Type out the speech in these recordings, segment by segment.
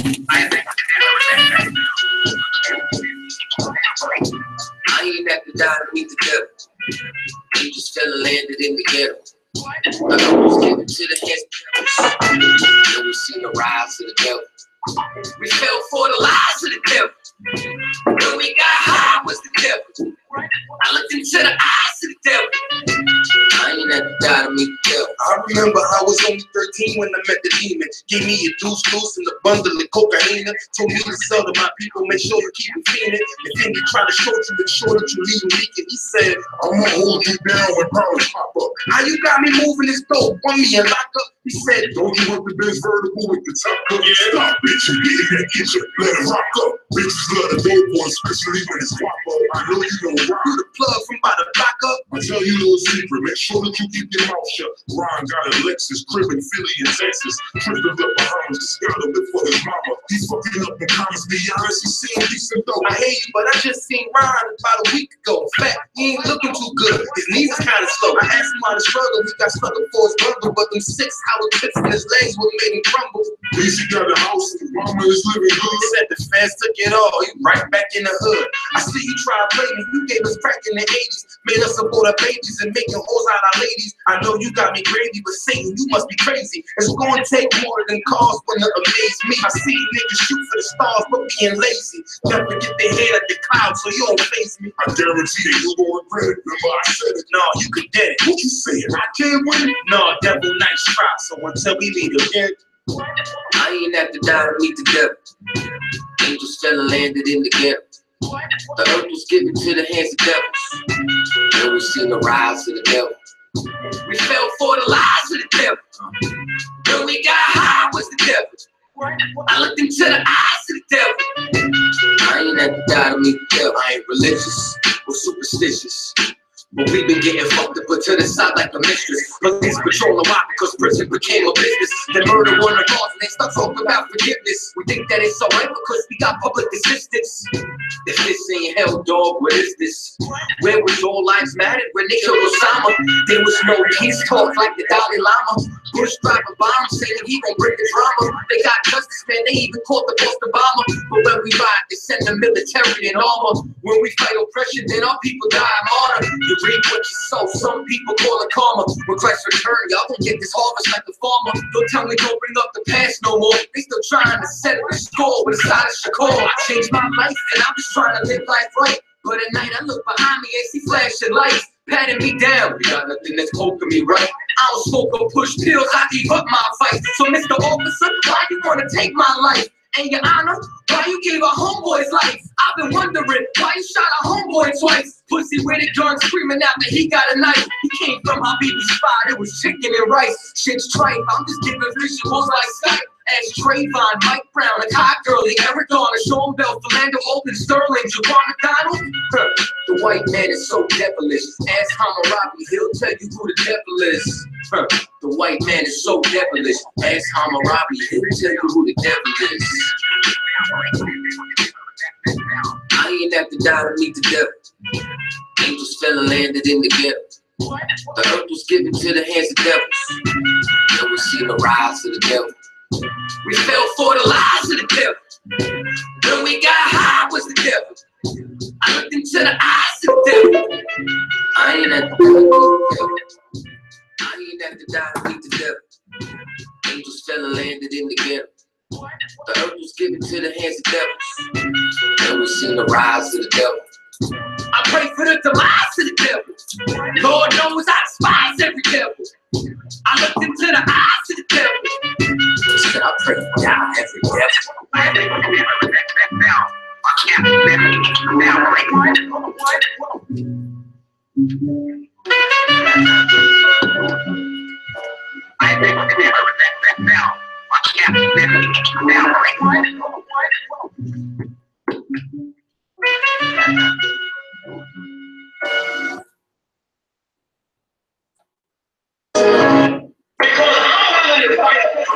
I ain't have to die to meet the devil. He just fell and landed in the ghetto. I was given to the hands of devils. Then we seen the rise of the devil. We fell for the lies of the devil. When we got high was the devil. I looked into the eyes of the devil. I ain't had to die to meet the devil. I remember I was only 13 when I met the demon. Gave me a deuce and a bundle of cocaine. Told me to sell to my people, make sure you keep it feeding. And then he tried to short you, make sure that you leave him leaking. He said, I'm gonna hold you down when powers pop up. How you got me moving this dope? Want me and lock up? He said, don't you want the best vertical with the top up? Yeah. Stop, bitch, you get in that kitchen, let it rock up. Bitches love the dope boy, especially when it's pop up. I know you know why. You the plug from by the block up. I tell you a little secret, make sure that you keep your mouth shut. Ron got a Lexus, crib in Philly and Texas. Tripped up Bahamas, just got a whip for his mama. He's fucking up the comments, be honest, he seemed decent though. I hate you, but I just seen Ron about a week ago. In fact, he ain't looking too good, his knees is kinda slow. I asked him why the struggle, he got stuck up for his bundle, but them 6 hollow tips in his legs would made him crumble. At least he got a house and mama is living good. He said the feds took it all, he right back in the hood. I see you try to play me, you gave us crack in the 80s. Made us abort our babies and making hoes out of our ladies. I know you got me gravy, but Satan, you must be crazy. It's gonna take more than cause when it amaze me. I see niggas shoot for the stars, but being lazy. Never get their head at the clouds, so you don't face me. I guarantee that you gon' regret it. Remember I said it. No, you could get it. What you saying? I can't win? No, devil, nice try. So until we meet again, I ain't have to die to meet the devil. Angels fell and landed in the ghetto. The earth was given to the hands of devils. Then we seen the rise of the devil. We fell for the lies of the devil. When we got high was the devil. I looked into the eyes of the devil. I ain't had to die to meet the devil. I ain't religious or superstitious, but we been getting fucked up put to the side like a mistress. Police patrolling why? Because prison became a business. They murder one of ours and they start talking about forgiveness. We think that it's alright because we got public assistance. If this ain't hell, dog, what is this? Where was all lives mattered when they killed Osama? There was no peace talk like the Dalai Lama. Bush dropping bombs saying he gon' bring the drama. They got justice, man, they even caught the post Obama. But when we ride, they send the military in armor. When we fight oppression, then our people die martyr. You reap what you sow, some people call it karma. When Christ return, y'all gon' get this harvest like the farmer. Don't tell me don't bring up the past no more. They still trying to settle the score with a side of Shakur. I changed my life and I'm just trying to live life right. But at night I look behind me and see flashing lights, patting me down. You got nothing that's poking me right. I don't smoke or push pills, I give up my fight. So Mr. Officer, why you wanna take my life? And your honor, why you gave a homeboy's life? I've been wondering why you shot a homeboy twice. Pussy with a gun screaming out that he got a knife. He came from my baby spot, it was chicken and rice. Shit's tripe, I'm just giving visuals like Skype. As Trayvon, Mike Brown, a hot girlie, Eric Garner, Sean Bell, Philando Open, Sterling, Javon McDonald. The white man is so devilish. Ask Hammurabi, he'll tell you who the devil is. The white man is so devilish. Ask Hammurabi, he'll tell you who the devil is. I ain't have to die to meet the devil. Angels fell and landed in the ghetto. The earth was given to the hands of devils. Then we seen the rise of the devil. We fell for the lies of the devil. When we got high was the devil. I looked into the eyes of the devil. I ain't have to die to meet the devil. I ain't have to die to meet the devil. Angels fell and landed in the ghetto. The earth was given to the hands of devils. Then we seen the rise of the devil. I pray for the demise of the devil. Lord knows I despise every devil. I looked into the eyes of the devil. I pray for down every devil.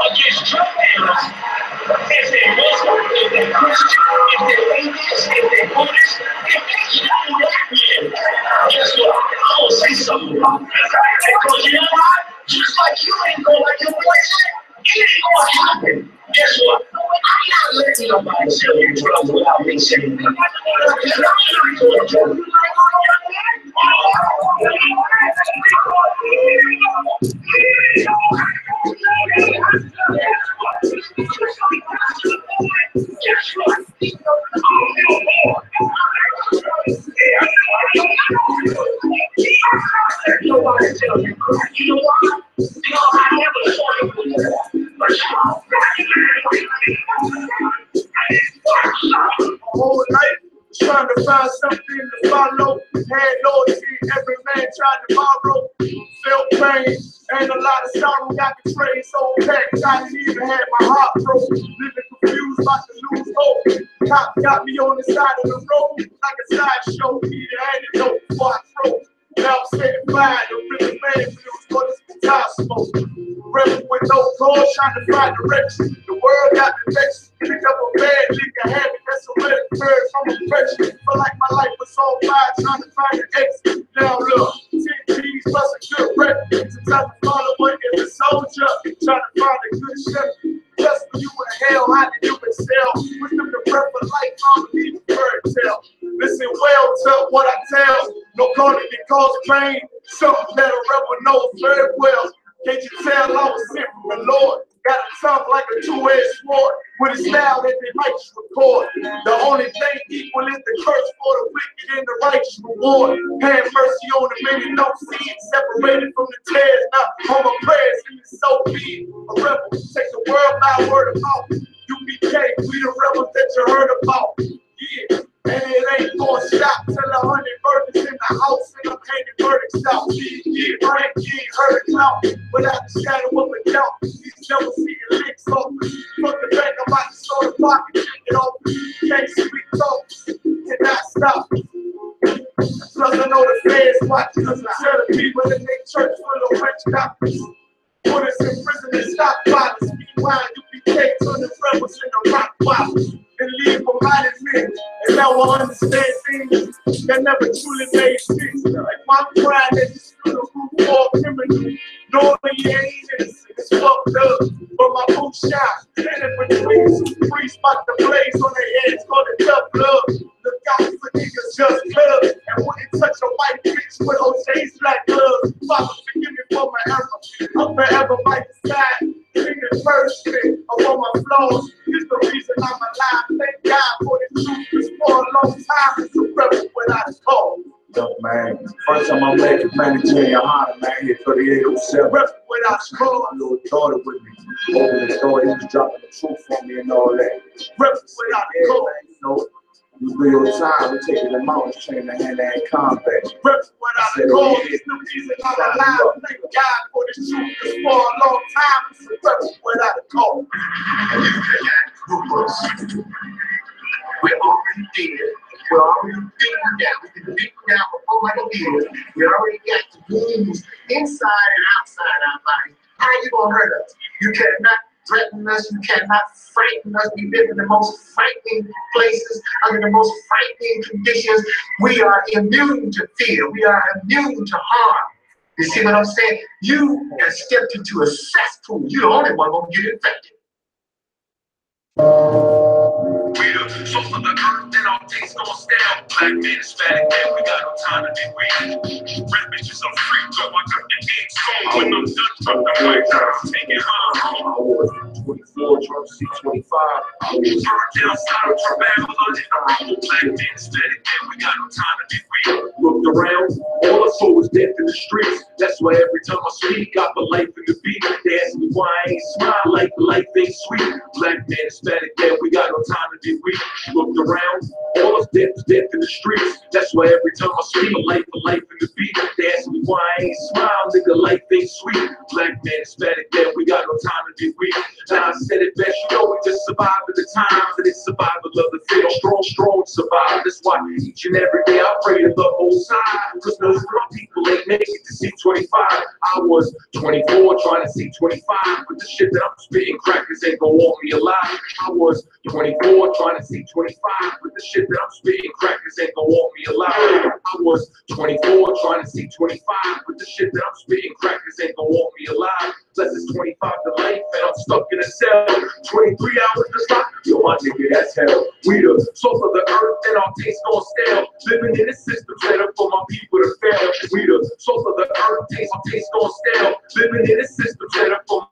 Against drug dealers, if they're Muslim, if they're Christian, if they're atheist, if they're Buddhist, if they're young black men, guess what? I'm gonna say something about that. Because you know what? Just like you ain't gonna like your boy said, it ain't gonna happen. Guess what? I'm not Nobody tell you drugs without me saying that. Nobody tell you. You know why? Because I never saw you before. Whole life trying to find something to follow. Had loyalty, every man tried to borrow. Felt pain and a lot of sorrow. Got betrayed, so packed. I didn't even have my heart broke. Living confused, about to lose hope. Cop got me on the side of the road like a sideshow. Needed antidote before I throw. Now I'm setting fire to really man feels for this guitar smoke. Rebel with no cause, trying to find direction. The world got me vexed. Pick up a bad liquor habit, that's a red bird from oppression. Feel like my life was on fire, trying to find an exit. Now look, 10 G's plus a good rep. Since I was following as a soldier, trying to find a good ship. Just when you in hell, how did you excel? Wisdom the breath of life, I believe the bird tell. Listen well to what I tell. No calling can cause pain. Something that a rebel knows very well. Can't you tell I was sent from the Lord? Got a tongue like a two-edged sword with a style that they might record. The only thing equal is the curse for the wicked and the righteous reward. Have mercy on the many, no seed separated from the tares. Now on my prayers, and it's so be a rebel. Take the world by word of mouth. U.P.K, we the rebels that you heard about. Yeah. And it ain't gonna stop till 100 verdicts in the house and I'm handing verdicts out. Yeah, Frank, you ain't heard it out without the shadow of a doubt. These devils seeing licks off. Fuck the bank, I'm about to start a pocket, take it off. Can't sweet talk, cannot stop. Plus I know the feds watch, cause I tell the people in their church full of rich doctors. Put us in prison and stop violence. Meanwhile, U.P.K turn the rebels into rock bottles. And leave them out of men. And now I understand things that never truly made sense. Like my pride that you stood a root for a criminal. Knowing you ain't innocent, it's fucked up. But my boot shot, standing between two priests, about to blaze on their heads, called it tough love. Look out for niggas just love. And wouldn't touch a white bitch with OJ's black gloves. Father, forgive me for my error. I'm forever by your side. Singing first thing of all my flaws. It's the reason I'm alive. Thank God for the truth. Cause for a long time, it's a rebel without a cause. Look, man, first time I'm making man, GEN.YAHANNA, man, here 3807. Rebel without a cause. My little daughter with me. Over the door, he was dropping the truth for me and all that. Rebel without a cause. Man, you know, you do your time, we taking the mountains, training the hand-to-hand combat. Rebel without a cause. It's the reason I'm alive. Thank God for the truth. Cause for a long time, it's a rebel without a cause. We're already dead. We're already beaten down. We've been beaten down for 400 years. We already got the wounds inside and outside our body. How are you going to hurt us? You cannot threaten us. You cannot frighten us. We live in the most frightening places, under the most frightening conditions. We are immune to fear. We are immune to harm. You see what I'm saying? You have stepped into a cesspool. You're the only one going to get infected. We're the source of the earth, then our taste gon' stale. Black man is fat again, we got no time to be weak. Red bitches are free, so I got the egg sold. When I'm done, drop the white girls, take it home. I was 24, Trump C25. Burn down, silent, travail, unendurable. Black man is fat again, we got no time to be weak. Looked around, all I saw was death in the streets. That's why every time I speak, I put life in the beat. They ask me why I ain't smile like life ain't sweet. Black man is fat again, we got no time to be weak. Looked around, all of death is death in the streets. That's why every time I speak, life in the beat. They ask me why I ain't smile, nigga, life ain't sweet. Black man is fat again, we got no time to be weak. Now I said it best, you know we just survive at the times, and it's survival of the field. Strong survive. That's why each and every day I pray to the whole side. Cause those girl people ain't make it to see 25. I was 24 trying to see 25, but the shit that I'm spitting crackers ain't gonna want me alive. I was 24 trying to see 25, but the shit that I'm spitting crackers ain't gonna want me alive. I was 24 trying to see 25, but the shit that I'm spitting crackers ain't gonna want me alive. Plus it's 25 to life and I'm stuck in a cell. 23 hours to stop. Yo, my nigga yeah, that's hell. We the salt of the earth and our taste gon' stale. Living in a system set up for my people to fail. We the salt of the earth, our taste gon' stale. Living in a system set up for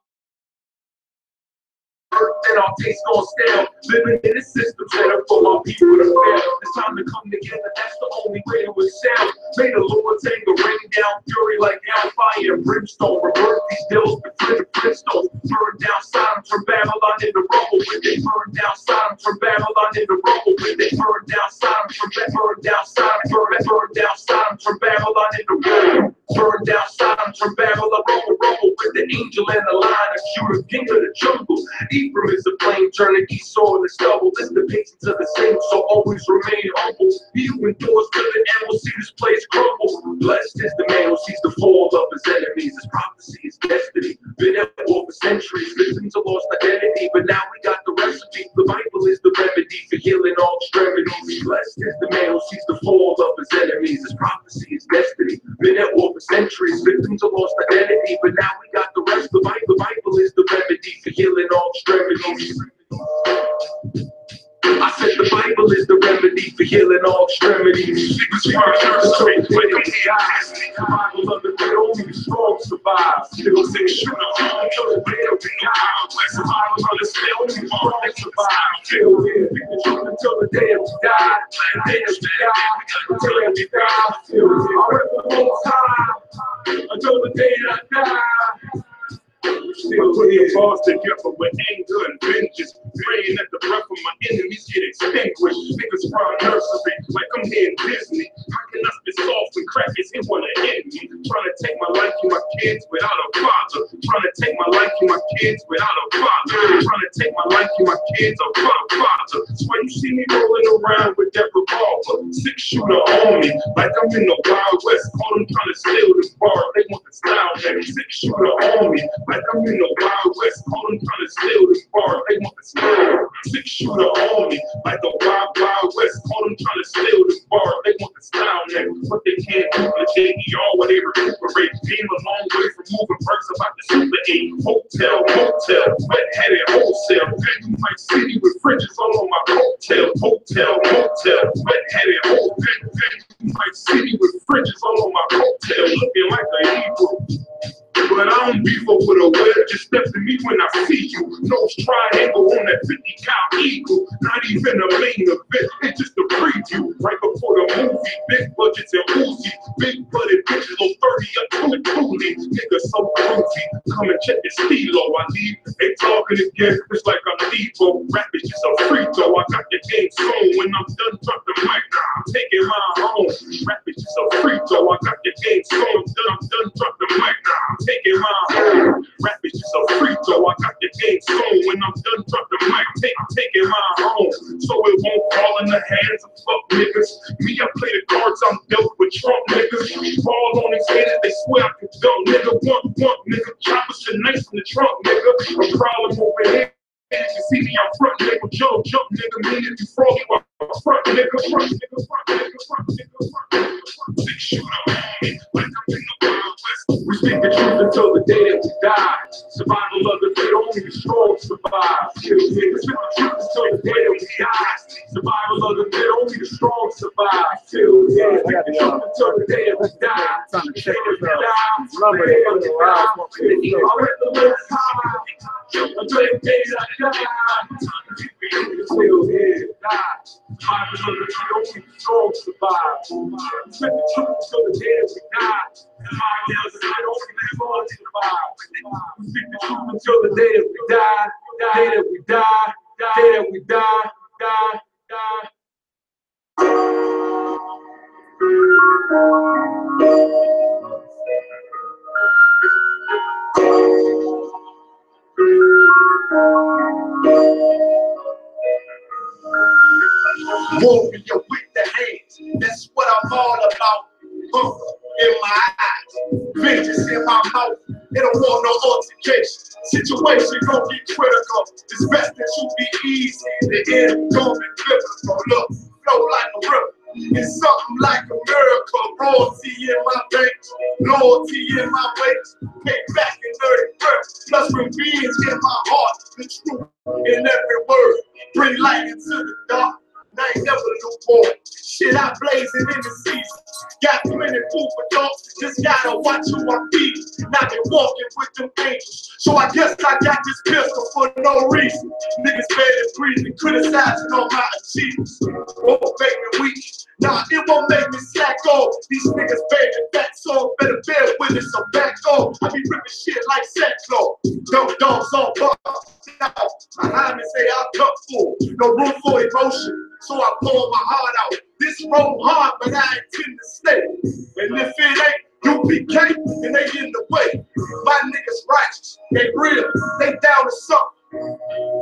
earth and our taste gon' stale. Living in a system set up for my people to fail. It's time to come together, that's the only way to excel. May the Lord's anger rain down fury like hellfire and brimstone. Revert these devils before the brimstone. Burn down Sodom, turn Babylon into rubble. When they burn down Sodom, turn Babylon into rubble. When they burn down Sodom, burn down Sodom, burn down Sodom, turn Babylon into rubble. Burn down Sodom, turn Babylon rubble. With the angel and the lion of Judah, king of the jungle. Ephraim is the flame, turning Esau into stubble. It's the patience of the saints, so always remain humble. He who endures to the end will see this place crumble. Blessed is the man who sees the fall of his enemies. His prophecy is destiny. Been at war for centuries. Victims have lost identity, but now we got the recipe. The Bible is the remedy for healing all extremities. Blessed is the man who sees the fall of his enemies. His prophecy is destiny. Been at war for centuries. Victims have lost identity, but now we got the rest. The Bible is the remedy for healing all extremities. I said the Bible is the remedy for healing all extremities. Survival of the good, only the strong survive. Still say shoot up, until the day of the God. Survival of the still, only the strong survive. Still here, speak the truth until the day of the God. The day of the God, until we die. Still here, I rip the most high until the day that I die. Still putting bars together with anger and vengeance, praying that the breath of my enemies get extinguished. Niggas run nursery like I'm here in Disney. How can I spit soft and crackers and wanna hit me? Trying to take my life and my kids without a father. Trying to take my life and my kids without a father. Trying to take my life and my kids without a father. That's why you see me rolling around with that revolver. 6-shooter on me, like I'm in the Wild West. Call them trying to steal this bar, they want the style, man. 6-shooter on me, like I'm in the Wild West. Call them trying to steal this bar, they want the style. 6-shooter on me, like the Wild West. Call them trying to steal this bar, they want the style, man. But they can't duplicate me all when they recuperate. Came a long way from moving perks about the Super 8. Hotel, motel, wet-headed wholesale. Then you might see me with fridges all on my hotel. Hotel, motel, wet-headed wholesale. Then you might see me with fridges all on my hotel. Looking like a Hebrew. But I don't beef up with a web, just step to me when I see you. Nose triangle on that 50 cal Eagle. Not even a main event, it's just a preview. Right before the movie, big budgets and Uzi. Big butted bitches on 30 up to the coolie. Nigga so groovy, come and check this stilo. I leave, they talking again, it's like I'm Devo. Rap is just a free throw, I got the game soon. When I'm done, drop the mic, I'm taking mine home. Rap is just a free throw, I got the game soon. I'm done, drop the mic, I'm taking mine home. Rap is just a free throw, I got the game soon. When I'm done, drop the mic, I'm taking mine home. So it won't fall in the hands of fuck niggas. Me, I play the cards, I'm dealt with Trump niggas. Fall on his head, they swear I can dunk, nigga. One, nigga. Choppers shit nice in the trunk, nigga. A problem over here. If you see me, I'm front, nigga. Jump, nigga. Me, if you frog, you are front, nigga. Front, nigga. 6-shooter on me, like I'm in the Wild West. We speak the truth until the day that we die. Survival of the fit, only the strong survive. We speak the truth until the day that we die. Survival of the fit, only the strong survive. We speak the truth until the day that we die. The day that we die. The day that we die. I read the list high until the day that I die. Still here, die. Survival of the fit, only the strong survive. We speak the truth until the day that we die. Survival of the fit, only the strong survive. We speak the truth until the day that we die. Day that we die. Day that we die. Die. Warrior with the hands, that's what I'm all about. Hunger in my eyes, vengeance in my mouth. They don't want no altercation. Situation gon' get critical. It's best that you be easy. The end gon' be biblical. Look, flow like a river. It's something like a miracle. Royalty in my veins, loyalty in my ways. Pay back in 30 breaths, plus revenge in my heart. The truth in every word. Bring light into the dark. I ain't never lukewarm. Shit, I blazing in the season. Got plenty food for thought. Just gotta watch who I feed. Not been walking with them angels. So I guess I got this pistol for no reason. Niggas bad and breathing, criticizing all my achievements. Won't make me weak. Nah, it won't make me slack off. These niggas bad and fat, so better bear with it, so back off. I be ripping shit like sackcloth. Dumb dogs on bars. Behind me say I'm cup full. No room for emotion. So I pour my heart out. This road hard, but I intend to stay. And if it ain't U.P.K, then they in the way. My niggas righteous, they real, they down to something.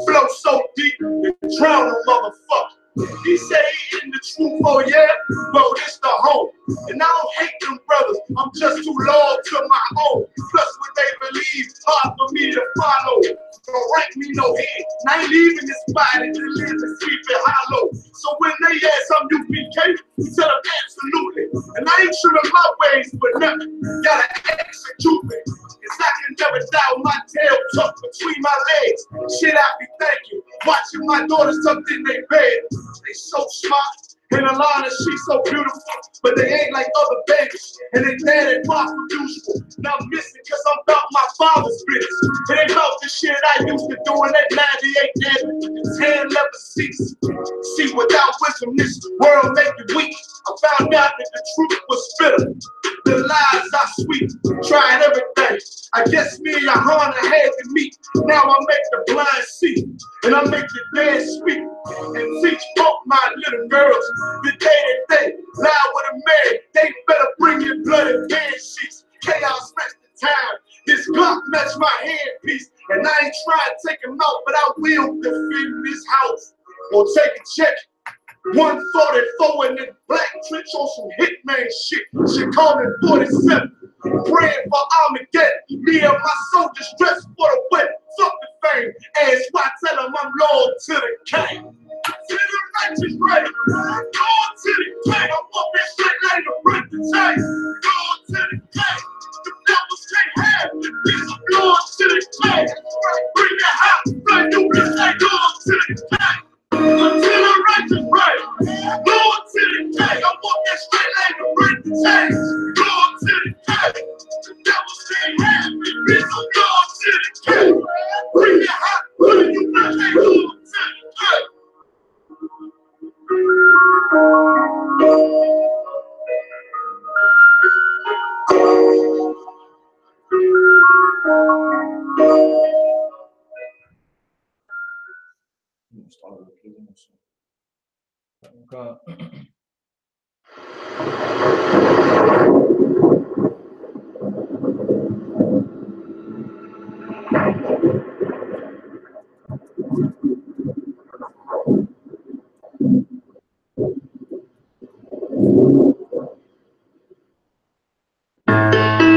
Flow so deep, they drown a motherfucker. He say he in the truth, oh yeah, well this the home. And I don't hate them brothers, I'm just too loyal to my own. Plus what they believe, hard for me to follow. Don't rank me no head, and I ain't leaving this body to live and sleep in hollow. So when they ask I'm U.P.K, we tell them absolutely. And I ain't sure of my ways, but nothing, gotta execute me. Cause I can never doubt my tail tucked between my legs. Shit, I be thanking, watching my daughters tucked in their bed. They so smart, and Alana, she's so beautiful, but they ain't like other babies, and they dad and pop from usual. Now I'm missing cause I'm about my father's business. It ain't about the shit I used to do in that 98 and 10 leather seats. See, without wisdom, this world make it weak. I found out that the truth was bitter. The lies are sweet, trying everything. I guess me and Yahanna had to meet. Now I make the blind see, and I make the dead speak, and teach both my little girls the day that they lie with a man. They better bring your blood and bed sheets. Chaos match the time. This Glock match my handpiece, and I ain't trying to take him out, but I will defend this house or take a check. 144 in the black trench on some hitman shit. She call me 47. Praying for Armageddon. Me and my soldiers dressed for the wedding. Fuck the fame. Ask why tell them I'm loyal to the king. To the righteous right. Loyal to the king. I'm walking straight like a brick to take. Loyal to the king. The devils can't have it. Yes, I'm loyal to the king. Bring it hot. Like you can say loyal to the king. Until the righteous right. Lord to the king. I'm walking straight like a brick to take. Lord to the king. The devils can't have me. Bitch, I'm Lord to the king. Bring it hot. Bring you back like Lord to the king.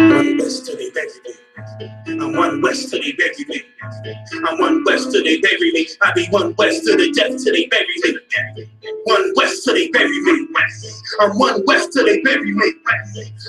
One West till they bury me. I'm one West till they bury me. I'm one West till they bury me. I be one West to the death till they bury me. One West till they bury me. I'm one West till they bury me.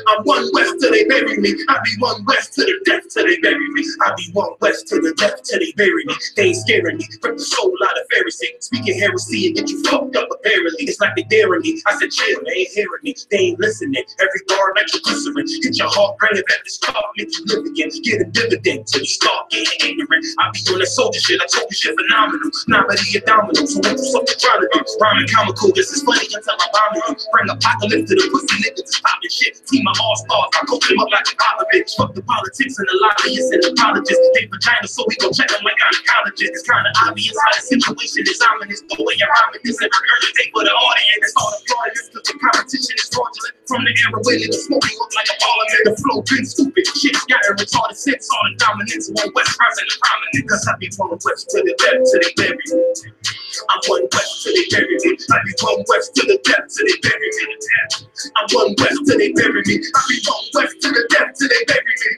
I'm one West till they bury me. I be one West to the death till they bury me. I be one West to the death till they bury me. They ain't scaring me from the soul out of Pharisee. Speaking heresy and get you fucked up apparently. It's like they daring me. I said chill, they ain't hearing me. They ain't listening. Every bar nitroglycerin. Hit your heart, bring it back to start. Make you live again. Get a dividend till you start getting ignorant. I be on that soldier shit. I told you shit phenomenal. Nominee a domino. So what you something trying to do? Rhyming comical. This is funny until I bomb you. Bring apocalypse to the pussy niggas is popping shit. Team of all stars. I coach them up like a Popovich. Fuck the politics and the lobbyists and apologists. They vagina, so we gon' check them like gynecologists. It's kinda obvious how the situation is ominous. The way you're rhyming this and regurgitate for the audience. It's all applauding cause the competition is fraudulent. From the era where niggas smoking look like a parliament. The flow been stupid. Shit's gotten retarded since all the dominance. One West rising the prominent. Cause I be one West to the death till they bury me. I'm one West till they bury me. I be one West to the death till they bury me. I'm one West till they bury me. I be one West to the death till they bury me.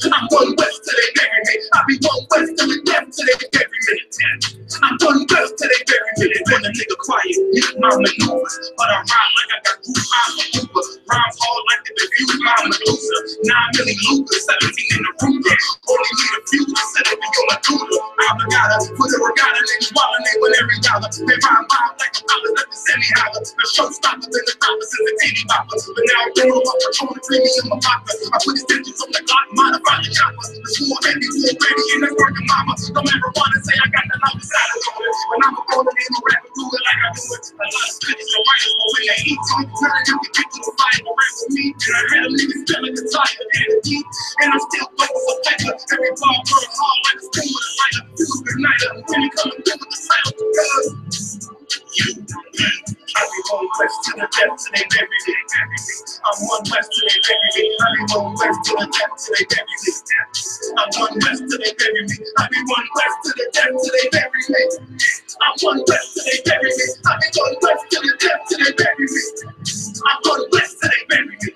I'm one West till they bury me. I be one West to the death till they bury me. I'm one West till they bury me. When a nigga quiet, mute my maneuvers. But I rhyme like I got group eyes for Cooper. Rhymes hard like the review my Medusa. 9 million Lucas, 17 in the Ruger. Only need a few to set it on my doodle. I'm a gotta put the regatta, niggas wildin' with every dollar. They rhyme like a dollar, let the semi holler. The showstoppers and the toppers and the teeny boppers. But now I'm rolling up, patrolling premium in my pocket. I put these digits on the Glock, modify the chopper. The school heavy, full ready, and that's working mama. Don't ever wanna say I got the loud side of it. When I'm a rolling in the rapper, do it like I do it. A lot of spinach and writers, but when they eat, so none of them can get to the fight and rap with me. And I had them niggas feeling the tire and the deep. And I'm still going for paper. Every ball burn hard like a spoon with a lighter. This is good night, I'm really coming through with the sound. I be one west to the depth till they bury me. I'm one west till they bury me. I be one west to the depth till they bury me. I'm one west till they bury me. I be one west to the depth till they bury me. I'm one west till they bury me. I be one west to the depth till they bury me. I'm one west till they bury me.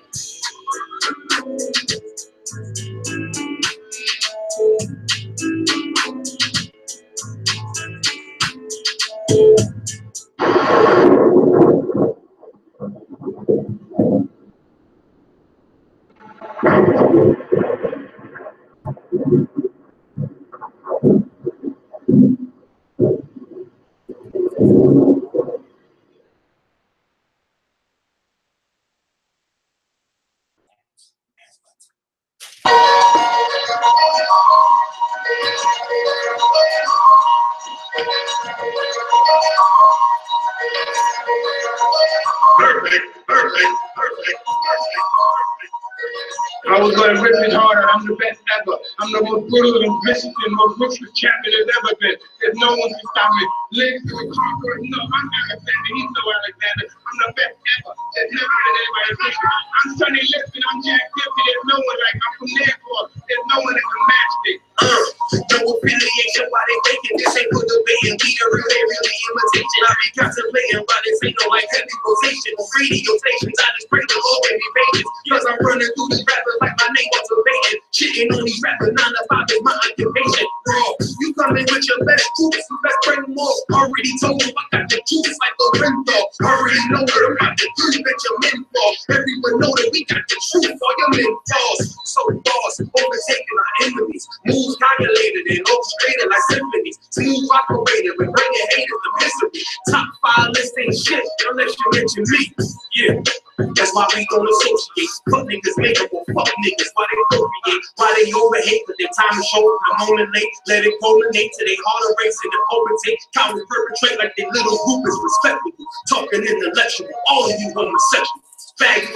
I was going to rip it harder. I'm the best ever. I'm the most brutal and vicious and most ruthless champion there's ever been. There's no one to stop me. Legs to the conqueror. No, I'm Alexander. He's no Alexander. I'm the best ever. There's never been anybody different. I'm Sonny Liston. I'm Jack Gibson. There's no one like I'm from Nairport. There's no one that can match me. No affiliation. Why they faking this? Ain't put the bait and beat a real, they really imitation. I be contemplating why this ain't no like heavy rotation or radio stations. I just pray the Lord give me patience. Cause I'm running through these rappers like my name was evaded. Shitting on these rappers, 9 to 5 is my occupation. Bro, you come in with your best troops, you best bring them all. Already told you I got the juice like Lorenzo. Already know what about the truth that your men fall. Everyone know that we got the truth, all your men falls. So boss, overtaking our enemies. Moves calculated and orchestrated like symphonies. Smooth operator and bringing haters to misery. Top 5 list ain't shit unless you mention me. Yeah. That's why we don't associate. Fuck niggas make up or fuck niggas. Why they procreate? Why they overhate? But their time is short, the moment late. Let it culminate till they harder race and overtake. Cowards perpetrate like their little group is respectable. Talking intellectual, all of you homosexuals. Faggots.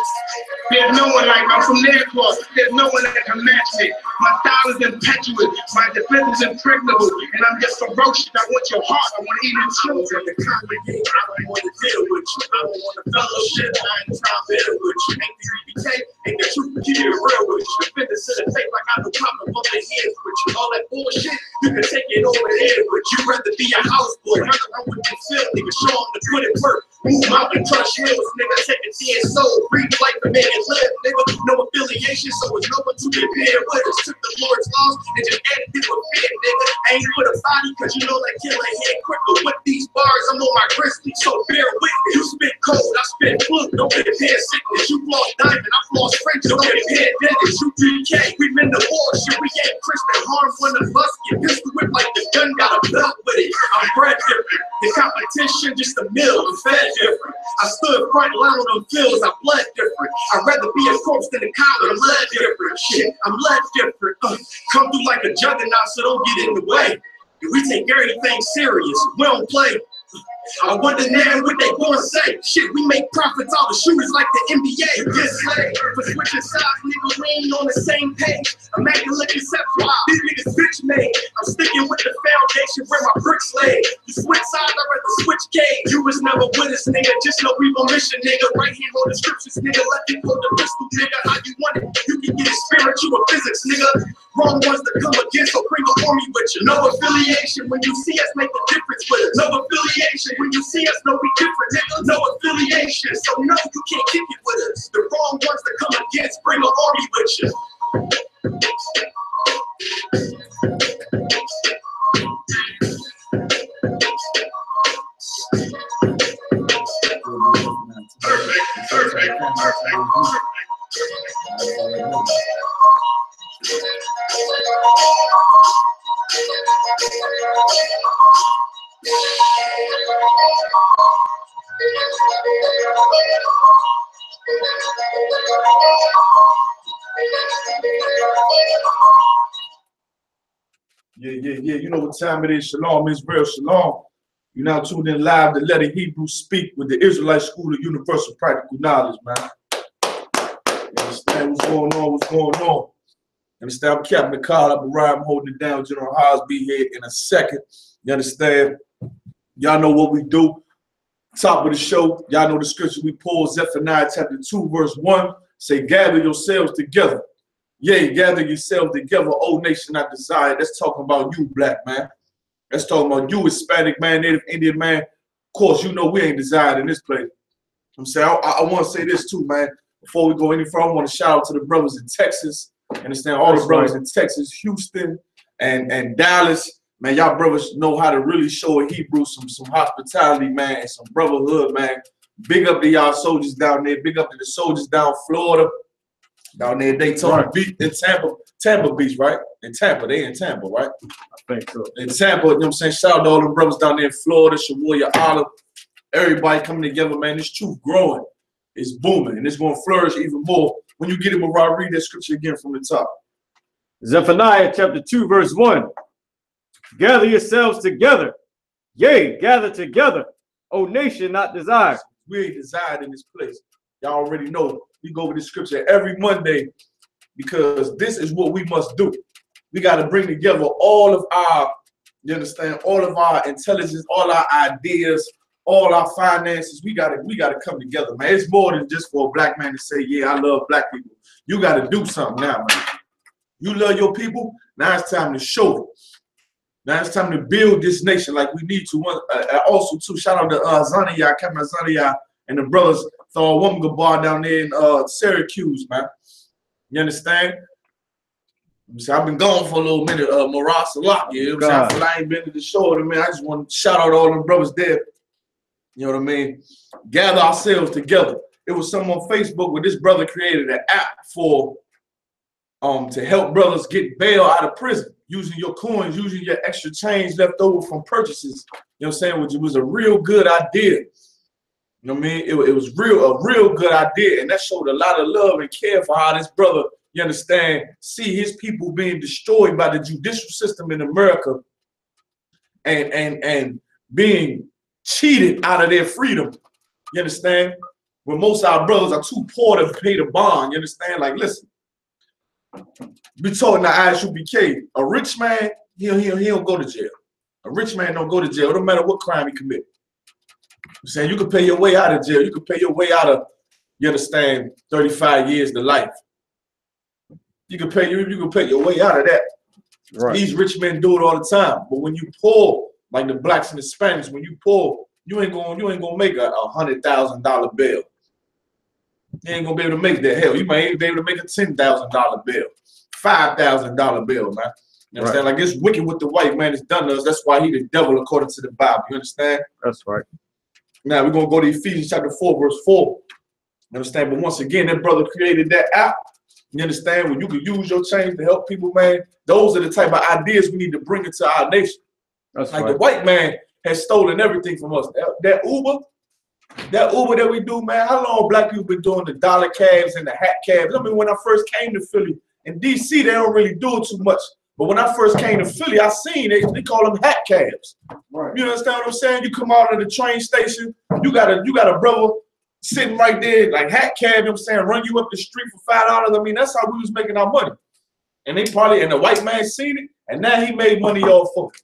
There's no one like I'm from Nairport. There's no one that can match me. My style is impetuous. My defense is impregnable. And I'm just ferocious. I want your heart. I want to eat your children. The congregate. I don't want to deal with you. I don't want to fellowship. I ain't trying to deal with you. Ain't the T.D.JAKES. Ain't the truth. Keep it real with you. Defenders to the tape like I do pop up their heads with you. All that bullshit, you can take it over there. But you rather be a houseboy. Rather run with your field, nigga. Show them the good it work. Move out and crush hills, nigga. Take a TSO. Breathe like the man and live, nigga. No affiliation, so it's no one to compare with us. Took the Lord's laws and just added it with fear, nigga. Ain't for the body, cause you know that killer head quicker. With these bars, I'm on my grizzly, so bear with me. You spit cold, I spit blue. Don't get hair sickness. You lost diamond, I lost French. Don't get hair dentist. You T.D.J.K. We been to war, shit. We ain't Christian. Harm when the bus get pistol whip like the gun got a belt with it. I'm bred different. The competition just a mill. I'm fed different. I stood front line on them fields. I bled different. I'd rather be a corpse than a collar. I'm led different. Shit, I'm led different. Come through like a juggernaut, so don't get in the way. We take everything serious. We don't play. I wonder now what they gonna say. Shit, we make profits out of shooters like the NBA. Get slayed for switching sides, nigga. We ain't on the same page. Immaculate conception. These niggas bitch made. I'm sticking with the foundation where my bricks laid. You switch sides, I'd rather switch cage. You was never with us, nigga. Just know we on mission, nigga. Right here on the scriptures, nigga. Let me pull the pistol, nigga. How you want it? You can get it spiritual or physics, nigga. Wrong ones to come against, so bring an army with you. No affiliation. When you see us, make a difference with us. No affiliation. When you see us, no, we different, nigga. No affiliation. So no, you can't kick it with us. The wrong ones to come against, bring an army with you. Yeah. You know what time it is. Shalom, Israel, shalom. You're now tuned in live to Let the Hebrews Speak with the Israelite School of Universal Practical Knowledge, man. You understand what's going on? What's going on? You understand? I'm Captain McCall. I'm holding it down. General Haas be here in a second. You understand? Y'all know what we do. Top of the show. Y'all know the scripture we pull. Zephaniah chapter 2, verse 1. Say, gather yourselves together. Yea, gather yourselves together, O nation I desire. That's talking about you, black man. That's talking about you, Hispanic man, Native Indian man. Of course, you know we ain't desired in this place. I'm saying, I want to say this too, man. Before we go any further, I want to shout out to the brothers in Texas. Understand all the brothers in Texas, Houston, and Dallas. Man, y'all brothers know how to really show a Hebrew some hospitality, man, and some brotherhood, man. Big up to y'all soldiers down there. Big up to the soldiers down Florida. Down there, Daytona Beach, in Tampa Beach, right? In Tampa, they in Tampa, right? I think so. In Tampa, you know what I'm saying? Shout out to all the brothers down there in Florida, Shawoya, Olive. Everybody coming together, man. This truth growing. It's booming, and it's going to flourish even more. When you get it, Mariah, read that scripture again from the top. Zephaniah chapter 2, verse 1. Gather yourselves together. Yea, gather together, O nation not desired. We ain't desired in this place. Y'all already know. We go over this scripture every Monday because this is what we must do. We got to bring together all of our, you understand, all of our intelligence, all our ideas, all our finances. We gotta come together, man. It's more than just for a black man to say, yeah, I love black people. You got to do something now, man. You love your people. Now it's time to show it. Now it's time to build this nation like we need to. Also, too, shout out to Zania, Captain Zania, and the brothers throwing a woman bar down there in Syracuse, man. You understand? So I've been gone for a little minute. Marah Salak, you know what I'm saying? I ain't been to the show, man. I just want to shout out all the brothers there. You know what I mean? Gather ourselves together. It was some on Facebook where this brother created an app for to help brothers get bail out of prison using your coins, using your extra change left over from purchases. You know what I'm saying? Which was a real good idea. You know what I mean? It was a real good idea, and that showed a lot of love and care for how this brother, you understand, see his people being destroyed by the judicial system in America and being cheated out of their freedom. You understand? When most of our brothers are too poor to pay the bond. You understand? Like, listen, we told in the I.S.U.P.K, a rich man, he don't go to jail. A rich man don't go to jail. It don't matter what crime he commit. I'm saying you can pay your way out of jail. You can pay your way out of, you understand, 35 years to life. You can pay your way out of that. Right. These rich men do it all the time. But when you poor, like the blacks and the Hispanics, when you poor, you ain't gonna make a $100,000 bill. You ain't gonna be able to make that. Hell, you might even be able to make a $10,000 bill, $5,000 bill, man. You understand? Right. Like it's wicked what the white man has done to us. That's why he the devil according to the Bible. You understand? That's right. Now we're gonna go to Ephesians chapter 4, verse 4. You understand? But once again, that brother created that app. You understand? When you can use your change to help people, man, those are the type of ideas we need to bring into our nation. That's like right. The white man has stolen everything from us. That Uber that we do, man. How long black people been doing the dollar cabs and the hat cabs? I mean, when I first came to Philly, in DC, they don't really do it too much. But when I first came to Philly, I seen they call them hat cabs. Right. You understand what I'm saying? You come out of the train station, you got a brother sitting right there, like hat cab, you know what I'm saying, run you up the street for $5. I mean, that's how we was making our money. And the white man seen it, and now he made money off of it.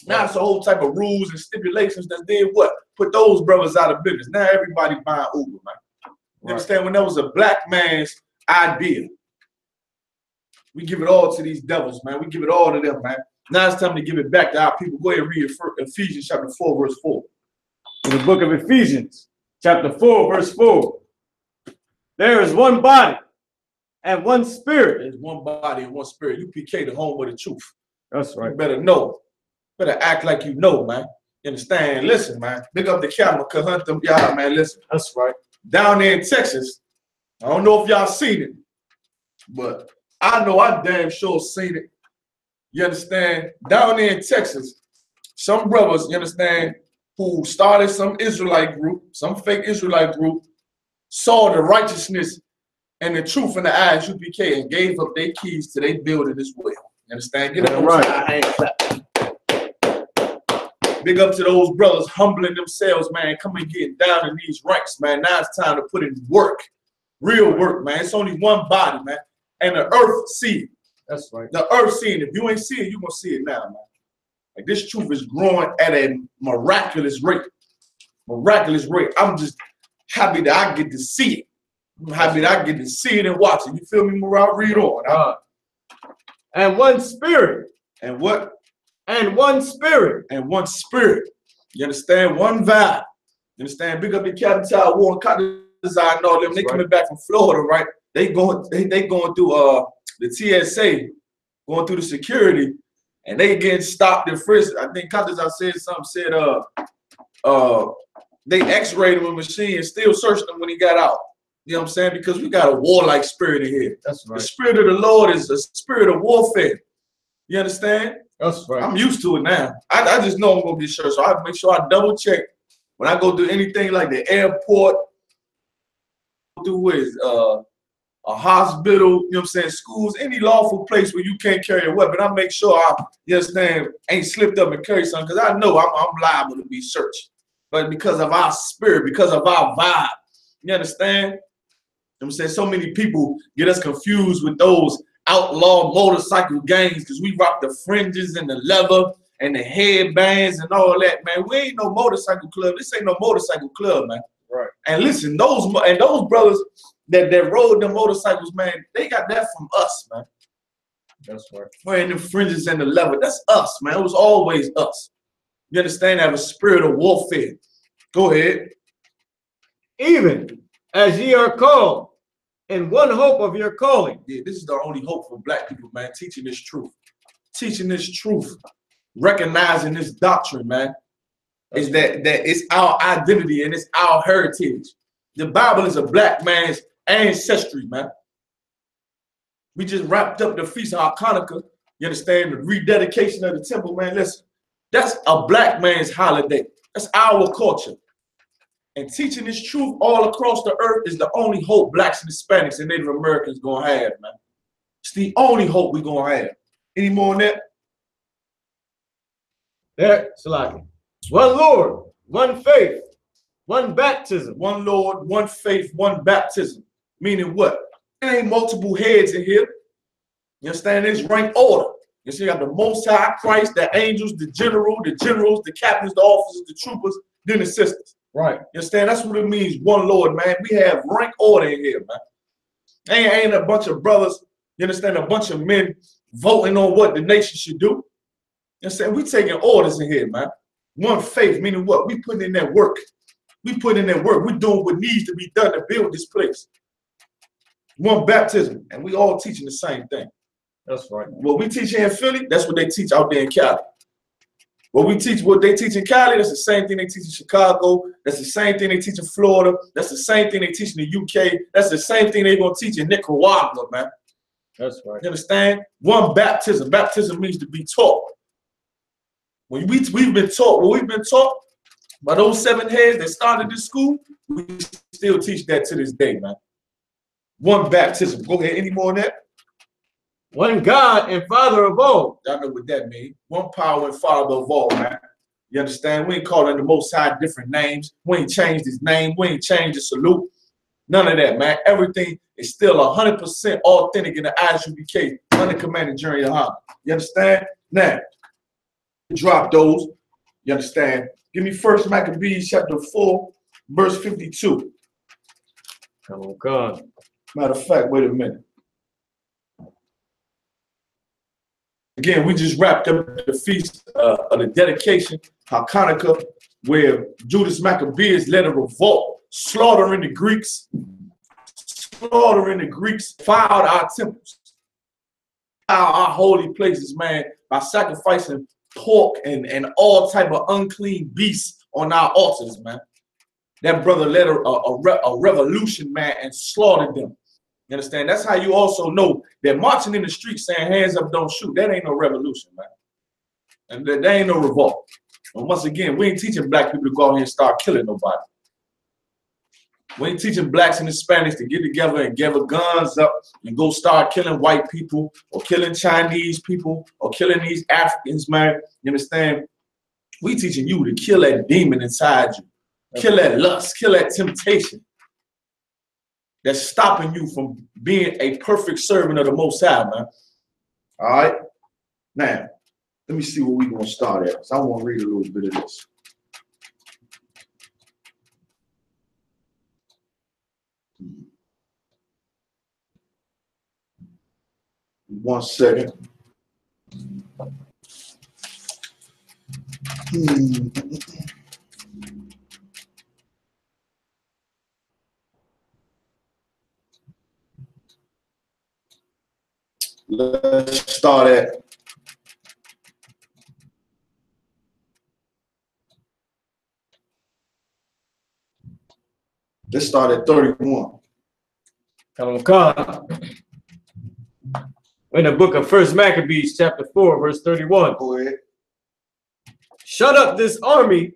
Now it's a whole type of rules and stipulations that did what? Put those brothers out of business. Now everybody buying Uber, man. You understand? When that was a black man's idea. We give it all to these devils, man. We give it all to them, man. Now it's time to give it back to our people. Go ahead and read Ephesians chapter 4, verse 4. In the book of Ephesians, chapter 4, verse 4. There is one body and one spirit. There's one body and one spirit. U.P.K, the home of the truth. That's right. You better know. Better act like you know, man. You understand? Listen, man. Big up the camera. Y'all, man. Listen. That's right. Down there in Texas, I don't know if y'all seen it, but I know I damn sure seen it. You understand? Down there in Texas, some brothers, you understand, who started some Israelite group, some fake Israelite group, saw the righteousness and the truth in the I.S.U.P.K and gave up their keys to their building as well. You understand? Get up right. Hand clap. Big up to those brothers humbling themselves, man, coming getting down in these ranks, man. Now it's time to put in work. Real work, man. It's only one body, man. And the earth see it. That's right. The earth seeing it. If you ain't see it, you're going to see it now, man. Like, this truth is growing at a miraculous rate. Miraculous rate. I'm just happy that I get to see it. I'm happy that I get to see it and watch it. You feel me, Morale? Read on. And one spirit. And what? And one spirit. And one spirit. You understand? One vibe. You understand? Big up the Captain Tower Warren Cotton Design and all them. They coming back from Florida, right? They going through the TSA, going through the security, and they getting stopped and frisked. I think Cotton Design said something, said they x-rayed him with a machine and still searching him when he got out. You know what I'm saying? Because we got a warlike spirit in here. That's right. The spirit of the Lord is a spirit of warfare. You understand? That's right. I'm used to it now. I just know I'm gonna be sure, so I make sure I double check when I go through anything like the airport, through with a hospital, you know what I'm saying, schools, any lawful place where you can't carry a weapon. I make sure you understand, ain't slipped up and carry something, because I know I'm liable to be searched. But because of our spirit, because of our vibe, you understand? You know what I'm saying? So many people get us confused with those outlaw motorcycle gangs because we rock the fringes and the leather and the headbands and all that, man. We ain't no motorcycle club. This ain't no motorcycle club, man. Right. And listen, those brothers that rode the motorcycles, man, they got that from us, man. That's right. Wearing the fringes and the leather. That's us, man. It was always us. You understand? Have a spirit of warfare. Go ahead. Even as ye are called, in one hope of your calling. Yeah, this is the only hope for black people, man. Teaching this truth. Teaching this truth. Recognizing this doctrine, man. Is that it's our identity and it's our heritage. The Bible is a black man's ancestry, man. We just wrapped up the Feast of Hanukkah. You understand? The rededication of the temple, man. Listen, that's a black man's holiday. That's our culture. And teaching this truth all across the earth is the only hope blacks and Hispanics and Native Americans gonna have, man. It's the only hope we gonna have. Any more on that? There, Salaki. One Lord, one faith, one baptism. One Lord, one faith, one baptism. Meaning what? There ain't multiple heads in here. You understand? It's rank order. You see, you got the Most High, Christ, the angels, the generals, the captains, the officers, the troopers, then the sisters. Right. You understand? That's what it means, one Lord, man. We have rank order in here, man. Ain't a bunch of brothers, you understand, a bunch of men voting on what the nation should do. You understand? We taking orders in here, man. One faith, meaning what? We putting in that work. We put in that work. We doing what needs to be done to build this place. One baptism, and we all teaching the same thing. That's right. What we teach here in Philly, that's what they teach out there in Cali. What they teach in Cali, that's the same thing they teach in Chicago. That's the same thing they teach in Florida. That's the same thing they teach in the UK. That's the same thing they're going to teach in Nicaragua, man. That's right. You understand? One baptism. Baptism means to be taught. When we've been taught by those 7 heads that started this school, we still teach that to this day, man. One baptism. Go ahead. Any more on that? One God and Father of all. Y'all know what that means. One power and Father of all, man. You understand? We ain't calling the Most High different names. We ain't changed his name. We ain't changed the salute. None of that, man. Everything is still 100% authentic in the I.S.U.P.K. under command of GEN.YAHANNA. You understand? Now, drop those. You understand? Give me 1 Maccabees chapter 4, verse 52. Come on, God. Matter of fact, wait a minute. Again, we just wrapped up the feast of the dedication, Hanukkah, where Judas Maccabeus led a revolt, slaughtering the Greeks, filed our temples, our holy places, man, by sacrificing pork and all type of unclean beasts on our altars, man. That brother led a revolution, man, and slaughtered them. You understand? That's how you also know that marching in the street saying hands up, don't shoot, that ain't no revolution, man. And that ain't no revolt. And once again, we ain't teaching black people to go out here and start killing nobody. We ain't teaching blacks and Hispanics to get together and gather guns up and go start killing white people or killing Chinese people or killing these Africans, man. You understand? We teaching you to kill that demon inside you. Kill that lust, kill that temptation that's stopping you from being a perfect servant of the Most High, man. All right? Now, let me see where we're going to start at. So I want to read a little bit of this. One second. Let's start at let's start at 31. In the book of 1 Maccabees, chapter 4, verse 31. Go ahead. Shut up this army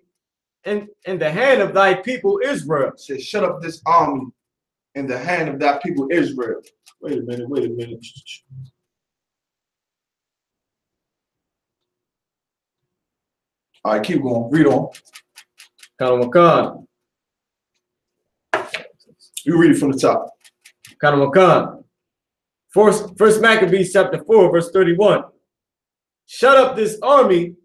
in the hand of thy people Israel. It says, shut up this army in the hand of thy people Israel. Wait a minute, wait a minute. All right, keep going. Read on. You read it from the top. First Maccabees chapter 4, verse 31. Shut up this army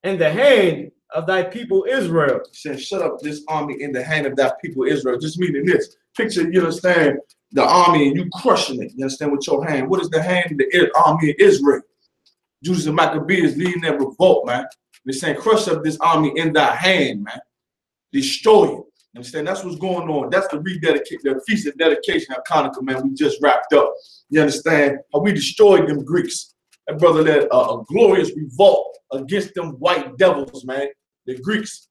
in the hand of thy people Israel. It says, shut up this army in the hand of thy people Israel. Just meaning this. Picture, you understand, the army and you crushing it. You understand, with your hand. What is the hand of the army of Israel? Judas and Maccabees leading that revolt, man. They're saying, crush up this army in thy hand, man. Destroy it. You understand? That's what's going on. That's the the feast of dedication of Hanukkah, man. We just wrapped up. You understand? How we destroyed them Greeks. That brother led a glorious revolt against them white devils, man. The Greeks.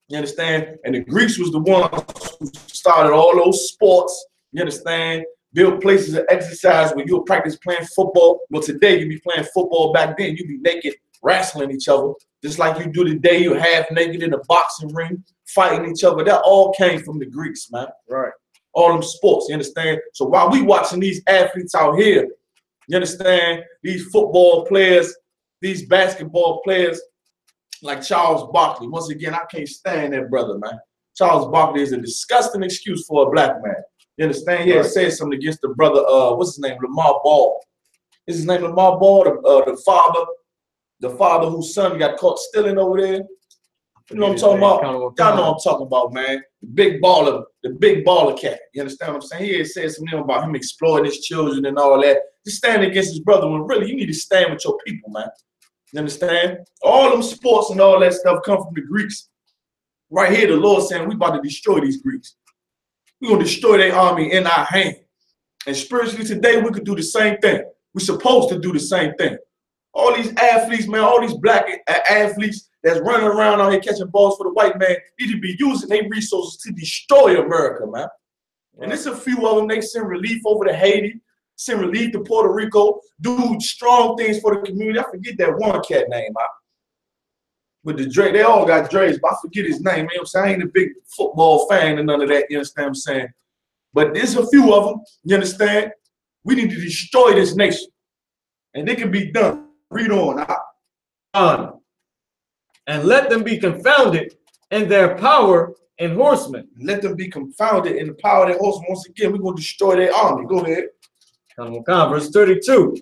You understand? And the Greeks was the ones who started all those sports. You understand? Built places of exercise where you'll practice playing football. Well, today you be playing football. Back then you be naked, wrestling each other. Just like you do today, you're half naked in a boxing ring, fighting each other. That all came from the Greeks, man. Right. All them sports, you understand? So while we watching these athletes out here, you understand, these football players, these basketball players, like Charles Barkley. Once again, I can't stand that brother, man. Charles Barkley is a disgusting excuse for a black man. You understand? Yeah, right. Said something against the brother, what's his name? Lamar Ball. Is his name Lamar Ball? The father whose son got caught stealing over there. You know what I'm talking about? Y'all know what I'm talking about, man. The big baller cat. You understand what I'm saying? He had said something about him exploiting his children and all that. Just stand against his brother when really you need to stand with your people, man. You understand? All them sports and all that stuff come from the Greeks. Right here, the Lord saying we about to destroy these Greeks. We're going to destroy their army in our hand. And spiritually today, we could do the same thing. We're supposed to do the same thing. All these athletes, man, all these black athletes that's running around out here catching balls for the white man need to be using their resources to destroy America, man. Right. And there's a few of them, they send relief over to Haiti, send relief to Puerto Rico, do strong things for the community. I forget that one cat name. With the Dre, they all got Dre's, but I forget his name. You know what I'm saying? I ain't a big football fan and none of that, you understand what I'm saying? But there's a few of them, you understand? We need to destroy this nation. And it can be done. Read on. And let them be confounded in their power and horsemen. Let them be confounded in the power of their horsemen. Once again, we're going to destroy their army. Go ahead. Verse 32.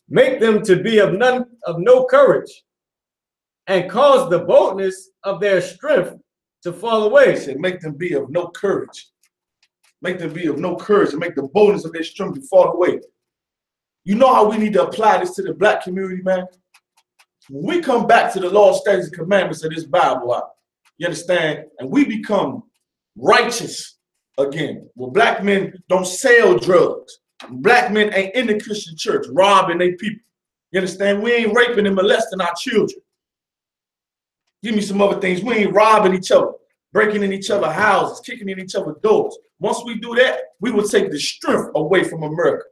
Make them to be of no courage, and cause the boldness of their strength to fall away. He said, make them be of no courage. Make them be of no courage and make the boldness of their strength to fall away. You know how we need to apply this to the black community, man? When we come back to the law, statutes, and commandments of this Bible, you understand? And we become righteous again. Well, black men don't sell drugs. Black men ain't in the Christian church robbing their people. You understand? We ain't raping and molesting our children. Give me some other things. We ain't robbing each other. breaking in each other's houses, kicking in each other's doors. Once we do that, we will take the strength away from America.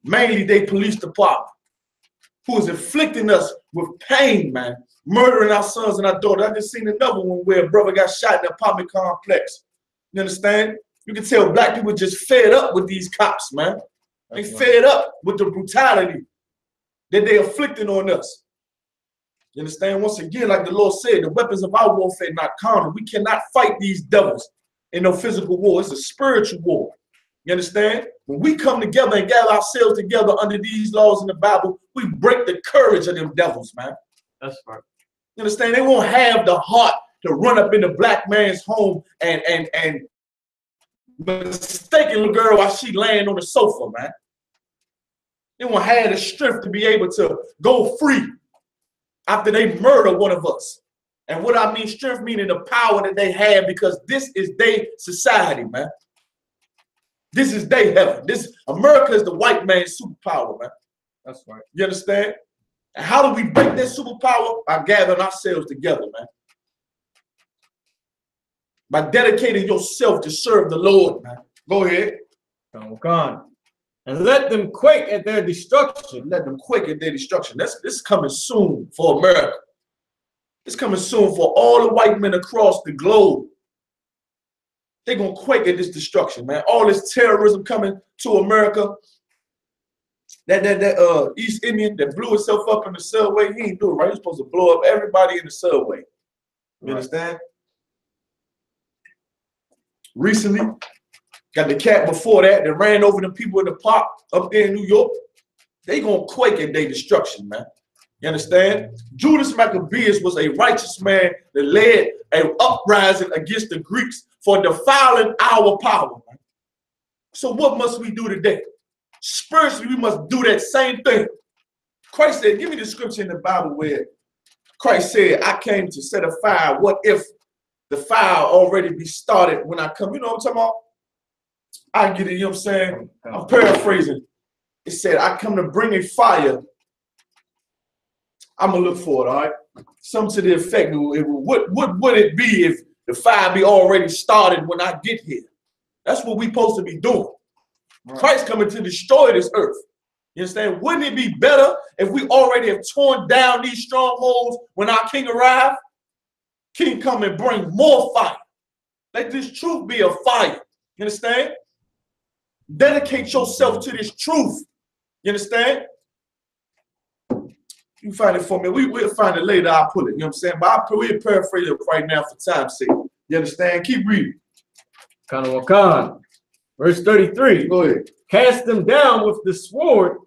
Mainly their police department, who is inflicting us with pain, man, murdering our sons and our daughters. I just seen another one where a brother got shot in an apartment complex. You understand? You can tell black people just fed up with these cops, man. They fed up with the brutality that they inflicting on us. You understand? Once again, like the Lord said, the weapons of our warfare are not carnal. We cannot fight these devils in no physical war. It's a spiritual war. You understand? When we come together and gather ourselves together under these laws in the Bible, we break the courage of them devils, man. That's right. You understand? They won't have the heart to run up in the black man's home and mistaken the girl while she laying on the sofa, man. They won't have the strength to be able to go free after they murder one of us. And what I mean strength, meaning the power that they have, because this is their society, man. This is their heaven. This America is the white man's superpower, man. That's right. You understand? And how do we break that superpower? By gathering ourselves together, man. By dedicating yourself to serve the Lord, man. Go ahead. Come. And let them quake at their destruction. Let them quake at their destruction. This is coming soon for America. It's coming soon for all the white men across the globe. They're going to quake at this destruction, man. All this terrorism coming to America. That East Indian that blew himself up in the subway, he ain't do it right. He's supposed to blow up everybody in the subway. You understand? Recently, got the cat before that ran over the people in the park up there in New York. They gonna quake at their destruction, man. You understand? Judas Maccabeus was a righteous man that led an uprising against the Greeks for defiling our power, man. So what must we do today? Spiritually, we must do that same thing. Christ said, give me the scripture in the Bible where Christ said, I came to set a fire. What if the fire already be started when I come? You know what I'm talking about? I get it, you know what I'm saying? I'm paraphrasing. It said, I come to bring a fire. I'm going to look for it, all right? Something to the effect, what would it be if the fire be already started when I get here? That's what we're supposed to be doing. Right. Christ coming to destroy this earth. You understand? Wouldn't it be better if we already have torn down these strongholds when our king arrived? King come and bring more fire. Let this truth be a fire. You understand? Dedicate yourself to this truth. You understand? You find it for me. We'll find it later. I'll pull it. You know what I'm saying? But we'll paraphrase it right now for time's sake. You understand? Keep reading. Khan. Verse 33. Go ahead. Cast them down with the sword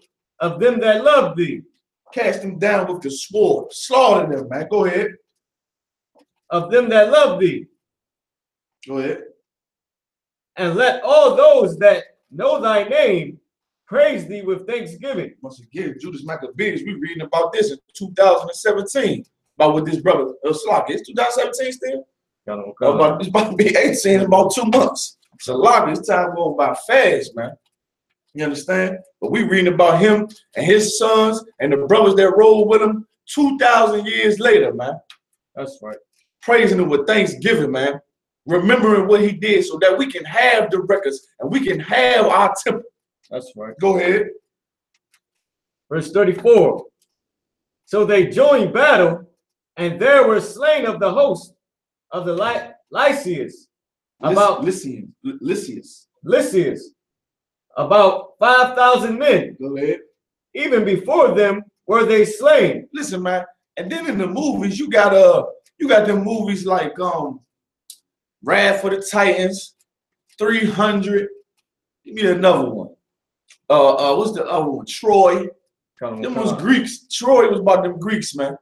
of them that love thee. Cast them down with the sword. Slaughter them, man. Go ahead. Of them that love thee. Go ahead. And let all those that know thy name praise thee with thanksgiving. Once again, Judas Maccabeus, we reading about this in 2017. About what this brother Isupk. It's 2017 still? It's about to be 18 in about 2 months. So this time going by fast, man. You understand? But we reading about him and his sons and the brothers that rolled with him 2,000 years later, man. That's right. Praising him with thanksgiving, man. Remembering what he did so that we can have the records and we can have our temple. That's right. Go ahead. Verse 34. So they joined battle, and there were slain of the host of the Lycius. About Lycius. About 5,000 men. Go ahead. Even before them were they slain. Listen, man. And then in the movies, you got them movies like Wrath for the Titans, 300. Give me another one. What's the other one? Troy. Them was Greeks. Troy was about them Greeks, man.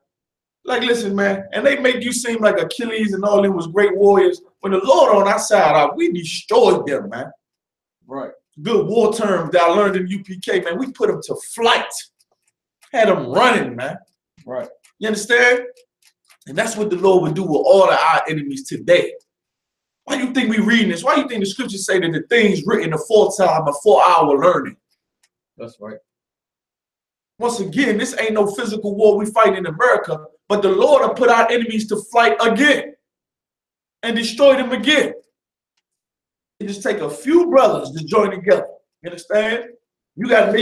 Like, listen, man, and they make you seem like Achilles and all them was great warriors. When the Lord on our side, we destroyed them, man. Right. Good war term that I learned in UPK, man. We put them to flight. Had them running, man. Right. You understand? And that's what the Lord would do with all of our enemies today. Why do you think we reading this? Why do you think the scriptures say that the things written aforetime before our learning? That's right. Once again, this ain't no physical war we fight in America, but the Lord will put our enemies to flight again. and destroy them again. It just take a few brothers to join together. You understand? You got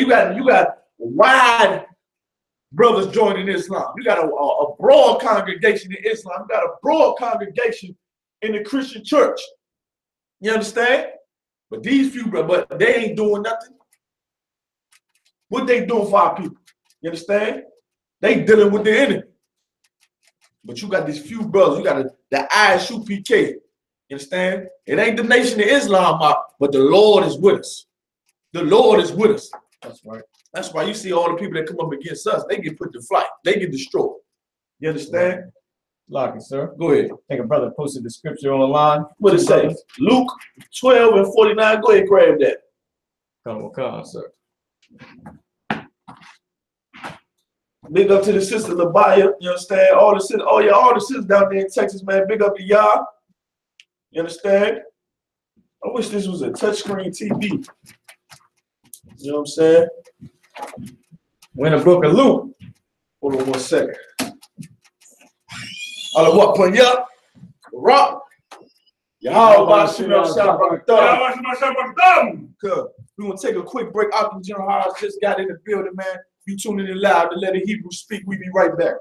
wide brothers joining Islam. You got a broad congregation in Islam. You got a broad congregation in the Christian church. You understand? But these few brothers, but they ain't doing nothing. What they doing for our people? You understand? They dealing with the enemy. But you got these few brothers. You got the I.S.U.P.K. You understand? It ain't the Nation of Islam, but the Lord is with us. The Lord is with us. That's right. That's why you see all the people that come up against us, they get put to flight. They get destroyed. You understand? Right. Lock it, sir. Go ahead. I think a brother posted the scripture online. What it say? Luke 12:49. Go ahead, grab that. Come, sir. Big up to the sister Labaya. You understand? All the sisters down there in Texas, man. Big up to y'all. You understand? I wish this was a touchscreen TV. You know what I'm saying? We're in the book of Luke. Hold on 1 second. Allah what put you up? Rock. Y'all shoot up shot by the thumb. We're gonna take a quick break. Optimal General House just got in the building, man. You tuning in loud to let the Hebrew speak. We be right back.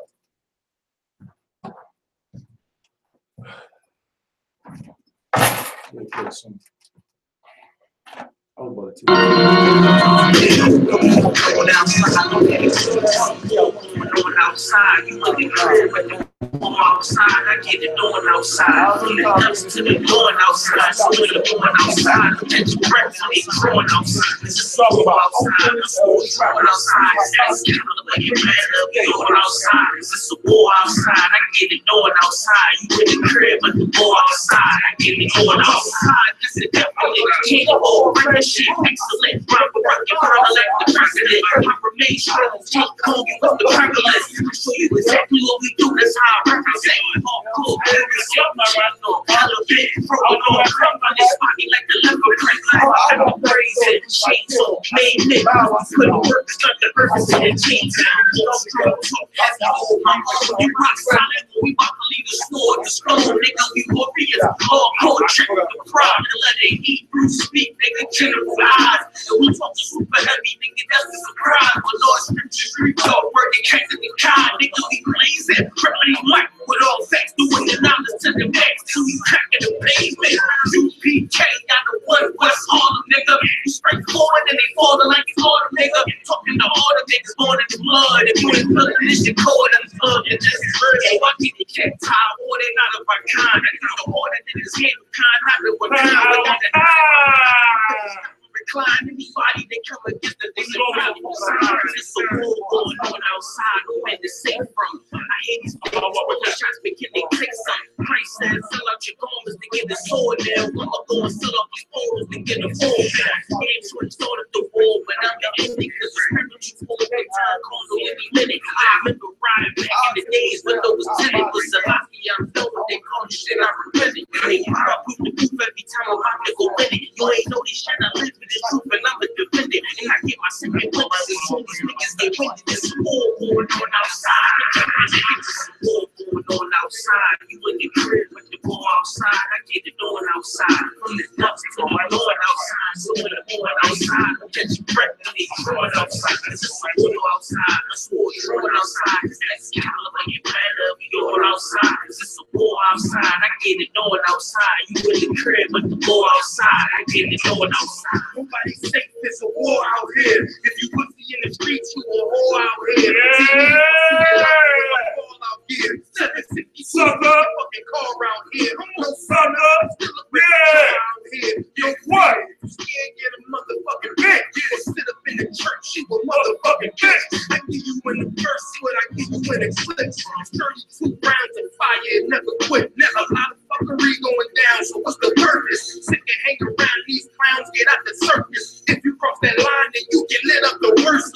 Outside, I get it on outside. From the dust to the dawn outside. So when the going outside, catch your breath when they growing outside. This is all about outside. The school's growing outside. That's kind of like your man up going outside. This is a war outside. I get it on outside. You in the crib, but the war outside. I get it on outside. This is definitely the king of all shit. Excellent, proper working, brother like the president. Confirmation, take Kobe with the prevalence. I show you exactly what we do. That's how I represent. All cool, elevate, throwing on crumb on this body like the liver print. I'm crazy, shades on, made it. Put work, start the purpose in the team. That's the whole mama. You rock solid, we about to leave the store. The scroll, nigga, we warriors. All cold, check the pride, and let it eat, Bruce speak, nigga, general eyes. And we talk super heavy, nigga, that's a surprise. But Lord, scripture, street talk, working, catching the kind, nigga, we blazing. Crippling white with all facts, doing the knowledge to the max till we cracking the pavement. U.P.K. got the one West Harlem, nigga. You straight forward and they falling like Florida, nigga. Talking to all the niggas born in the blood. If you ain't feeling this, you call it unplug. And just hey, why keep the cat tied? Or they not of our kind. I got the order that is handled kind, not the one recline anybody they come against the things that it's a war going on outside. No man to save from. I hate these shots making they click some. Christ said, fill out your garments to get the sword now. I'ma go and fill up these poles to get the fall back. Game switch started the war, but I'm the ending because the spiritual full of big time calls on every minute. I remember riding back in the days when there was tenant was a lot. I felt what they call shit, I repent it. I prove the proof every time I'm about to go win it. You ain't know this shit, I live for this truth and I'm a defender. And I get my second win. So these niggas they win. This war going on outside. War going on outside. You in the crib with the war outside. I get it on outside. From the dust to the Lord outside. So when the war outside, I catch your breath when they throwing outside. This is a war outside. A sword throwing outside. This Excalibur like you better be on outside. This is a war outside. I get it on outside. You in the crib with the war outside. I get it on outside. Nobody safe, there's a war out here. If you pussy in the streets, you a war out here. Out here. 750 sucker fucking car around here. Come on, sucker. Out here. Yo, what? You can't get a motherfucking bitch. You sit up in the church, you a motherfucking bitch. I give you in the first, see what I give you in eclipse. 32 rounds of fire, it never quit. Never a lot of fuckery going down. So what's the purpose? Sick and hang around these clowns, get out the circus. If you cross that line, then you get lit up the worst.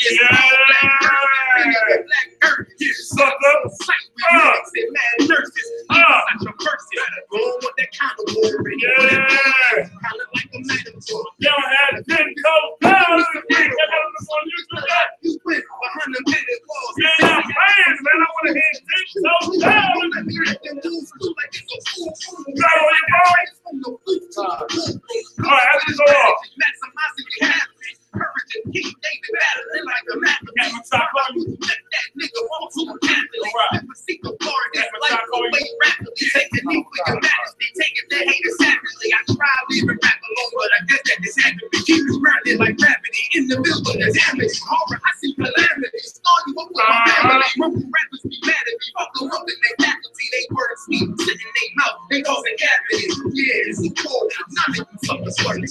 Black earth, you sucker. Sight with mix and mad nurses. Such a person. Go on with that kind of war. Kind of like a metaphor. Y'all had 10 cold pounds. You went behind the minute walls. Man, I'm playing, man. I want to hit 10 cold pounds. Let me make them move like it's a fool. right, after this, hold on. Maximizing your happiness. Courage and keep David battling like a man. Let that nigga want to a Catholic. Seek the glory that's life away rapidly. Take the knee for your majesty. Take it to hate it savagely. I tried leaving rap alone, but I guess that this had to be. Keep it grounded like gravity. In the wilderness, damage. Horror, I see calamity. Start you up with my family. Rumble rappers be mad at me. Fuck the up in their faculty. They words speak. Sit in their mouth. They causing cavities. Yeah, it's a cool. None of you fuckers work.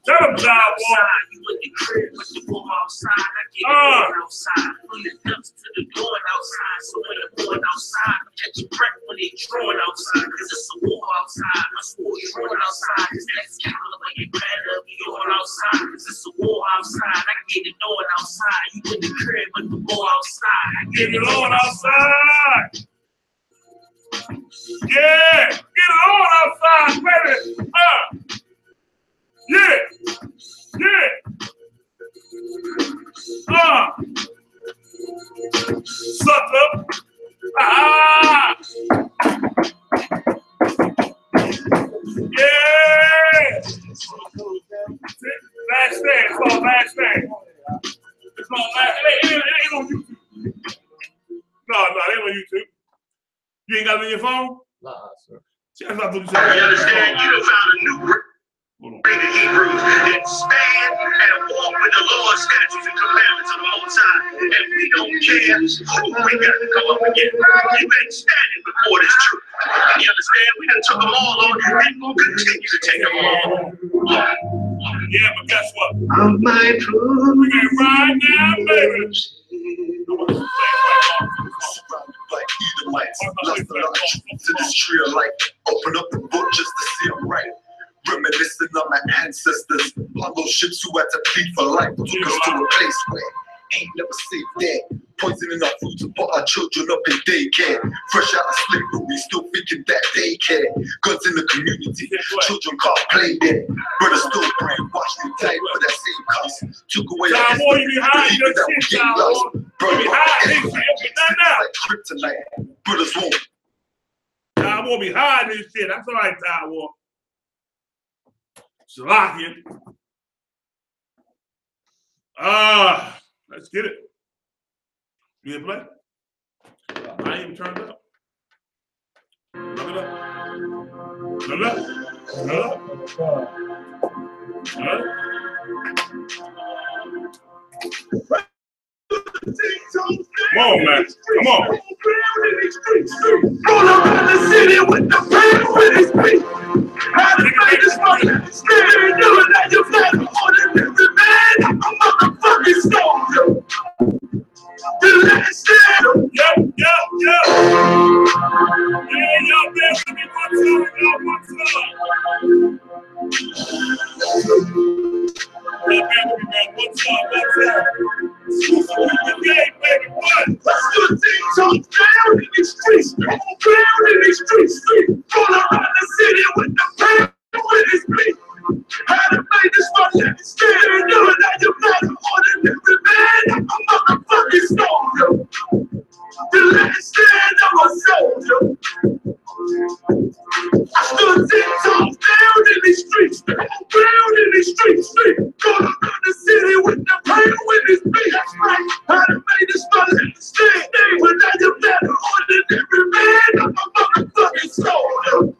Tell them, John, boy. The crib with the boom outside, I get it outside. From the depths to the door outside. So when the board outside, catch your breath when they drawing outside. Cause it's a war outside. My school drawing outside. Cause Excalibur get better, we on outside. Cause it's a war outside. I get it on outside. You in the crib with the boy outside. I get it on outside. Yeah, get it on outside, baby. Yeah. Yeah. Sucker. Ah. Yeah. Last stand. It's all last stand. It's all last. It ain't on YouTube. No, it ain't on YouTube. You ain't got it on your phone? Nah, sir. See, that's not what you You said. understand? You done found a new rated Hebrews that stand and walk with the Lord's statutes and commandments of the Most High. And we don't care who we got to come up against. You ain't standing before this truth. You understand? We done took them all on and we'll continue to take them all on. Yeah, but guess what? I'm my proof. We ain't right now, baby. Like Edomites, lost a lot of truth to this tree of life. Open up the book just to see them right. Reminiscing on my ancestors, on those ships who had to plead for life, took us to a place where ain't never safe there. Poisoning our food to put our children up in daycare. Fresh out of slavery, still thinking that they care. Guns in the community, children can't play there. Brothers still brainwashed and died for that same cause. Took away our believing that we get lost. Brother, like kryptonite. Brothers won't. I won't be hiding this shit. That's all right, Taiwan. Shalakia. Let's get it. You didn't play? I ain't even turned up. Look it up. Look it up. Look it up. Look it up. Come on, man. Come on. Roll around the city with the pain with his feet. How to make this money? Scared, knowing that you're not an ordinary man. I'm a motherfucking soldier. The last stand. Yep. Yeah, y'all best to be one time. What's up? Let's do things on down in the streets. Down in the streets. Roll around the city with the pain with his feet. How to make this money? Scared, knowing that you're not an ordinary man. I'm a motherfucking soldier. The last stand of a soldier. I stood 10 toes down in the streets. Down in the streets. Go around the city with the pain with his feet. That's right. How to make this money? Scared, knowing that you're not an ordinary man. I'm a motherfucking soldier.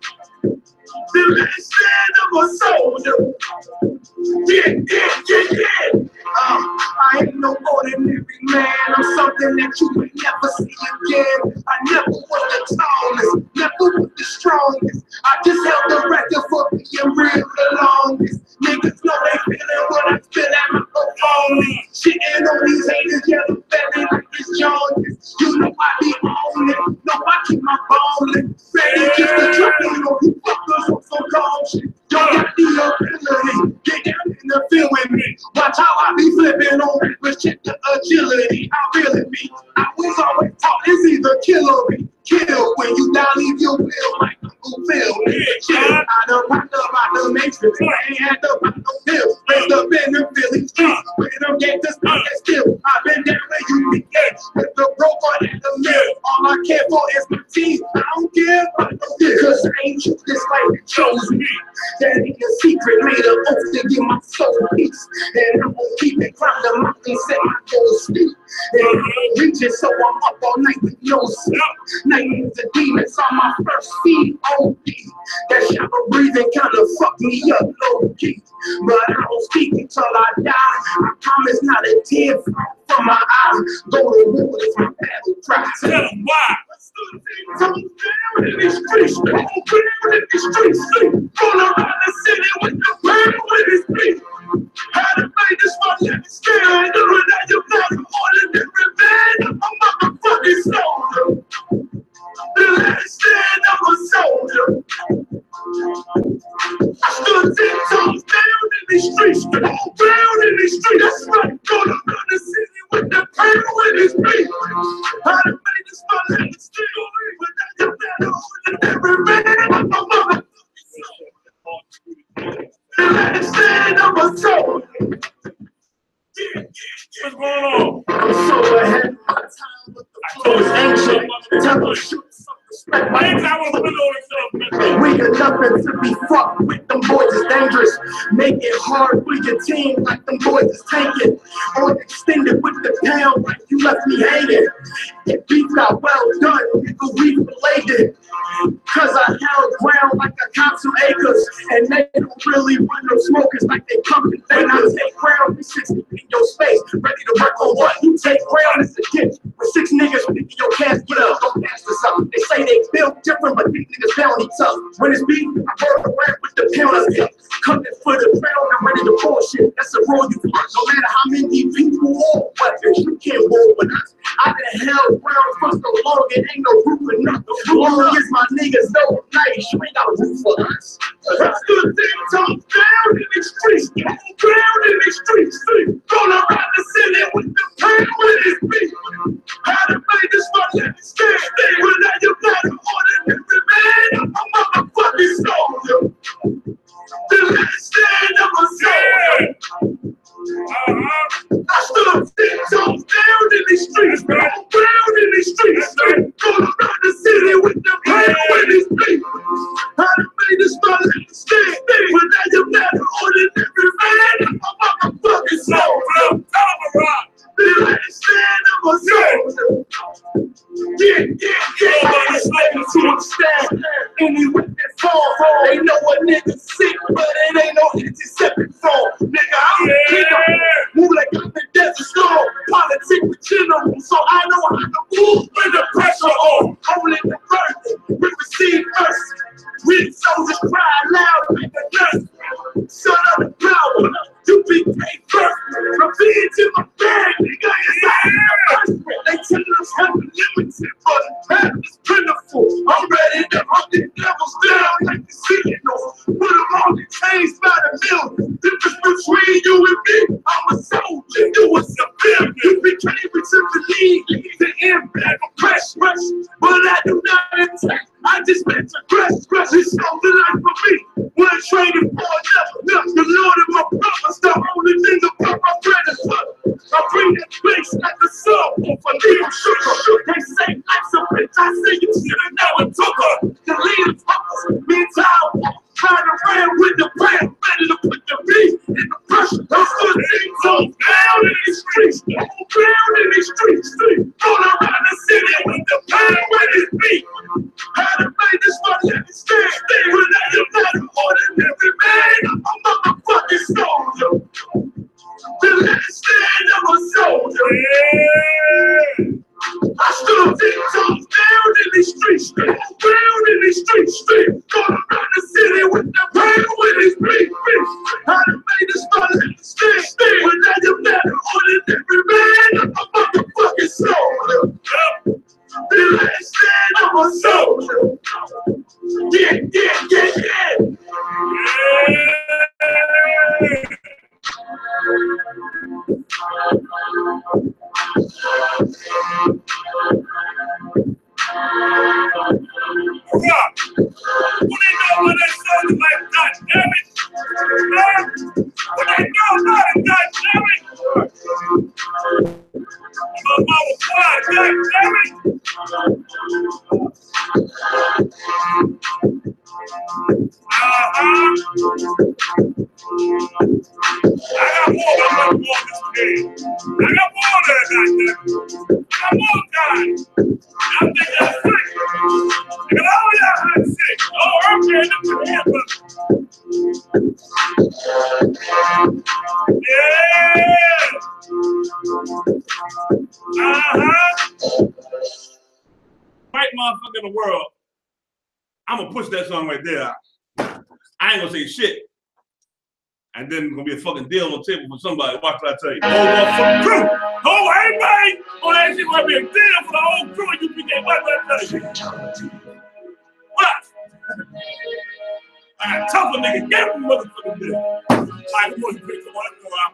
The last stand of a soldier. Yeah. I ain't no ordinary man. I'm something that you may never see again. I never was the tallest, never was the strongest. I just held the record for being real the longest. Niggas know they feeling when I spit at my opponent. Shitting on these haters, yellow belly like it's jaundice. You know I be on it, no I keep my ballin'. Ready just to drop it on you fuckers on some calm shit. Y'all got the ability, get down in the field with me. Watch how I be flipping on rappers, check the agility. I really be, I was always taught it's either kill or be killed. When you die, leave your will like Uncle Phil. Chill, I done popped up out the matrix. I ain't had to pop no pills. Raised up in the Philly streets, where them gangsters not that still. I've been down where you begin, with the robot in the mill. All I care for is my team. I don't care about no deal, cause I ain't choose this life, it chose me. That ain't a secret, made an oath to give my soul peace. And I'm gonna keep it, climb the mountain, set my goals steep. And I ain't reaching, so I'm up all night with no sleep. Nightmares of demons on my first feed, OD. That shallow breathing kinda fucked me up, low key. But I don't speak until I die. I promise not a tear from my eyes. Go to war is my battle cry. Tell them why. I'm down in these streets, I'm down in these streets. Going around the city with the pain with his feet. How to make this my life scared. Doing that you're not an ordinary man. I'm a motherfucking soldier. The last stand of a soldier. I stood 10 toes down in these streets, down in these streets. That's right, going around the city with the pain with his feet. How to make this my life scared. Doing that you're not an ordinary man. I'm a motherfucking soldier. The last stand of a soldier. What's going on? I'm so ahead of my time, but the flow is ancient. Tell us, shoot some respect. We got nothing to be fucked with. Them boys is dangerous. Make it hard for your team, like them boys is tanking. Or extended with the pound, like you left me hanging. If beef got well done, nigga, we related. Cause I held ground like a council acres. And they don't really run no smokers like they come and they not take ground. We 60 in your space, ready to work on what? You take ground as a gift. With 6 niggas picking your casket up, don't pass this up. They say they built different, but these niggas bounty tough. When it's beef, I heard around with the pounders. Coming for the crown, I'm ready to bullshit. That's a rule you want. No matter how many people or weapons, you can't roll with us. I've been held ground for so long, it ain't no roof enough. Long as my niggas know nice, you ain't got a roof for us. I stood 10 toes down in the streets, down in the streets, going around the city with the pain with his feet. How to make this my life scared, but now you're not an ordinary man. I'm a motherfucking soldier. The last stand of a soldier. I stood 10 toes down in the streets, down in the streets, going around the city with the pain with his feet. How to make this my life scared, but now you're not an ordinary man. I'm a motherfucking soldier. The last stand of a soldier. Yeah. Slavery to understand. Any weapon fall. They know a nigga sick, but it ain't no antiseptic fall. Nigga, I'm a kingdom. Move like I'm the desert storm. Politics with general, so I know how to move when the pressure on. Only the first, we receive first. Real soldiers cry loud like the nurse. Son of the power, you be paid first. Revenge in my bag, nigga, it's out in the first. They tell us how to limited, but the path is plentiful. I'm ready to hunt the devils down like the signal. Put them on the chains by the million. Difference between you and me, I'm a soldier, you a civilian. You became into the league, the impact of press, but I do not attack. I just meant to crash. It's something like for me. When I'm training for another, the Lord of my promise, the only thing about my friend is what I bring that place like the sun for little sugar. They say life's a bitch. I say you should have never took her. The leaders fuckers, meantime, trying to ran with the brand, ready to put the beat in the pressure. I'm still down in these streets, down in these streets, going around the city with the pain with his feet. How to make this my life stand, but now you're not an ordinary man. I'm a motherfucking soldier. The last stand of a soldier. Yeah. I stood 10 toes down in the streets, down in the streets, going around the city with the pain with his feet. How to make this my life stand, but now you're not an ordinary man. I'm a motherfucking soldier. The last stand of a soldier. Yeah. Rock. When they know when they sound like God damn it. When they know about it, God damn it. got more, but I'm going to this day. I got more than that, goddamn. I got more guys. I think that's sick. And all y'all had sick. Oh, I'm getting up to here, but. Yeah. Right motherfucker in the world. I'm gonna push that song right there. I ain't gonna say shit. And then it's gonna be a fucking deal on the table for somebody. Watch what I tell you. Whole motherfucking crew. Oh, everybody on that shit might be a deal for the whole crew at U.P.K. Watch what I tell you. What? I tough a nigga, get him motherfucking deal. I want to pick the one go out.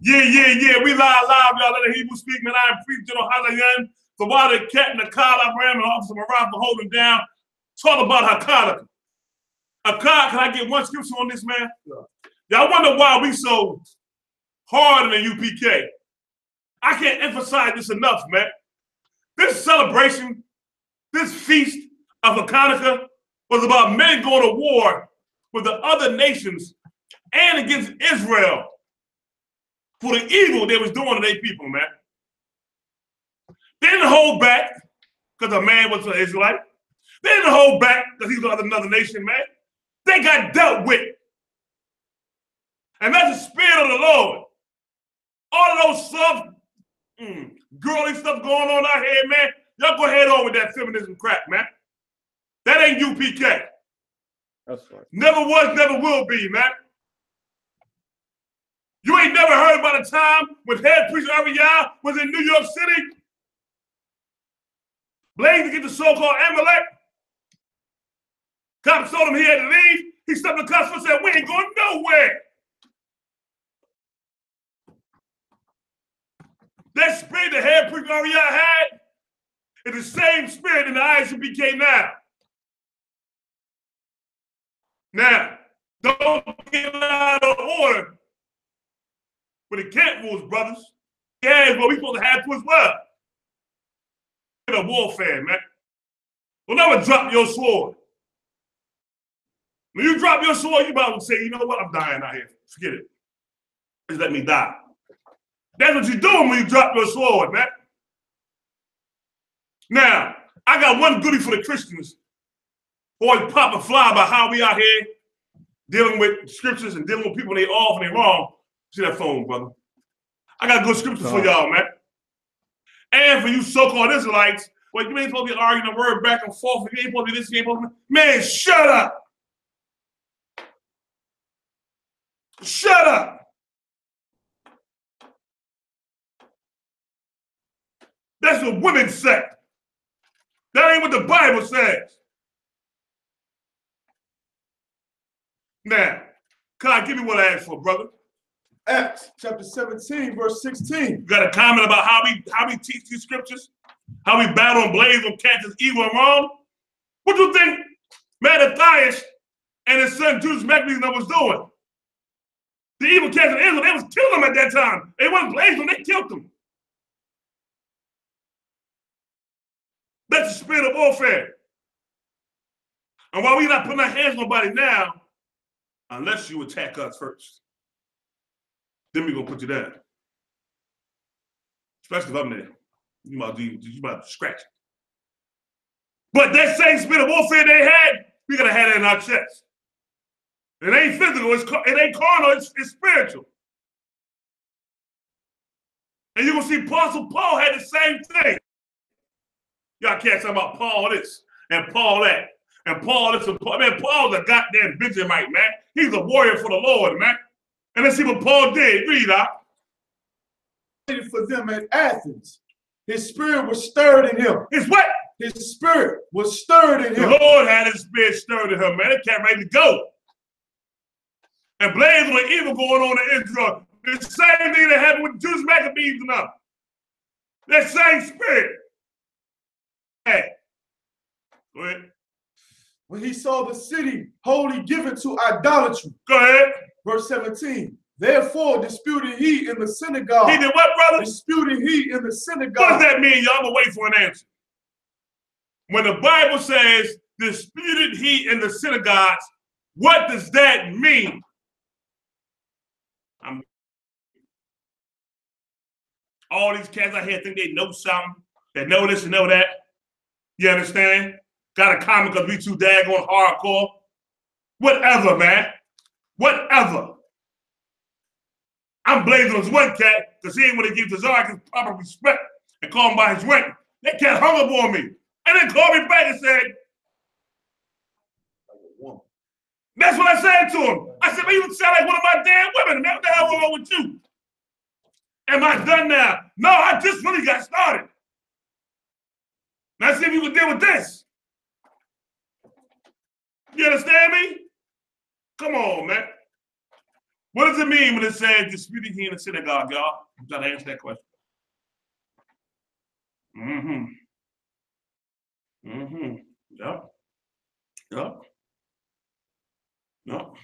Yeah. We live, y'all. Let the Hebrew speak, man. I am preaching GEN.YAHANNA. For why the cat and the car I ran and Officer Marat for holding down. Talk about Hakata. Hakata, can I get one scripture on this, man? Y'all wonder why we so hard in the U.P.K. I can't emphasize this enough, man. This celebration, this feast of Hanukkah was about men going to war with the other nations and against Israel for the evil they was doing to their people, man. They didn't hold back because a man was an Israelite. They didn't hold back because he was another nation, man. They got dealt with. And that's the spirit of the Lord. All of those soft, girly stuff going on out here, man. Y'all go ahead on with that feminism crap, man. That ain't U.P.K. That's right. Never was, never will be, man. You ain't never heard about a time when head preacher Ariel was in New York City blazing to get the so-called Amalek. Cops told him he had to leave. He stepped in the customer and said, we ain't going nowhere. That spirit the head preacher Ariel had is the same spirit in the I.S.U.P.K. now. Now, don't get out of order with the camp rules, brothers. Yeah, it's what we supposed to have to as well. The warfare, man. Don't never drop your sword. When you drop your sword, you about to say, you know what, I'm dying out here. Forget it. Just let me die. That's what you're doing when you drop your sword, man. Now, I got one goodie for the Christians who always pop a fly about how we out here dealing with scriptures and dealing with people when they off and they wrong. See that phone, brother. I got a good scripture for y'all, man. And for you so-called Israelites, well, you ain't supposed to be arguing the word back and forth. You ain't supposed to be this, you ain't supposed to be... Man, shut up. Shut up. That's what women say. That ain't what the Bible says. Now, can I give you what I asked for, brother? Acts chapter 17, verse 16. You got a comment about how we teach these scriptures? How we battle and blaze on catches evil and wrong? What do you think Mattathias and his son Judas Maccabeus was doing? The evil cats of Israel, they was killing them at that time. They wasn't blazing them, they killed them. That's the spirit of warfare. And why we not putting our hands on nobody now, unless you attack us first. Then we gonna put you down. Especially if I'm there. You might to scratch it. But that same spirit of warfare they had, we gotta have it in our chest. It ain't physical, it ain't carnal, it's spiritual. And you're gonna see Apostle Paul had the same thing. Y'all can't talk about Paul this and Paul that. And Paul this and Paul. Man, Paul's a goddamn Benjamite, man. He's a warrior for the Lord, man. And let's see what Paul did. Read out. For them at Athens. His spirit was stirred in him. His what? His spirit was stirred in him. The Lord had his spirit stirred in him, man. It can't ready to go. And blazing with evil going on in Israel. The same thing that happened with Judas Maccabees and them. That same spirit. Hey. Go ahead. When he saw the city wholly given to idolatry. Go ahead. Verse 17. Therefore disputed he in the synagogue. He did what, brother? Disputed he in the synagogue. What does that mean, y'all? I'm gonna wait for an answer. When the Bible says disputed he in the synagogues, What does that mean? All these cats out here think they know something, they know this and know that. You understand? Got a comment because we too daggone hardcore. Whatever, man. Whatever. I'm blazing on this one cat because he ain't want to give T.D.JAKES his proper respect and call him by his rank. That cat hung up on me and then called me back and said, that's what I said to him. I said, man, you sound like one of my damn women. Man, what the hell wrong with you? Am I done now? No, I just really got started. Now see if you can deal with this. You understand me? Come on, man. What does it mean when it says disputing he in the synagogue, y'all? I'm trying to answer that question. Yep. Yep. Yep.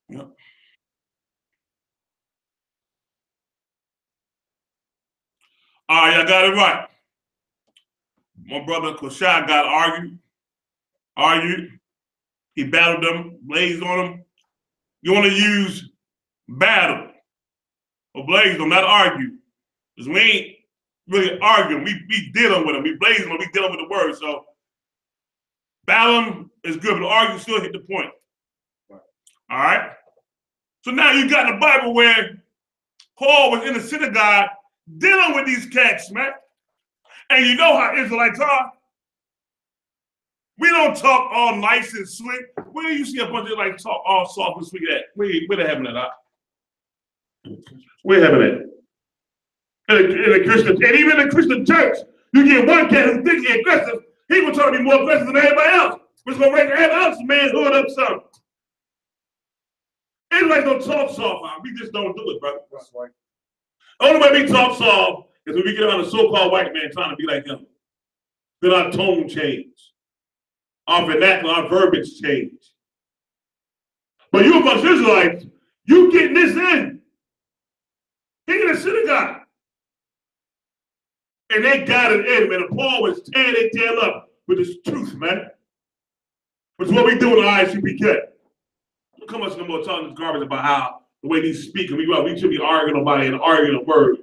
Yep. All right, y'all got it right. My brother Kushai got argued. He battled them, blazed on them. You want to use battle or blaze them, not argue. Because we ain't really arguing. We dealing with them. We blazing them. We dealing with the word. So battle them is good, but argue still hit the point. All right? So now you got in the Bible where Paul was in the synagogue dealing with these cats, man. And you know how Israelites are. We don't talk all nice and sweet. Where do you see a bunch of like talk all soft and sweet at? Where they having that at? Where having it? In a Christian, and even in a Christian church, you get one cat who thinks he's aggressive. He will try to be more aggressive than everybody else. Which is gonna make everybody else's manhood up something. Israelites don't talk soft, man. We just don't do it, brother. That's right. The only way we talk soft is when we get around a so-called white man trying to be like him. Then our tone change. Our vernacular, our verbiage change. But you a bunch of Israelites, you getting this in. He in the synagogue. And they got it in, man. And Paul was tearing their tail up with his truth, man. Which is what we do in the I.S.U.P.K. Don't come us no more talking this garbage about how the way these speak, we should be arguing about it and arguing a word.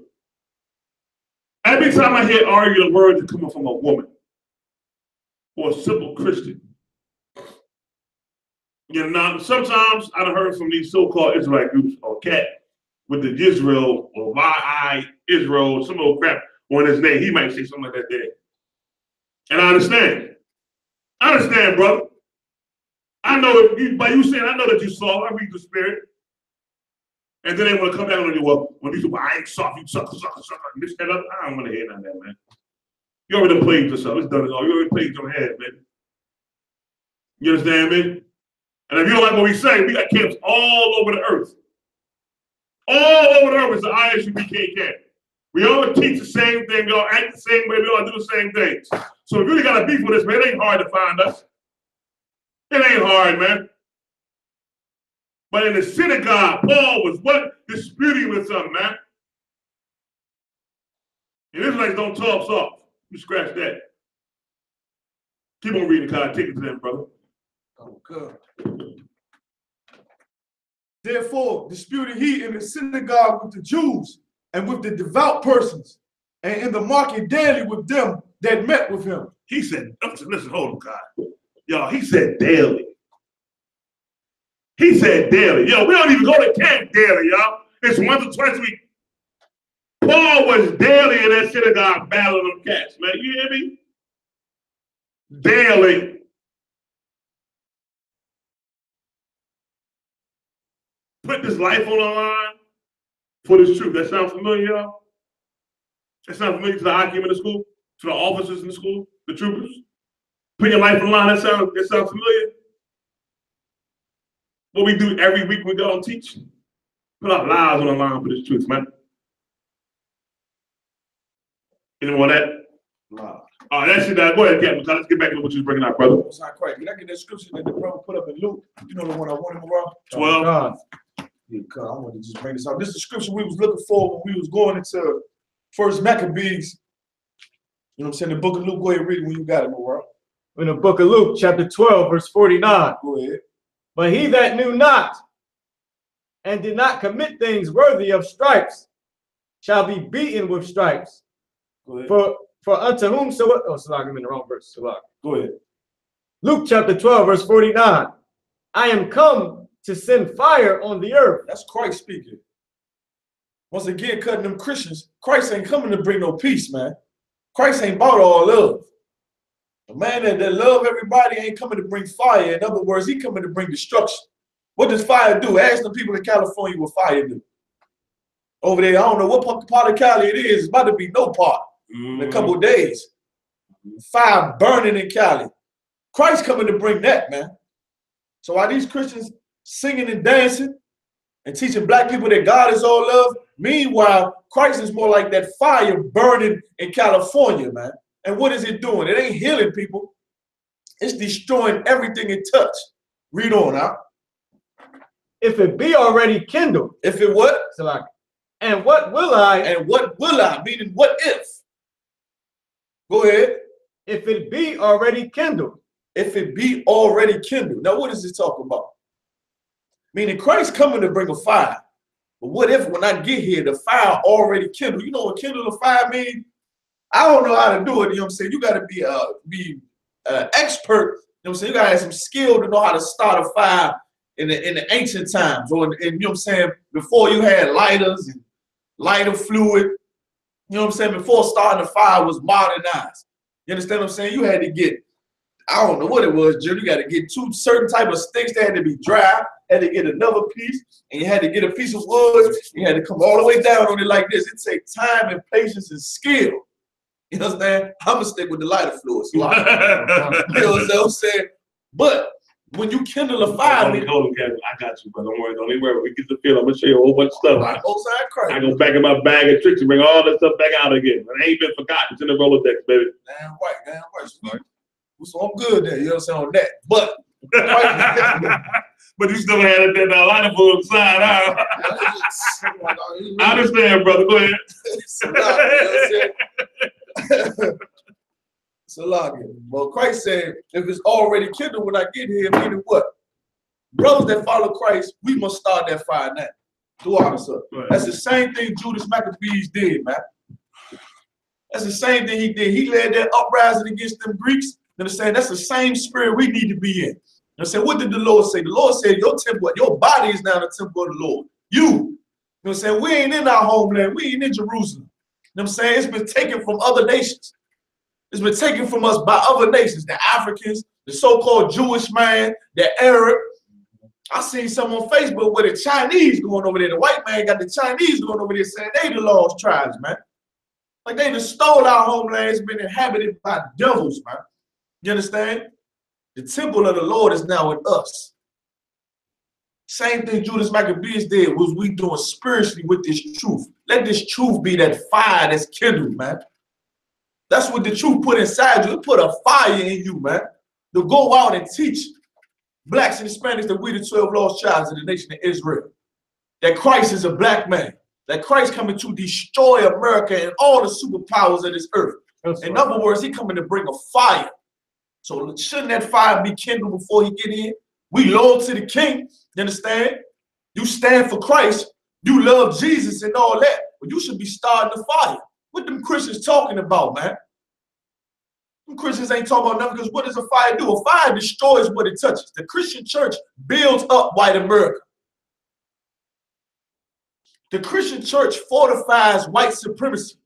Every time I hear arguing a word, it's coming from a woman or a simple Christian. You know, now, sometimes I've heard from these so-called Israelite groups or cat with the Israel or Israel, some old crap on his name. He might say something like that there. And I understand. I understand, brother. I know by you saying, I know that you saw, I read the spirit. And then they want to come down on you, well, when you say, well, I ain't soft, you sucker, mix that up. I don't want to hear none of that, man. You already played yourself. It's done it all. You already played your head, man. You understand me? And if you don't like what we say, we got camps all over the earth. All over the earth is the I.S.U.P.K camp. We all teach the same thing. We all act the same way. We all do the same things. So if you really got a beef with us, man, it ain't hard to find us. It ain't hard, man. But in the synagogue, Paul was what? Disputing with something, man. And Israelites don't talk soft. You scratch that. Keep on reading, because I take it to them, brother. Oh, good. Therefore, disputed he in the synagogue with the Jews and with the devout persons, and in the market daily with them that met with him. He said, listen, hold on, God. Y'all, he said daily. He said daily. Yo, we don't even go to camp daily, y'all. It's once or twice a week. Paul was daily in that synagogue battling them cats, man. You hear me? Daily. Put this life on the line for this truth. That sound familiar, y'all? That sound familiar to the high in the school? To the officers in the school? The troopers? Put your life on the line. That sound familiar? What we do every week we go and teach? Put our lives on the line for this truth, man. Anyone want that? Wow. All right, that's it. Go ahead, Captain. Let's get back to what you was bringing out, brother. It's not quite. Did I get that scripture that the brother put up in Luke? You know the one I wanted, Rob? 12. Yeah, I wanted to just bring this out. This is the scripture we was looking for when we was going into First Maccabees You know what I'm saying? The book of Luke, go ahead and read it when you got it, my world. In the book of Luke, chapter 12, verse 49. Go ahead. But he that knew not and did not commit things worthy of stripes shall be beaten with stripes. Go ahead. For unto whomsoever, oh, Salah, I'm in the wrong verse. Salah. Go ahead. Luke chapter 12, verse 49. I am come to send fire on the earth. That's Christ speaking. Once again, cutting them Christians, Christ ain't coming to bring no peace, man. Christ ain't bought all love. A man that love everybody ain't coming to bring fire. In other words, he coming to bring destruction. What does fire do? Ask the people in California what fire do. Over there, I don't know what part of Cali it is. It's about to be no part in a couple of days. Fire burning in Cali. Christ coming to bring that, man. So while these Christians singing and dancing and teaching black people that God is all love, meanwhile, Christ is more like that fire burning in California, man. And what is it doing? It ain't healing people. It's destroying everything it touched. Read on out. If it be already kindled. If it what? Salah. And what will I? And what will I? Meaning what if? Go ahead. If it be already kindled. If it be already kindled. Now what is it talking about? Meaning Christ coming to bring a fire. But what if when I get here, the fire already kindled? You know what kindle a fire means? I don't know how to do it. You know what I'm saying? You got to be expert. You know what I'm saying? You got to have some skill to know how to start a fire in the ancient times. Or you know what I'm saying? Before you had lighters and lighter fluid. You know what I'm saying? Before starting a fire was modernized. You understand what I'm saying? You had to get, I don't know what it was, Jim. You got to get two certain type of sticks that had to be dry. Had to get another piece, and you had to get a piece of wood. You had to come all the way down on it like this. It takes time and patience and skill. You understand? I'm gonna stick with the lighter fluid. So you know what I'm saying? But when you kindle a fire, I got you, but don't worry, don't even worry. We get the feel. I'm gonna show you a whole bunch of stuff. I go back in my bag of tricks and bring all that stuff back out again. It ain't been forgotten. It's in the Rolodex, baby. Damn right. So I'm good there. You know what I'm saying on that, but. But you still had it there, lighter fluid side out. I understand, brother. Go ahead. Well, Christ said, if it's already kindled when I get here, meaning what? Brothers that follow Christ, we must start that fire now. Right. That's the same thing Judas Maccabees did, man. That's the same thing he did. He led that uprising against them Greeks. You understand? That's the same spirit we need to be in. You know what I'm saying? What did the Lord say? The Lord said, your temple, your body is now the temple of the Lord. You know what I'm saying? We ain't in our homeland. We ain't in Jerusalem. You know what I'm saying? It's been taken from other nations. It's been taken from us by other nations, the Africans, the so-called Jewish man, the Arab. I seen some on Facebook where the Chinese going over there. The white man got the Chinese going over there saying they the lost tribes, man. Like they just stole our homeland. It's been inhabited by devils, man. You understand? The temple of the Lord is now in us. Same thing Judas Maccabees did was we doing spiritually with this truth. Let this truth be that fire that's kindled, man. That's what the truth put inside you. It put a fire in you, man. To go out and teach blacks and Hispanics that we the 12 lost tribes of the nation of Israel. That Christ is a black man. That Christ coming to destroy America and all the superpowers of this earth. In other words, he coming to bring a fire. So shouldn't that fire be kindled before he get in? We loyal to the king, you understand? You stand for Christ, you love Jesus and all that, but you should be starting the fire. What them Christians talking about, man? Them Christians ain't talking about nothing because what does a fire do? A fire destroys what it touches. The Christian church builds up white America. The Christian church fortifies white supremacy.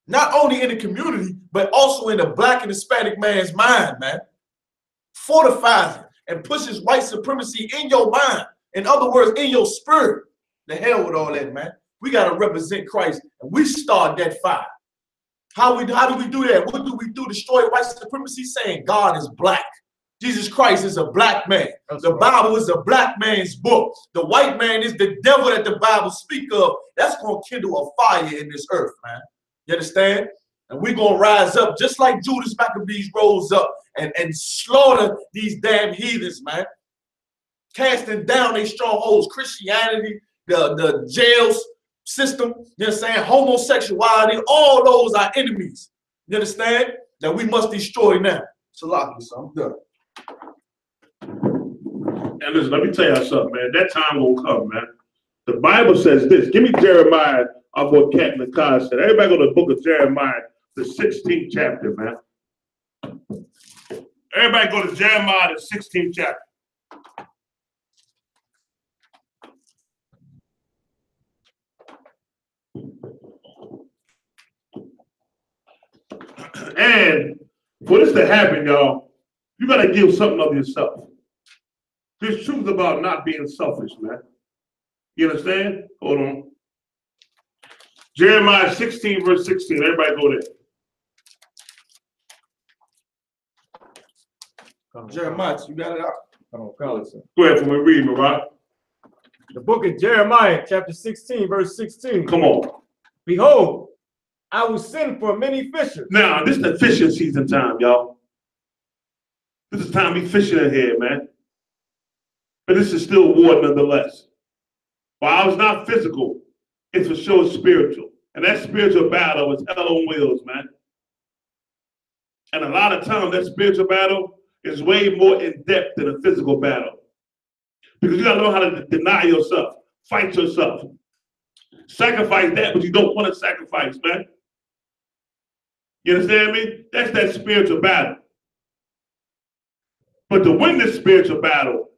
Not only in the community, but also in the black and Hispanic man's mind, man. Fortifies it and pushes white supremacy in your mind. In other words, in your spirit. The hell with all that, man. We got to represent Christ, and we start that fire. How do we do that? What do we do? Destroy white supremacy, saying God is black. Jesus Christ is a black man. The Bible is a black man's book. The white man is the devil that the Bible speaks of. That's going to kindle a fire in this earth, man. You understand? And we're going to rise up just like Judas Maccabees rose up and slaughter these damn heathens, man. Casting down their strongholds, Christianity, the jails system, you know what I'm saying? Homosexuality, all those are enemies. You understand? That we must destroy now. Salaki, so I'm done. And listen, let me tell you something, man. That time will come, man. The Bible says this. Give me Jeremiah of what Captain Nakai said. Everybody go to the book of Jeremiah, the 16th chapter, man. Everybody go to Jeremiah, the 16th chapter. And for this to happen, y'all, you got to give something of yourself. There's truth about not being selfish, man. You understand? Hold on. Jeremiah 16, verse 16. Everybody go there. Jeremiah, you got it out. Go ahead for me, read me, right? The book of Jeremiah, chapter 16, verse 16. Come on. Behold, I will send for many fishers. Now, this is the fishing season time, y'all. This is time we fishing in here, man. But this is still war nonetheless. While it's not physical, it's for sure spiritual. And that spiritual battle is hell on wheels, man. And a lot of times that spiritual battle is way more in depth than a physical battle. Because you gotta learn how to deny yourself, fight yourself. Sacrifice that which you don't want to sacrifice, man. You understand me? That's that spiritual battle. But to win this spiritual battle,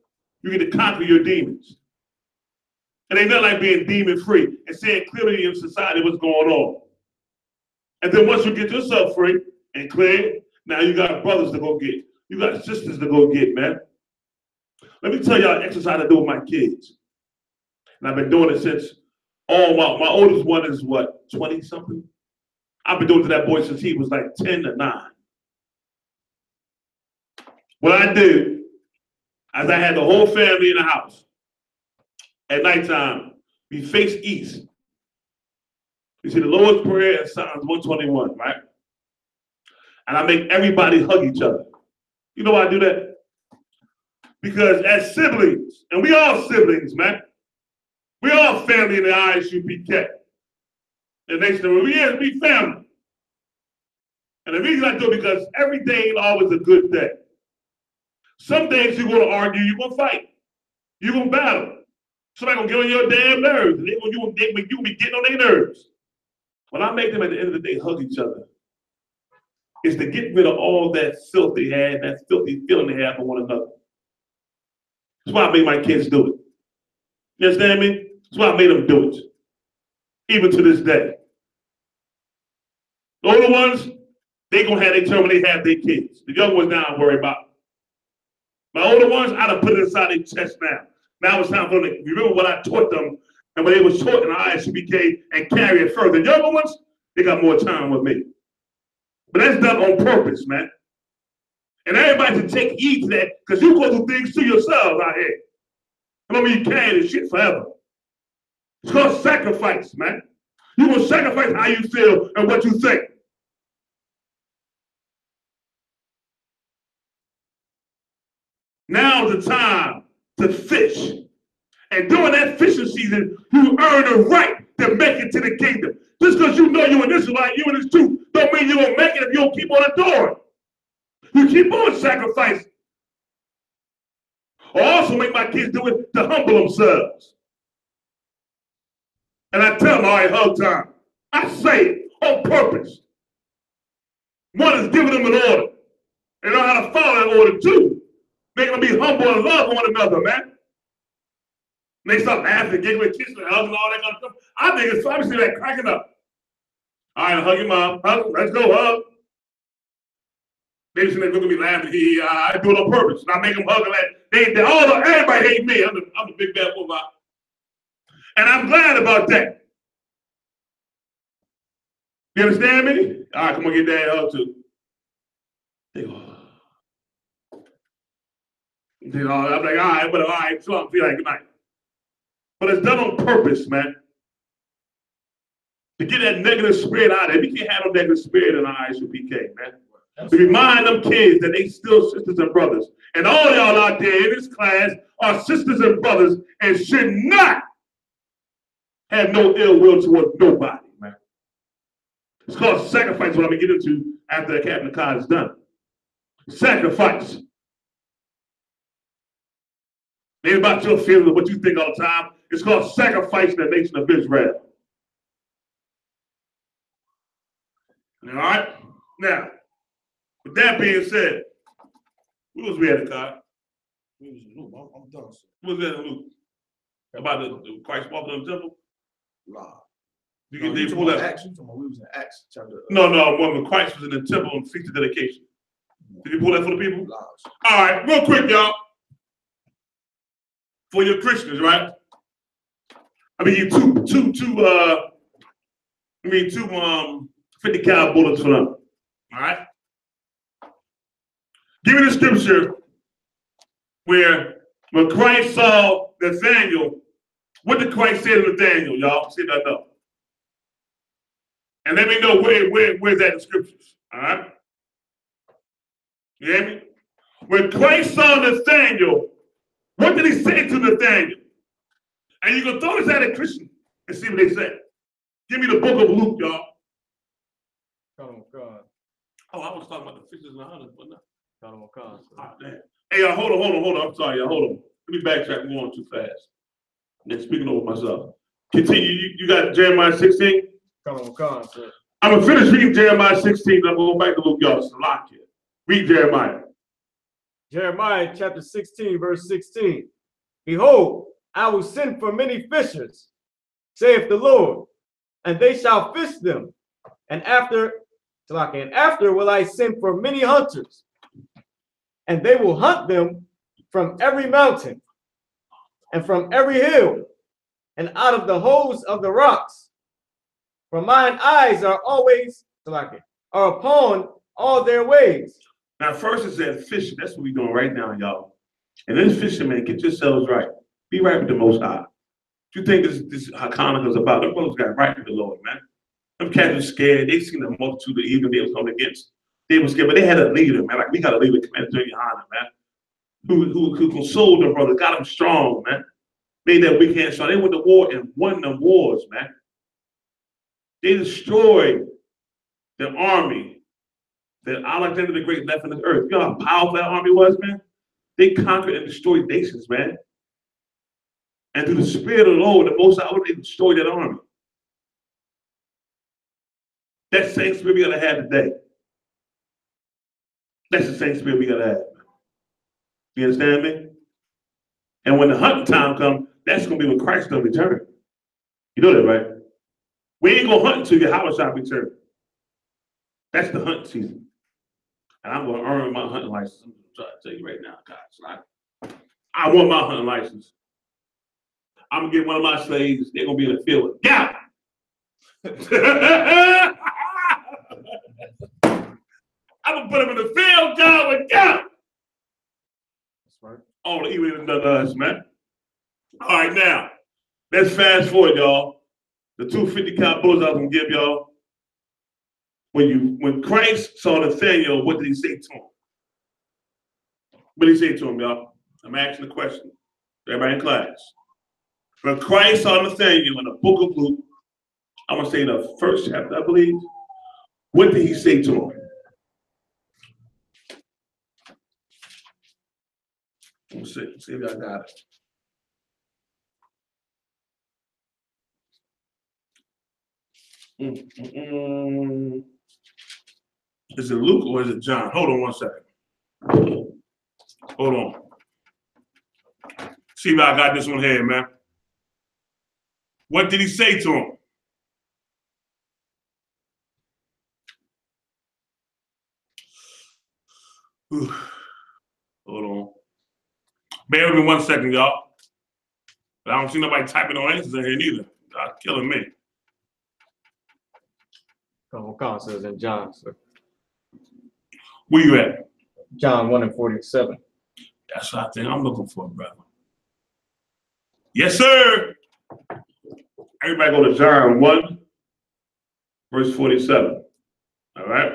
you get to conquer your demons. And ain't nothing like being demon free and seeing clearly in society what's going on. And then once you get yourself free and clear, now you got brothers to go get. You got sisters to go get, man. Let me tell y'all an exercise I do with my kids. And I've been doing it since my oldest one is what, 20 something? I've been doing it to that boy since he was like 10 to 9. What I did, as I had the whole family in the house, at nighttime, we face east. You see the Lord's Prayer in Psalms 121, right? And I make everybody hug each other. You know why I do that? Because as siblings, and we all siblings, man. We all family in the I.S.U.P.K. And they said, well, we family. And the reason I do it because every day ain't always a good day. Some days you're going to argue, you're going to fight. You're going to battle. Somebody going to get on your damn nerves. And you're going to be getting on their nerves. When I make them at the end of the day hug each other, it's to get rid of all that filth they had, that filthy feeling they have for one another. That's why I made my kids do it. You understand me? That's why I made them do it. Even to this day. The older ones, they gonna have their turn when they have their kids. The young ones now I worry about. My older ones, I done put it inside their chest now. Now it's time for them to remember what I taught them and what they was taught in I.S.U.P.K. and carry it further. The younger ones, they got more time with me. But that's done on purpose, man. And everybody should take heed to that because you go through things to yourselves out here. I don't mean you carry this shit forever. It's called sacrifice, man. You will sacrifice how you feel and what you think. Now's the time to fish. And during that fishing season, you earn a right to make it to the kingdom. Just because you know you're an Israelite, you're in this truth, don't mean you're going to make it if you don't keep on adoring. You keep on sacrificing. I also make my kids do it to humble themselves. And I tell them, all right, hug time. I say it on purpose. One is giving them an order. They know how to follow that order too. Making them be humble and love one another, man. And they start laughing, giggling, kissing, hugging, all that kind of stuff. I think it's obviously that cracking up. All right, hug your mom. Hug, let's go, hug. They just look at me laughing. I do it on purpose. And I make them hug and laugh. Everybody hate me. I'm the big bad wolf. And I'm glad about that. You understand me? All right, come on, get that hug too. They go. You know, I'm like, all right, so I feel like good night. But it's done on purpose, man. To get that negative spirit out of it. We can't have no negative spirit in our I.S.U.P.K, man. To remind them kids that they still sisters and brothers. And all y'all out there in this class are sisters and brothers and should not have no ill will towards nobody, man. It's called sacrifice, what I'm going to get into after the Captain Cod is done. Sacrifice. It ain't about your feelings or what you think all the time. It's called sacrificing the nation of Israel. All right? Now, with that being said, what was we at the card? I'm done, sir. What was that in Luke? About the Christ walking in the temple? Nah. They pull that. Acts, we was in Acts chapter. No, when Christ was in the temple on Feast of Dedication. Did you pull that for the people? Nah. All right, real quick, y'all. For your Christians, right? I mean, two 50 cal bullets for them. All right? Give me the scripture where when Christ saw Nathaniel, what did Christ say to Nathaniel, y'all? See if I know. And let me know where's that in the scriptures. All right? You hear me? When Christ saw Nathaniel, what did he say to Nathaniel? And you can throw this at a Christian and see what they say. Give me the book of Luke, y'all. Oh, God. Oh, I was talking about the fishes and the hunters, but no. Oh, God. Oh, damn. Hey, y'all, hold on. I'm sorry, y'all. Hold on. Let me backtrack. I'm going too fast. And speaking over myself. Continue. You got Jeremiah 16? Oh, God, sir. I'm going to finish reading Jeremiah 16. I'm going to go back to Luke, y'all. It's a lot here. Read Jeremiah. Jeremiah chapter 16, verse 16. Behold, I will send for many fishers, saith the Lord, and they shall fish them. And after will I send for many hunters, and they will hunt them from every mountain and from every hill and out of the holes of the rocks. For mine eyes are always are upon all their ways. Now, first it said fishing. That's what we're doing right now, y'all. And then fishing, man, get yourselves right. Be right with the Most High. If you think this Hanukkah is about, them brothers got right with the Lord, man. Them cats were scared. They seen the multitude of evil they was coming against. They were scared, but they had a leader, man. Like we got a leader, Commander Gen.YAHANNA, man, who consoled them brothers, got them strong, man. Made that weak hand strong. They went to war and won them wars, man. They destroyed the army that Alexander the Great left on this earth. You know how powerful that army was, man? They conquered and destroyed nations, man. And through the Spirit of the Lord, the Most High, they destroyed that army. That same spirit we gotta have today. That's the same spirit we gotta have. You understand me? And when the hunting time comes, that's gonna be when Christ gonna return. You know that, right? We ain't gonna hunt until Yahweh return. That's the hunt season. And I'm gonna earn my hunting license. I'm trying to tell you right now, guys. I want my hunting license. I'm gonna get one of my slaves. They're gonna be in the field with gout. I'm gonna put them in the field, God, with gout. That's right. All the evil done to us, man. All right, now let's fast forward, y'all. The 250 cal bullets I was gonna give y'all. When Christ saw Nathaniel, what did he say to him? What did he say to him, y'all? I'm asking the question. Everybody in class. When Christ saw Nathaniel in the book of Luke, I'm gonna say the first chapter, I believe. What did he say to him? Let's see if y'all got it. Is it Luke or is it John? Hold on one second. Hold on. See if I got this one here, man. What did he say to him? Hold on. Bear with me 1 second, y'all. I don't see nobody typing no answers in here neither. Y'all killing me. Come says in John, sir. Where you at? John 1:47. That's what I think I'm looking for, brother. Yes, sir. Everybody go to John 1, verse 47. All right?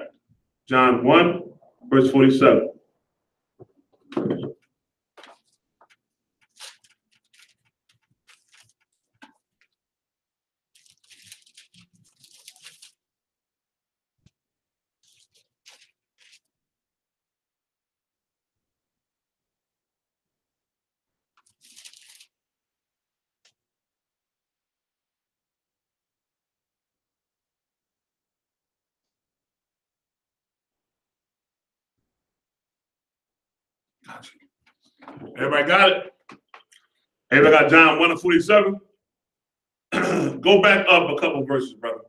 John 1, verse 47. Everybody got it? Everybody got John 1 and 47? Go back up a couple verses, brother.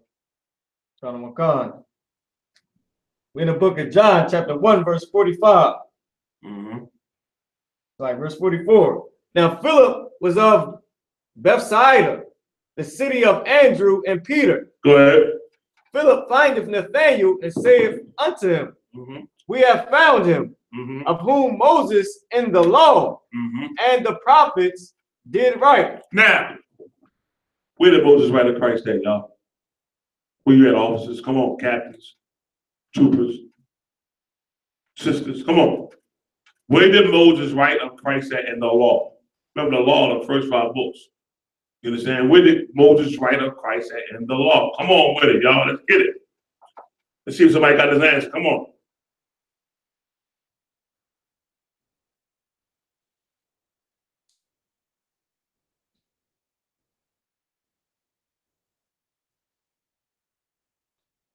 Shalom Khan. We're in the book of John, chapter 1, verse 45. Like verse 44. Now Philip was of Bethsaida, the city of Andrew and Peter. Go ahead. Philip findeth Nathanael and saith unto him, we have found him, of whom Moses in the law and the prophets did write. Now, where did Moses write of Christ at, y'all? Where you at, officers? Come on, captains, troopers, sisters, come on. Where did Moses write of Christ at in the law? Remember the law, the first 5 books. You understand? Where did Moses write of Christ at in the law? Come on with it, y'all. Let's get it. Let's see if somebody got his answer. Come on.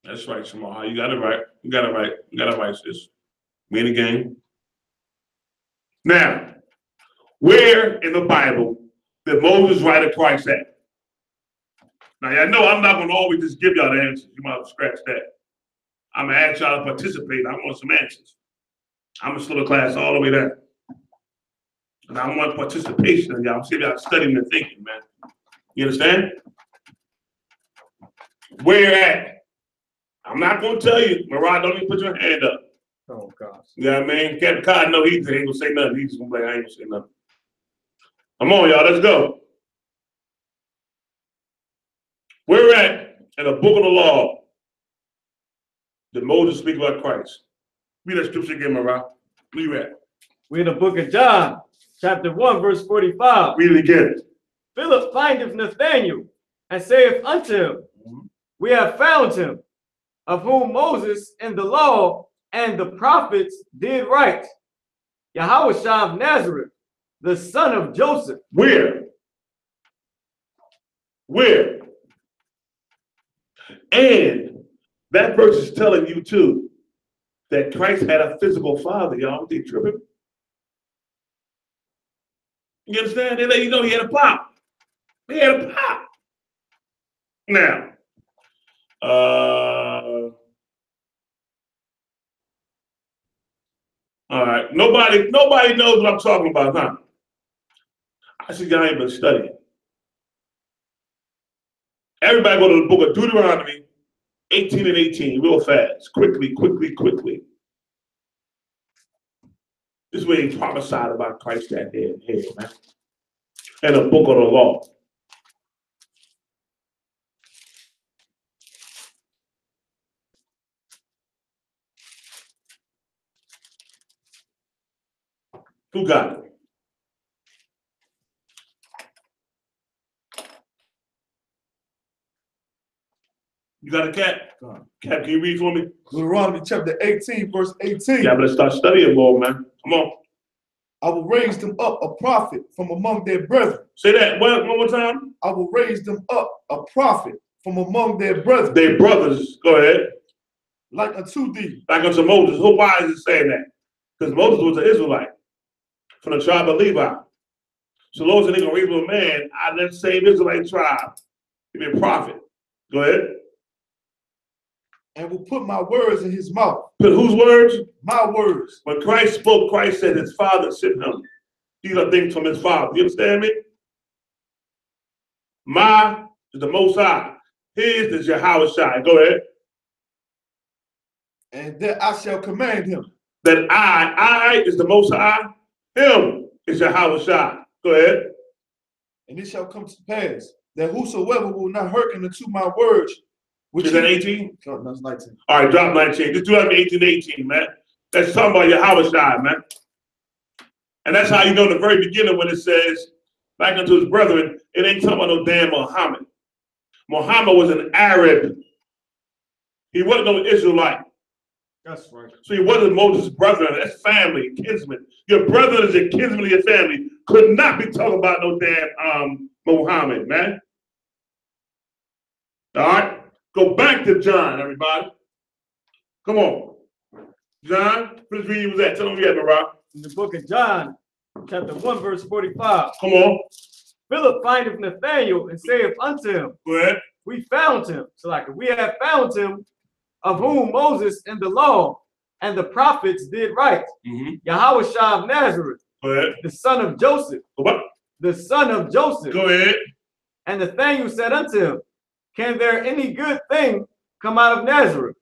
That's right, Shema. You got it right. You got it right. You got it right, sis. We in the game. Now, where in the Bible did Moses write of Christ at? Now, y'all know I'm not going to always just give y'all the answers. You might have to scratch that. I'm going to ask y'all to participate. I want some answers. I'm going to slow the class all the way down. And I want participation of y'all. I'm seeing y'all studying and thinking, man. You understand? Where at? I'm not going to tell you. Mariah, don't even put your hand up. Oh, gosh. You know what I mean? Captain Cotton, no, he ain't going to say nothing. He's just going to be like, I ain't going to say nothing. Come on, y'all. Let's go. Where at in the book of the law did Moses speak about Christ? Read that scripture again, Mariah. Where you at? We're in the book of John, chapter 1, verse 45. Read it again. Philip findeth Nathanael and saith unto him, we have found him, of whom Moses in the law and the prophets did write. Yahushua of Nazareth, the son of Joseph. Where? Where? And that verse is telling you too that Christ had a physical father, y'all. They tripping. You understand? They let you know he had a pop. He had a pop. Now, all right. Nobody knows what I'm talking about, huh? I see y'all ain't been studying. Everybody go to the book of Deuteronomy 18 and 18, real fast. Quickly. This is where he prophesied about Christ that day and here, man. And the book of the law. Who got it? You got a cat? Cat, can you read for me? Deuteronomy chapter 18, verse 18. Yeah, better start studying more, man. Come on. I will raise them up a prophet from among their brethren. Say that one more time. I will raise them up a prophet from among their brethren. Their brothers. Go ahead. Like unto thee. Like unto Moses. Why is it saying that? Because Moses was an Israelite from the tribe of Levi. So Lord said they're going to raise up a man out of that same Israelite tribe. He be a prophet. Go ahead. And will put my words in his mouth. Put whose words? My words. When Christ spoke, Christ said his father sent him. These are things from his father. You understand me? My is the Most High. His is Yahushua. Go ahead. And that I shall command him. That I is the Most High. Him is Yahushua. Go ahead. And it shall come to pass that whosoever will not hearken unto my words. Which is that 18? No, that's 19. All right, drop 19. Just do that 18, man. That's talking about Yahushua, man. And that's how you know in the very beginning when it says, like unto his brethren, it ain't talking about no damn Muhammad. Muhammad was an Arab. He wasn't no Israelite. That's right. So he wasn't Moses' brethren. That's family, kinsman. Your brother is your kinsman of your family. Could not be talking about no damn Muhammad, man. All right? Go back to John, everybody. Come on. John, which reading was that? Tell them you had, Mariah. In the book of John, chapter 1, verse 45. Come on. Philip findeth Nathanael and saith unto him, Go ahead. we found him. So like we have found him, of whom Moses in the law and the prophets did write. Yahushua of Nazareth, go ahead, the son of Joseph. What? The son of Joseph. Go ahead. And Nathanael said unto him, can there any good thing come out of Nazareth?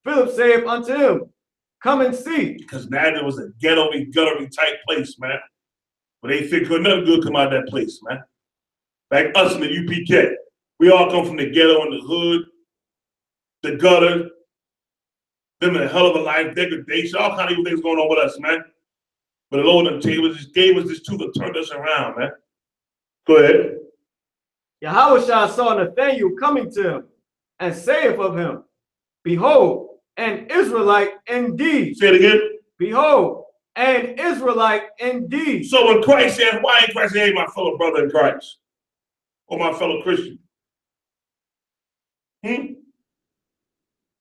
Philip saith unto him, come and see. Because Nazareth was a ghetto-y type place, man. But they figured nothing good come out of that place, man. Like us in the U.P.K. We all come from the ghetto and the hood, the gutter, them in a hell of a life, degradation, all kind of evil things going on with us, man. But the Lord gave us this truth and turned us around, man. Go ahead. Yahushua saw Nathanael coming to him and saith of him, behold, an Israelite indeed. Say it again. Behold, an Israelite indeed. So when Christ said, why ain't Christ saying, hey, my fellow brother in Christ? Or my fellow Christian? When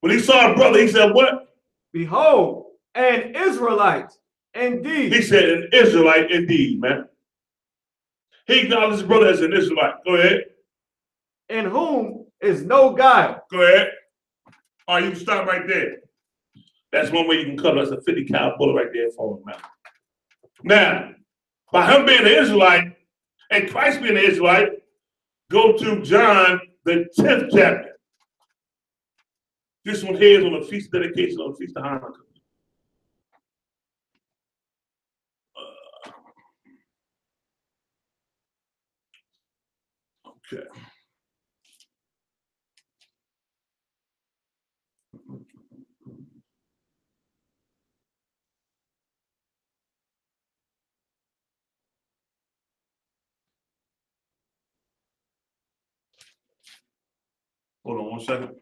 he saw a brother, he said, what? Behold, an Israelite indeed. He said, an Israelite indeed, man. He acknowledged his brother as an Israelite. Go ahead. In whom is no guile. Go ahead. All right, you can stop right there. That's one way you can cover. That's a 50 cal bullet right there for him, man. Now, by him being an Israelite and Christ being an Israelite, go to John, the 10th chapter. This one here is on the feast of dedication, on the feast of Hanukkah. Okay. Hold on one second.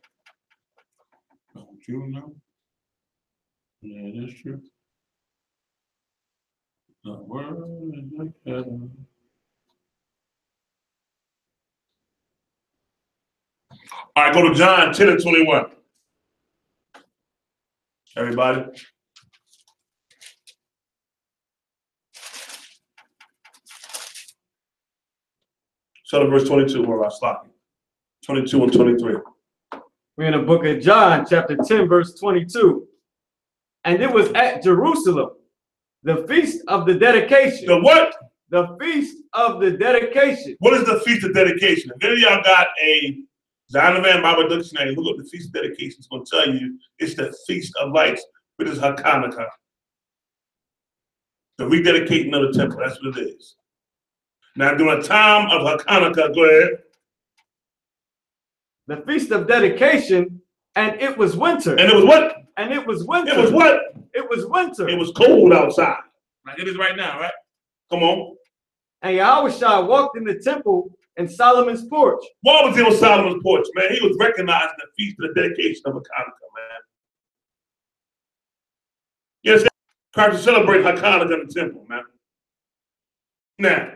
Don't you know? Yeah, that's true. The word is like heaven. All right, go to John 10 and 21. Everybody. Start at verse 22, where I stopped. 22 and 23. We're in the book of John, chapter 10, verse 22. And it was at Jerusalem, the feast of the dedication. The what? The feast of the dedication. What is the feast of dedication? If any of y'all got a Zion Van Bible Dictionary, look up the feast of dedication. It's going to tell you it's the Feast of Lights, which is Hanukkah. The rededicating of the temple, that's what it is. Now, during the time of Hanukkah, go ahead. The feast of dedication, and it was winter. And it was what? And it was winter. It was what? It was winter. It was cold outside. Like it is right now, right? Come on. And Yahushua walked in the temple in Solomon's porch. Why was he on Solomon's porch, man? He was recognizing the feast of the dedication of Hanukkah, man. You understand? Christ to celebrate Hanukkah in the temple, man. Now,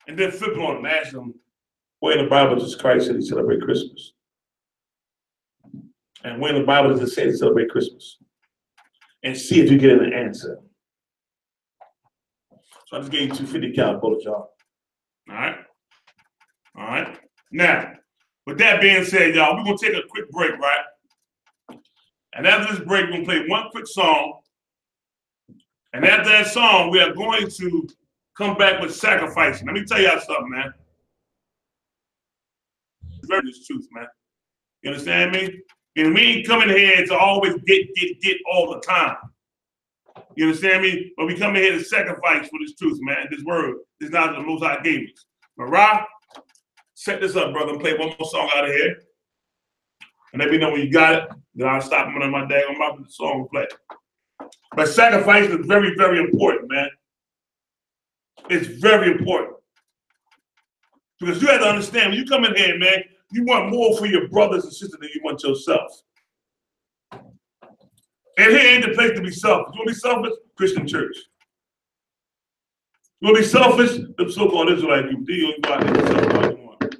and then flip on him, ask him, where in the Bible does Christ say he celebrate Christmas? And where in the Bible does it say to celebrate Christmas? And see if you get an answer. So I just gave you 250 cal bullets, y'all. All right? All right? Now, with that being said, y'all, we're going to take a quick break, right? And after this break, we're going to play one quick song. And after that song, we are going to come back with sacrificing. Let me tell y'all something, man. This truth, man. You understand me? And we ain't coming here to always get all the time. You understand me? But we come in here to sacrifice for this truth, man. This word is not the Most High gave us. Mariah, set this up, brother, and play one more song out of here. And let me know when you got it. Then I'll stop them on my day on my song play. But sacrifice is very, very important, man. It's very important. Because you have to understand, when you come in here, man, you want more for your brothers and sisters than you want yourself. And here ain't the place to be selfish. You want to be selfish? Christian church. You want to be selfish? The so-called Israelite people. You go out there and self you want.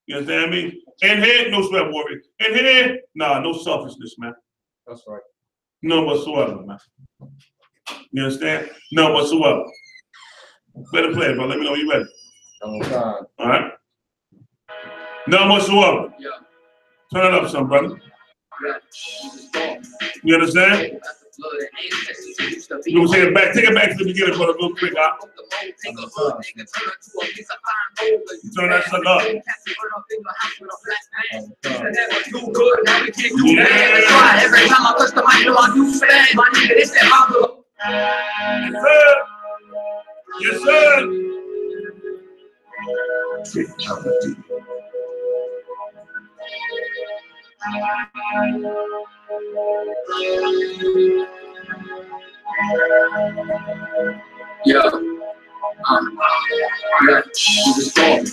You understand me? And here, no sweat warrior. And here, nah, no selfishness, man. That's right. None whatsoever, man. You understand? None whatsoever. Better play it, bro. Let me know when you're ready. All right? None whatsoever. Yeah. Turn it up some, brother. You understand? You want to take it back to the beginning, brother, real quick, huh? Turn that sucker up. Every time I touch the mic, I do fast. My nigga, this that Yes, sir. Yeah. Yeah, you was born,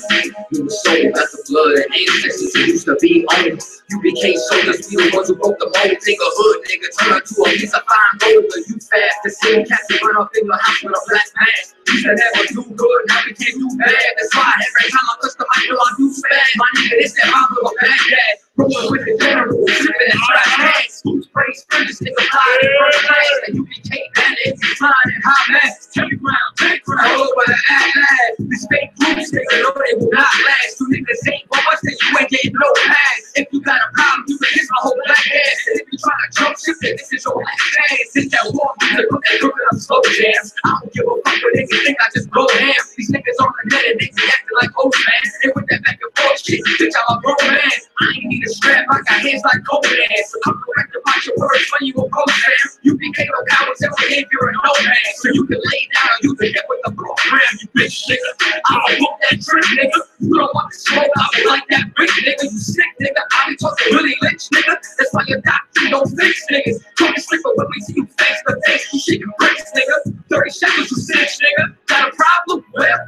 you was sold, got the blood and ancestors who used to be on. You became soldiers, we the ones who broke the mold. Take a hood, nigga, turn her to a piece of fine gold. You fast, the same cats who run up in your house with a black pants. You should never do good, now we can't do bad. That's why every time I touch the mic, I do spaz. My nigga, this that mouth of a Baghdad. Rolling with the general, sipping that trap hands. Praise friends, nigga, fly in first class. And you became bandits, flying in high mass. Take ground, all over the Atlas. This fake groups, nigga, know they will not last. You niggas ain't for us, then you ain't getting no pass. If you got a problem, you can kiss my whole black ass. And if you try to jump ship, then this is your last chance. It's that war music, cooking up slow jams. I don't give a fuck what niggas think, I just blow ham. These niggas on the net and they be acting like old man. And with that back and forth shit, bitch, I'm a grown man. I ain't need a strap, I got hands like cold ass. So come correct about your words when you a post fam. You became a coward, tell me if you're a no man. So you can lay down, you can get with the program, you bitch nigga. I don't want that trick, nigga. You don't want the smoke, I don't like that big nigga. You sick, nigga. I be talking really rich, nigga. That's why your doctor don't fix niggas. Talking sleeper when we see you face to face, you shaking bricks, nigga. 30 seconds, you snitch, nigga. Got a problem? Well,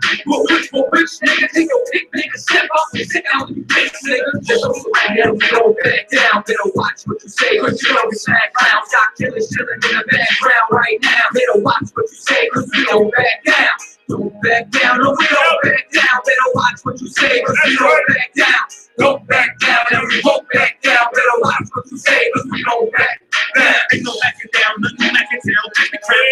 we're rich, nigga. Take your pick, nigga. Step off and sit down with you bitch, nigga. Just right now, we don't back down. Better watch what you say, cause you know we smack clowns. Got killers chilling in the background right now. Better watch what you say, cause we don't back down. Don't back down, no, we don't back down. Better watch what you say, cause we don't back down. Don't back down, and we won't back down. Better watch what you say, cause we don't back down. Ain't no backing down, nothing I can tell. Take the credit.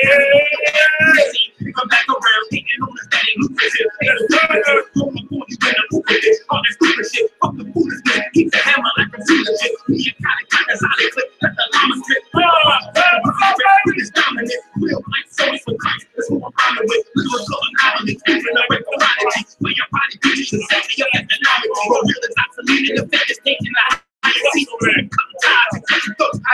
Come back around, thinking on this thing, lucrative. Ain't no lucrative. Don't look for you in the lucrative. All that stupid shit, fuck the foolishness. Keep the hammer like a shooter shit. Me and Connie Cockers, how they click, let the llama spit. British dominant, real life stories for Christ. That's who I'm rhyming with. Lyrical anomaly, moving away from prodigy. Where your body bitches and set me up economically. But real is obsolete in the fetish, taking the I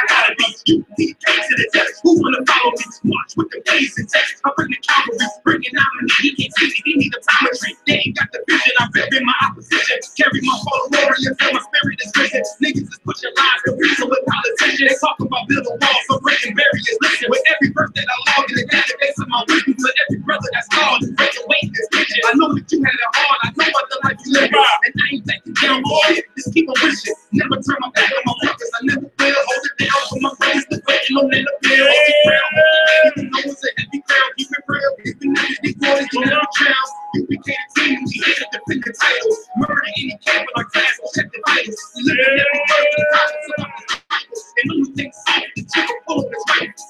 gotta be you, T.D.JAKES to the death. Who wanna follow me? Watch with the gaze and text. I bring the cavalry, bringing out my he can't see me, he need optometry. They ain't got the vision, I rep in my opposition. Carry my fallen warriors till my spirit is risen. Niggas is pushing lies, confusing with politicians. They talk about building walls, so breaking barriers. Listen, with every verse that I log in the database of my wisdom, for every brother that's called is breaking weight in this vision. I know that you had it hard, I know what the life you live by. And I ain't backing down, boy, just keep on wishing. Never turn my back on my workers, I never will. Hold it down for my friends, the waiting on in the bill. Hold it down, even though it's a heavy crown, keep it real. Even if these boys don't have a child, you became a team, we hated to pick the titles. Murder any camp in our class, we'll check the vitals. We live in every word of the prophets about the Bibles. And when you think soft, the chicken full of his rifles.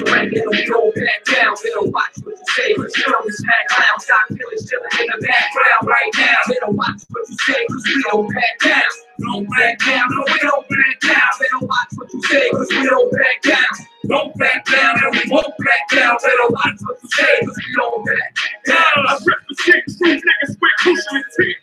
Right now, we don't back down. We don't watch what you say, cause you know we smack clowns. Got killers chilling in the background right now. We don't watch what you say, cause we don't back down. Don't back down, no, we don't back down. We don't watch what you say, cause we don't back down. Don't back down, and we won't back down. We don't watch what you say, cause we don't back down. I represent true niggas with crucial intent.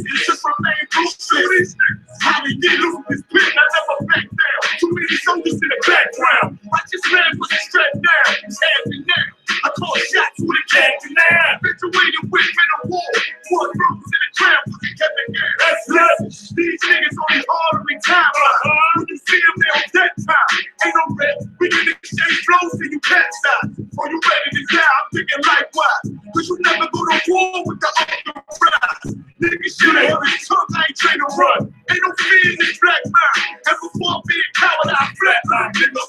It's just remain crucial. How we get loose this pit, I never back down. Too many soldiers in the background. I just ran with the strap down. Happy now. I call shots with a captain now. Situated with in a war. One rooms in the crowd with the Kevin Gang. That's right. These niggas only hard every time. You can see them there on that time. Ain't no red. We can exchange flows till you can't stop. Or you ready to die? I'm thinking likewise. Cause you never go to war with the other prize. Niggas should have held his tongue. I ain't trained to run. Ain't no fear in this black mind. And before being coward, I flatline, nigga.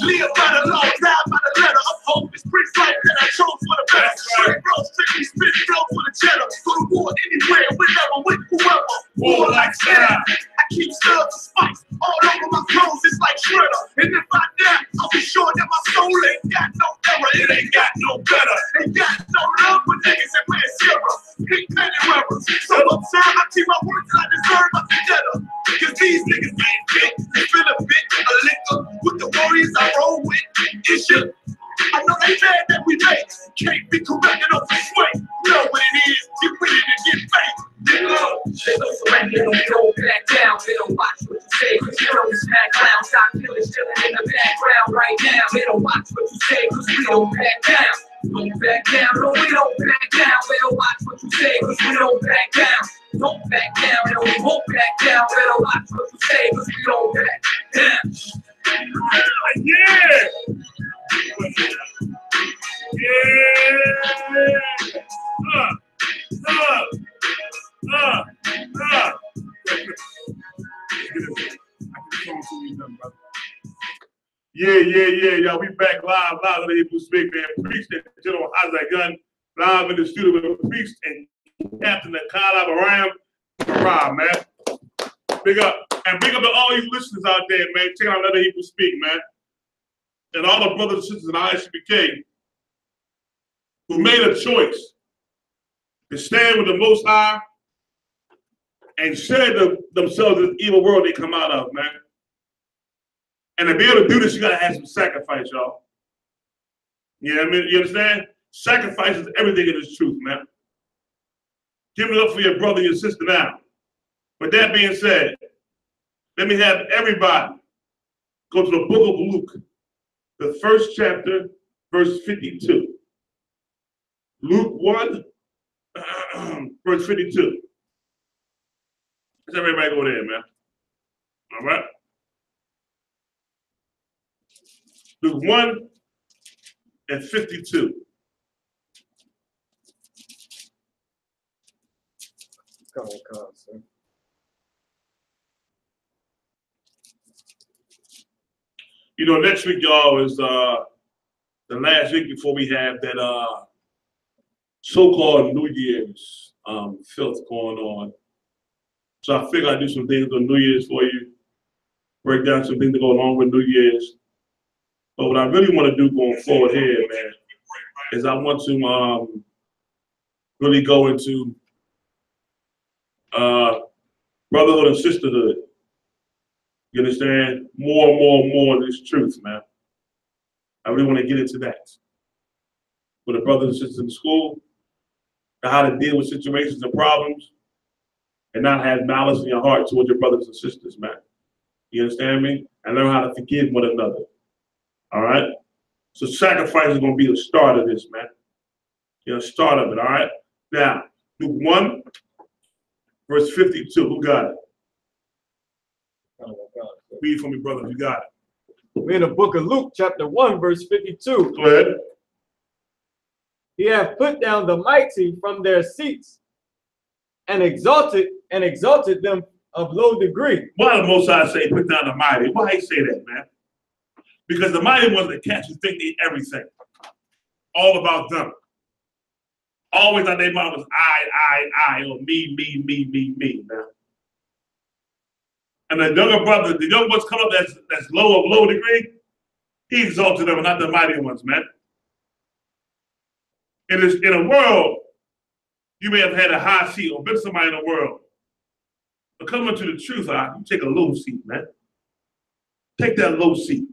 Live by the law, die by the letter. Uphold this free life that I chose for the better. Straight road, strictly spit flow for the cheddar. Go to war anywhere, whenever, with whoever. War like style. I keep studs and spice all over my clothes, it's like Shredder. And if I die, I'll be sure that my soul ain't got no error. It ain't got no better. Ain't got no love for niggas that wear silver. Pink penny wearers. So absurd, I keep my words till I deserve my vendetta. Cause these niggas ain't fit. They feel a bit of liquor with the warriors I roll with. I know they mad that we make. Can't be corrected off the swing. Know what it is, get with it and get fake. They don't surrender, they don't back down. They don't watch what you say, cause you don't smack clowns. Stop killing, chilling in the background right now. They don't watch what you say, cause we don't back down. Don't back down, no, we don't back down. They don't watch what you say, cause we don't back down. Don't back down, no, we won't back down. They don't watch what you say, cause we don't back down. Yeah! Yeah, y'all. We back live on the I.S.U.P.K, man. Priest and General Gun live in the studio with the priest and Captain Aram, man. Big up. And big up to all you listeners out there, man. Check out Let the People Speak, man. And all the brothers and sisters in I.S.U.P.K who made a choice to stand with the Most High and shed themselves in the evil world they come out of, man. And to be able to do this, you gotta have some sacrifice, y'all. You know what I mean? You understand? Sacrifice is everything in this truth, man. Give it up for your brother and your sister now. With that being said, let me have everybody go to the book of Luke, the first chapter, verse 52. Luke 1, verse 52. Let's have everybody go there, man. All right? Luke 1 and 52. Come on, sir. You know, next week, y'all, is the last week before we have that so-called New Year's filth going on. So I figured I'd do some things on New Year's for you, break down some things that go along with New Year's. But what I really want to do going forward here, man, is I want to really go into brotherhood and sisterhood. You understand? More of this truth, man. I really want to get into that. For the brothers and sisters in school, how to deal with situations and problems, and not have malice in your heart towards your brothers and sisters, man. You understand me? And learn how to forgive one another. All right? So sacrifice is going to be the start of this, man. You know, start of it, all right? Now, Luke 1, verse 52. Who got it? Read for me, brother. You got it. We're in the book of Luke, chapter 1, verse 52. Go ahead. He hath put down the mighty from their seats and exalted them of low degree. Why the Most High say put down the mighty? Why he say that, man? Because the mighty ones that cats who think they everything. All about them. Always on their mouth was I, or me, man. And the younger brother, the young ones come up that's low degree, he exalted them, not the mighty ones, man. In a world, you may have had a high seat or been somebody in the world. But coming to the truth, you take a low seat, man. Take that low seat.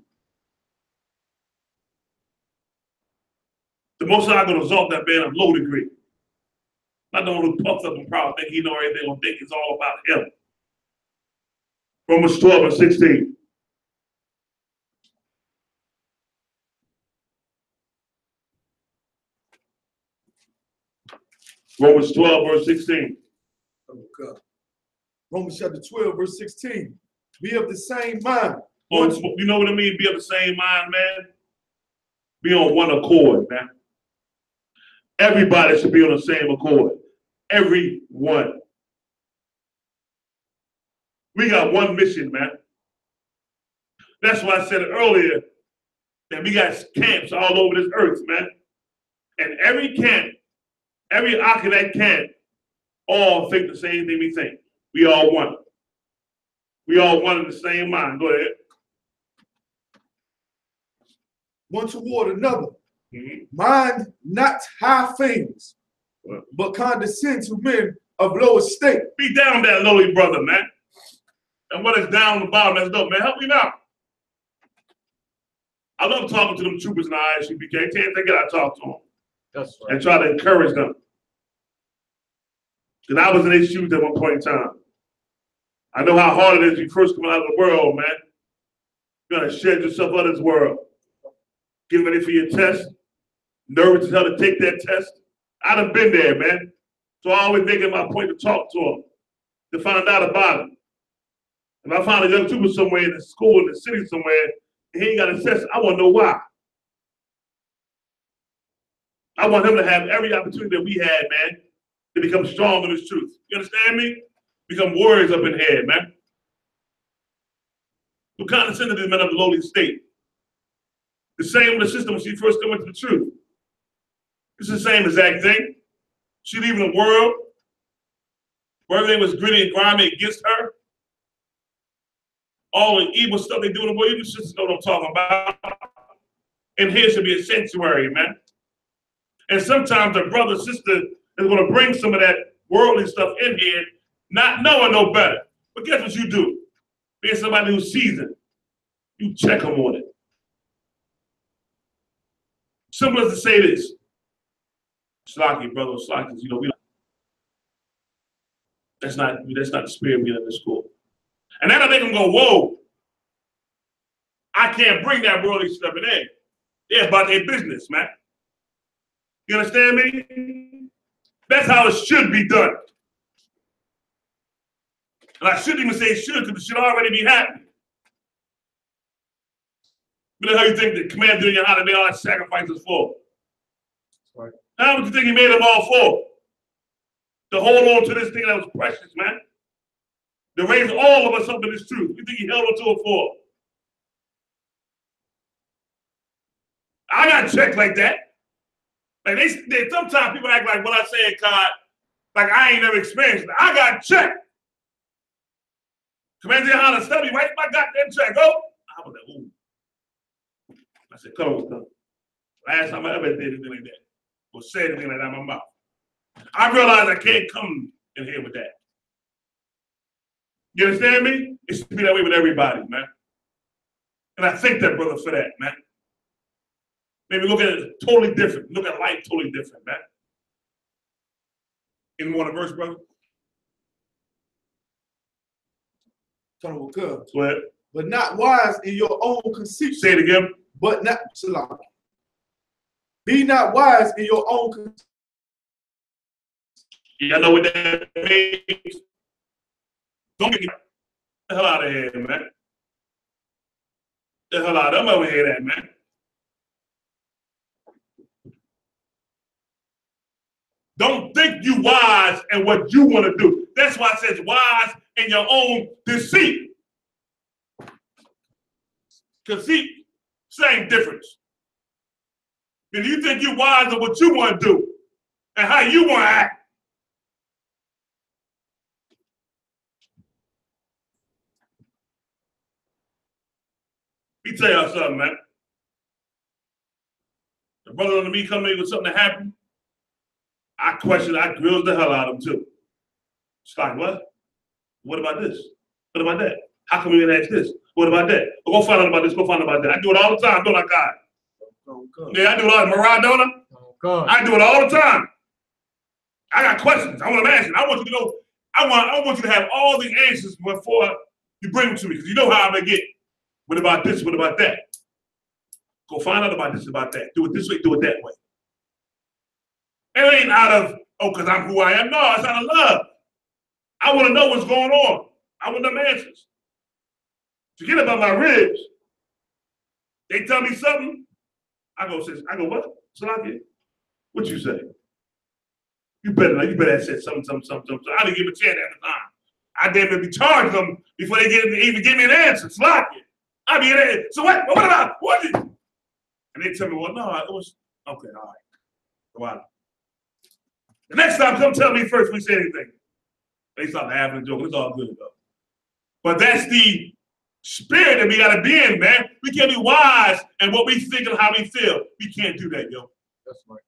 The Most High going to exalt that man of low degree. Not the one who puffs up and proud, think he know everything, or think it's all about him. Romans 12 and 16. Romans 12, verse 16. Oh, God. Romans chapter 12, verse 16. Be of the same mind. Oh, you know what I mean? Be of the same mind, man. Be on one accord, man. Everybody should be on the same accord. Everyone. We got one mission, man. That's why I said earlier that we got camps all over this earth, man. And every camp, every ox in that camp, all think the same thing we think. We all one. We all one in the same mind. Go ahead. one toward another. Mind not high things, but condescend to men of low estate. Be down that lowly brother, man. And what is down the bottom, that's dope, man. Help me now. I love talking to them troopers in the I.S.U.P.K. Can't think I talk to them. That's right. And try to encourage them. Because I was in their shoes at one point in time. I know how hard it is when you first come out of the world, man. You gotta shed yourself out of this world. Get ready for your test. Nervous as hell to take that test. I done been there, man. So I always make it my point to talk to them, to find out about it. If I find a young trooper somewhere in the school, in the city somewhere, and he ain't got a test, I want to know why. I want him to have every opportunity that we had, man, to become strong in his truth. You understand me? Become warriors up in here, man. Who condescend to these men of the lowly state. The same with the system when she first came into the truth. It's the same exact thing. She leaving a world where everything was gritty and grimy against her. All the evil stuff they do in the world, you sisters know what I'm talking about. And here should be a sanctuary, man. And sometimes a brother or sister is going to bring some of that worldly stuff in here, not knowing no better. But guess what you do? Being somebody who's seasoned, you check them on it. Simple as to say this. Slocky, brother, Slocky, you know, that's not the spirit we in this school. And that'll make them go, whoa, I can't bring that worldly stuff in there. They're about their business, man. You understand me? That's how it should be done. And I shouldn't even say should, because it should already be happening. But that's how you think the commander in your heart, they all that sacrifices for. Right. How would you think he made them all for? To hold on to this thing that was precious, man. To raise all of us up in this truth. You think he held on to it for? I got checked like that. Like they sometimes people act like what I say in COD, like I ain't never experienced it. I got checked. Commander Johanna studied right my goddamn check. Go. I was like, ooh. I said, come on. Last time I ever did anything like that, or said anything like that in my mouth. I realized I can't come in here with that. You understand me? It should be that way with everybody, man. And I thank that brother for that, man. Maybe look at it totally different. Look at life totally different, man. In one verse, brother? Go ahead. But not wise in your own conceit. Say it again. But not, SHALAM. Be not wise in your own conceit. Y'all know what that means? Don't get the hell out of here, man. The hell out of them over here, that man. Don't think you wise in what you want to do. That's why it says wise in your own deceit. Conceit, same difference. If you think you're wise in what you want to do and how you want to act, let me tell y'all something, man. The brother under me coming in with something that happened, I grilled the hell out of him too. It's like, what? What about this? What about that? How come we didn't ask this? What about that? Well, go find out about this, go find out about that. I do it all the time, don't I, God? Yeah, I do it all the time. Maradona, I do it all the time. I got questions. I want to ask you. I want you to know, I want you to have all the answers before you bring them to me, because you know how I'm going to get. What about this? What about that? Go find out about this, about that. Do it this way, do it that way. It ain't out of, oh, because I'm who I am. No, it's out of love. I want to know what's going on. I want them answers. Forget about my ribs. They tell me something. I go, what? Salaki, what you say? You better have said something. I didn't give a chance at the time. I damn near be charged them before they even give me an answer. Salaki. I mean, so what about, what did? And they tell me, well, no, it was, okay, all right. Go out. The next time, come tell me first if we say anything. They start laughing and joking. It's all good, though. But that's the spirit that we got to be in, man. We can't be wise in what we think and how we feel. We can't do that, yo. That's right.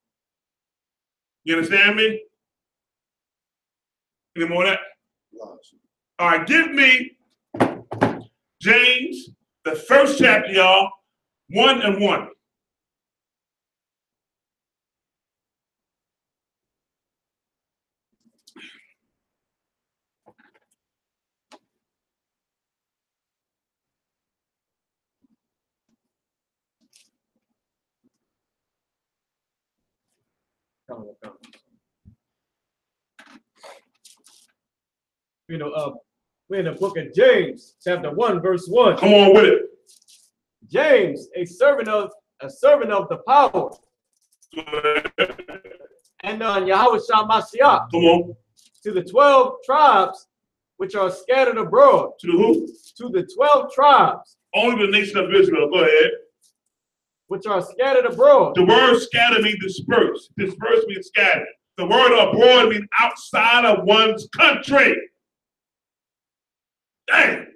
You understand me? Any more of that? All right, give me James, the first chapter, y'all, 1 and 1. We're in the book of James, chapter 1, verse 1. Come on with it. James, a servant of the power. And Yahweh Mashiach. Come on. To the 12 tribes which are scattered abroad. To the who? To the 12 tribes. Only the nation of Israel. Go ahead. Which are scattered abroad. The word scatter means disperse. Disperse means scattered. The word abroad means outside of one's country. Dang.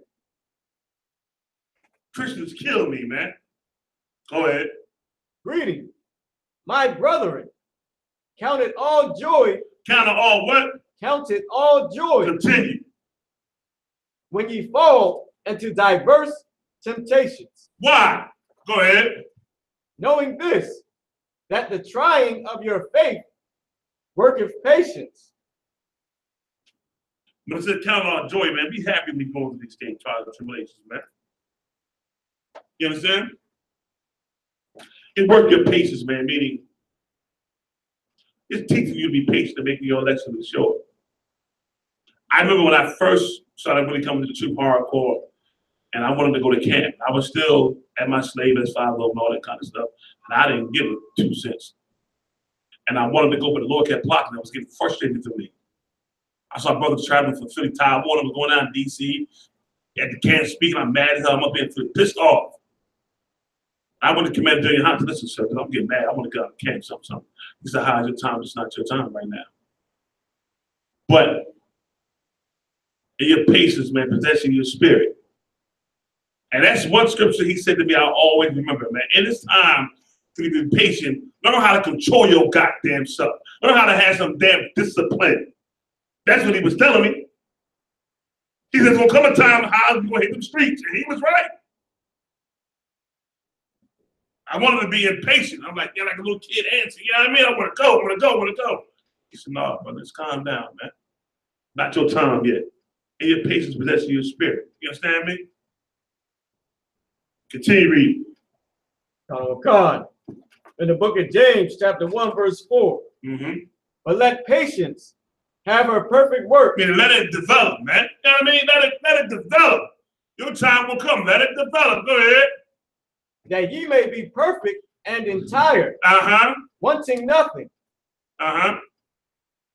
Christians kill me, man. Go ahead. Greeting, my brethren. Count it all joy. Count it all what? Count it all joy. Continue. When ye fall into diverse temptations. Why? Go ahead. Knowing this, that the trying of your faith worketh patience. No, it said count it all joy, man. Be happy when you go through these things, trials and tribulations, man. You understand? It work your patience, man, meaning it's teaching you to be patient to make your election sure. I remember when I first started really coming to the truth hardcore and I wanted to go to camp. I was still at my slave as 5 and all that kind of stuff. And I didn't give it 2 cents. And I wanted to go, but the Lord kept blocking. I was getting frustrated for me. I saw brothers traveling from Philly, Taiwan. I was going down to D.C. at the camp speaking. I'm mad as hell. I'm up here pissed off. I went to Commander G.E.N.YAHANNA. Listen, sir, I'm getting mad. I want to go out to camp, something. He said, how's your time? It's not your time right now. But in your patience, man, possessing your spirit. And that's one scripture he said to me, I'll always remember, man. In this time to be patient, learn how to control your goddamn self. Learn how to have some damn discipline. That's what he was telling me. He said, there's going to come a time how you're going to hit them streets. And he was right. I wanted to be impatient. I'm like, yeah, like a little kid answer. You know what I mean? I want to go, I want to go, I want to go. He said, no, brother, just calm down, man. Not your time yet. And your patience possessing your spirit. You understand me? Continue reading. Oh, God. In the book of James, chapter 1, verse 4. But let patience have her perfect work. I mean, let it develop, man. You know what I mean? Let it develop. Your time will come. Let it develop. Go ahead. That ye may be perfect and entire, wanting nothing.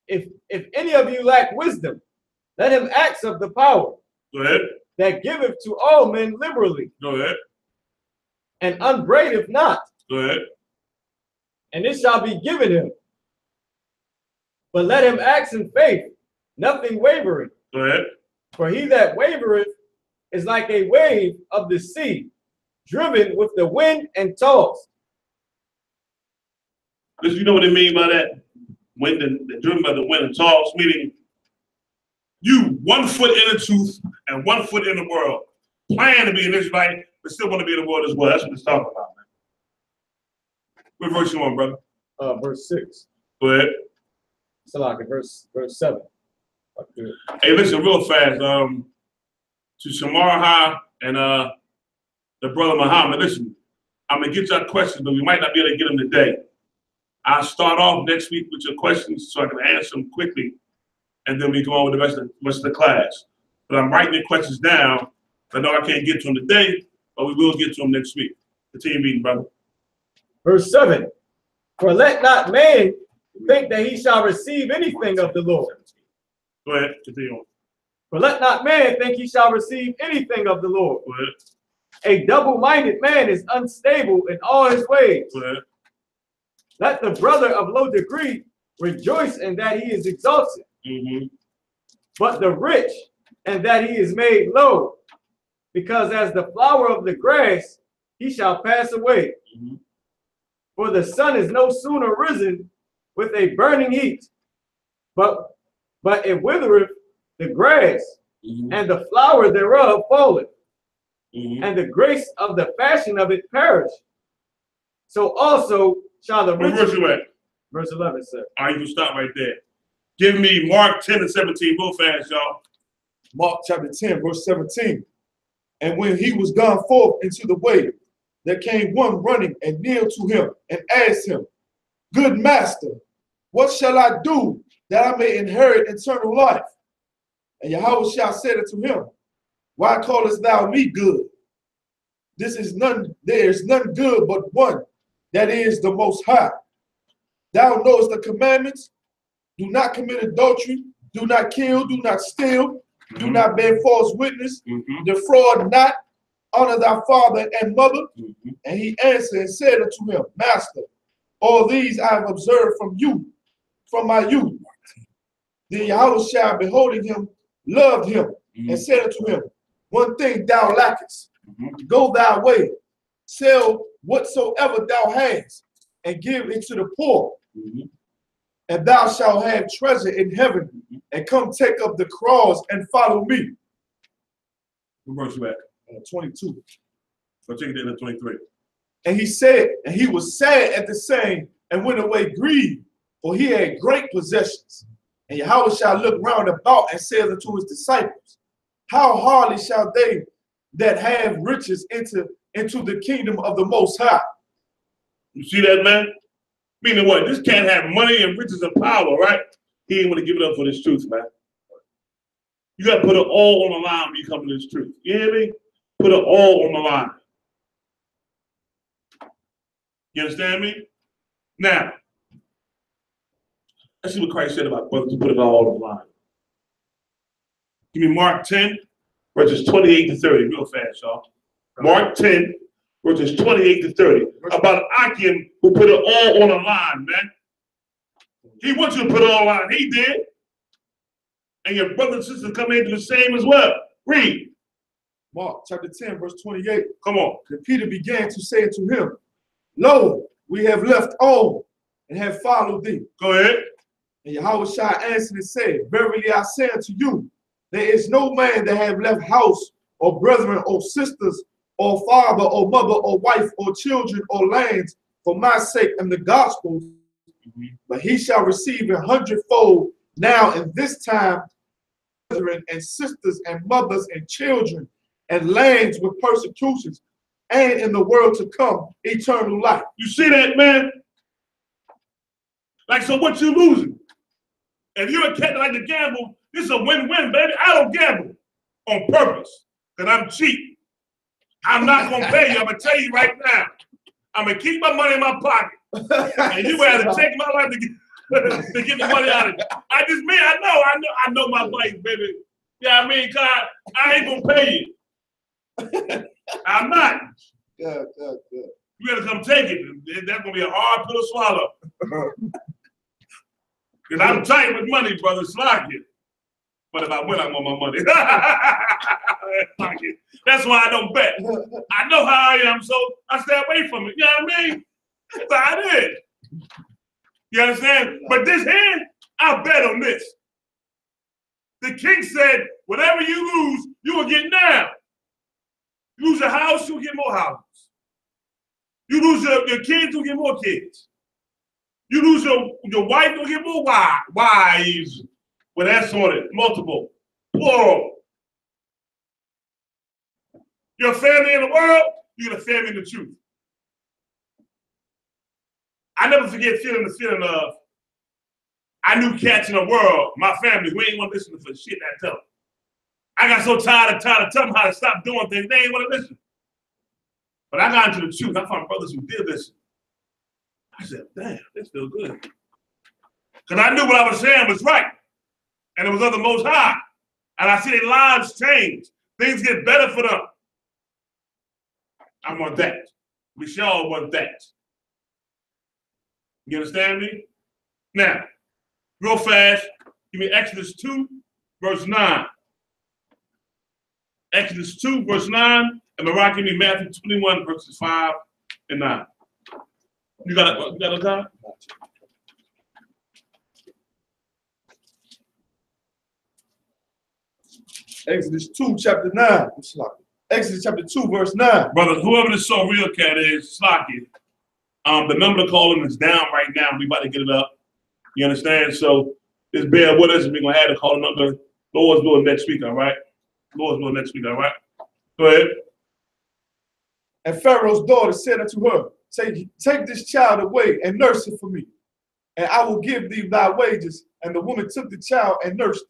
If any of you lack wisdom, let him ask of the power. Go ahead. That giveth to all men liberally. Go ahead. And upbraideth not. Go ahead. And it shall be given him. But let him ask in faith, nothing wavering. Go ahead. For he that wavereth is like a wave of the sea, driven with the wind and tossed. Because you know what I mean by that? Wind and driven by the wind and tossed, meaning you 1 foot in the truth and 1 foot in the world. Plan to be an Israelite, but still want to be in the world as well. That's what it's talking about, man. What verse you on, brother? Verse 6. Go ahead. Salaki, verse 7. Okay. Hey, listen, real fast. To Shamarha and the brother Muhammad, listen, I'm gonna get your questions, but we might not be able to get them today. I'll start off next week with your questions so I can answer them quickly, and then we go on with the rest of the class. But I'm writing your questions down. I know I can't get to them today, but we will get to them next week. Continue reading, brother. Verse 7. For let not man think that he shall receive anything of the Lord. Go ahead, continue on. For let not man think he shall receive anything of the Lord. Go ahead. A double-minded man is unstable in all his ways. Go ahead. Let the brother of low degree rejoice in that he is exalted. But the rich in that he is made low. because as the flower of the grass, he shall pass away. For the sun is no sooner risen with a burning heat, but it withereth the grass, and the flower thereof falleth, and the grace of the fashion of it perish. So also shall the rich. Where's you at? Verse 11, sir. All right, you can stop right there. Give me Mark 10 and 17 real fast, y'all. Mark chapter 10, verse 17. And when he was gone forth into the way, there came one running and kneeled to him and asked him, Good master, what shall I do that I may inherit eternal life? And Yahushua said unto him, Why callest thou me good? There is none good but one, that is the Most High. Thou knowest the commandments: do not commit adultery, do not kill, do not steal, do not bear false witness, defraud not, honor thy father and mother. And he answered and said unto him, Master, all these I have observed from my youth. Then Yahushua, beholding him, loved him, and said unto him, One thing thou lackest. Go thy way, sell whatsoever thou hast, and give it to the poor, and thou shalt have treasure in heaven, and come take up the cross and follow me. What verse you at? 22. So take it to 23. And he said, and he was sad at the saying, and went away grieved, for he had great possessions. And Yahushua looked round about and said unto his disciples, How hardly shall they that have riches enter into the kingdom of the Most High? You see that, man? Meaning what? This can't have money and riches and power, right? He ain't want to give it up for this truth, man. You got to put it all on the line when you come to this truth. You hear me? Put it all on the line. You understand me? Now, let's see what Christ said about brothers to put it all on the line. Give me Mark 10, verses 28 to 30, real fast, y'all. Mark 10, verses 28 to 30. About Akim who put it all on the line, man. He wants you to put it all on. He did. And your brothers and sisters come into the same as well. Read. Mark chapter 10, verse 28. Come on. And Peter began to say unto him, Lo, we have left all and have followed thee. Go ahead. And Yahushua answered and said, Verily I say unto you, there is no man that have left house or brethren or sisters or father or mother or wife or children or lands for my sake and the gospel, but he shall receive 100-fold now in this time, brethren and sisters and mothers and children and lands with persecutions, and in the world to come, eternal life. You see that, man? Like, so what you losing? If you're a cat that like to gamble, this is a win-win, baby. I don't gamble on purpose, because I'm cheap. I'm not going to pay you. I'm going to tell you right now. I'm going to keep my money in my pocket. And you have to take my life to get the money out of it. I know my life, baby. Yeah, I mean, God, I ain't going to pay you. I'm not. Good. You gotta come take it. That's gonna be a hard pill to swallow. Because I'm tight with money, brother. Slack it. But if I win, I want my money. That's why I don't bet. I know how I am, so I stay away from it. You know what I mean? That's how it is. You understand? But this hand, I bet on this. The king said, whatever you lose, you will get now. You lose a house, you'll get more houses. You lose your kids, you'll get more kids. You lose your wife, you'll get more wives. With that's on it, multiple, plural. Your family in the world, you get a family in the truth. I never forget the feeling of, I knew cats in the world, my family, who ain't want to listen for shit I tell them. I got so tired of telling them how to stop doing things, they ain't want to listen. But I got into the truth. I found brothers who did listen. I said, damn, this feels good. Because I knew what I was saying was right. And it was of the Most High. And I see their lives change. Things get better for them. I want that. We should all want that. You understand me? Now, real fast, give me Exodus 2, verse 9. Exodus 2, verse 9, and Mariah, give me Matthew 21, verses 5 and 9. You got a card? Exodus 2, chapter 9. Exodus chapter 2, verse 9. Brother, whoever this So Real Cat is, Slocky, the number to call him is down right now. We about to get it up. You understand? So just bear with us, and we're going to have to call the number. Lord's will next week, all right? Lord's will next week, all right? Go ahead. And Pharaoh's daughter said unto her, take this child away and nurse it for me, and I will give thee thy wages. And the woman took the child and nursed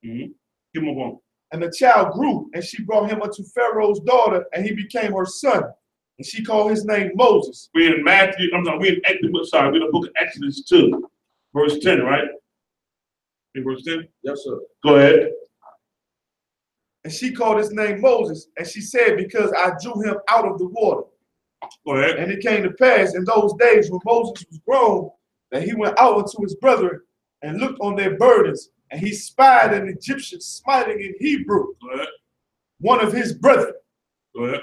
it. Give him a one. And the child grew, and she brought him unto Pharaoh's daughter, and he became her son. And she called his name Moses. We're in Matthew, we're in the book of Exodus 2, verse 10, right? In verse 10? Yes, sir. Go ahead. And she called his name Moses, and she said, because I drew him out of the water. Go ahead. And it came to pass in those days when Moses was grown, that he went out unto his brethren and looked on their burdens, and he spied an Egyptian smiting in Hebrew, one of his brethren. Go ahead.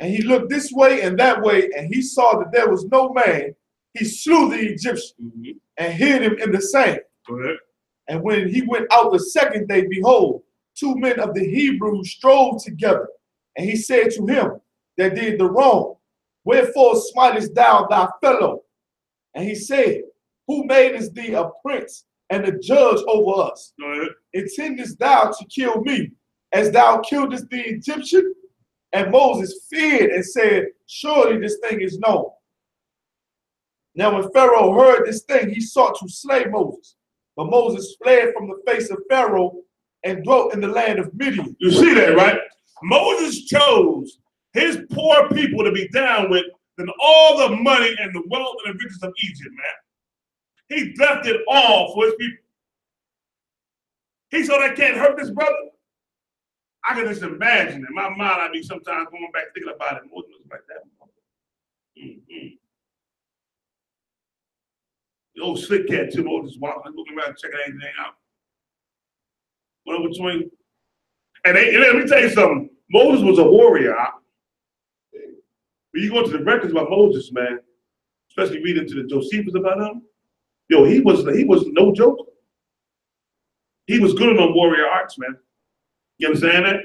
And he looked this way and that way, and he saw that there was no man. He slew the Egyptian and hid him in the sand. Go ahead. And when he went out the second day, behold, 2 men of the Hebrews strove together. And he said to him that did the wrong, wherefore smitest thou thy fellow? And he said, who madest thee a prince and a judge over us? Intendest thou to kill me, as thou killedest the Egyptian? And Moses feared and said, surely this thing is known. Now when Pharaoh heard this thing, he sought to slay Moses. But Moses fled from the face of Pharaoh and dwelt in the land of Midian. You see that, right? Moses chose his poor people to be down with than all the money and the wealth and the riches of Egypt, man. He left it all for his people. He saw that can't hurt this brother. I can just imagine in my mind, I'd be sometimes going back thinking about it. Moses was like that. The old slick cat too. Moses walking, looking around, checking everything out. Went between, and let me tell you something. Moses was a warrior. When you go to the records about Moses, man, especially reading to the Josephus about him, yo, he was no joke. He was good on warrior arts, man. You understand that?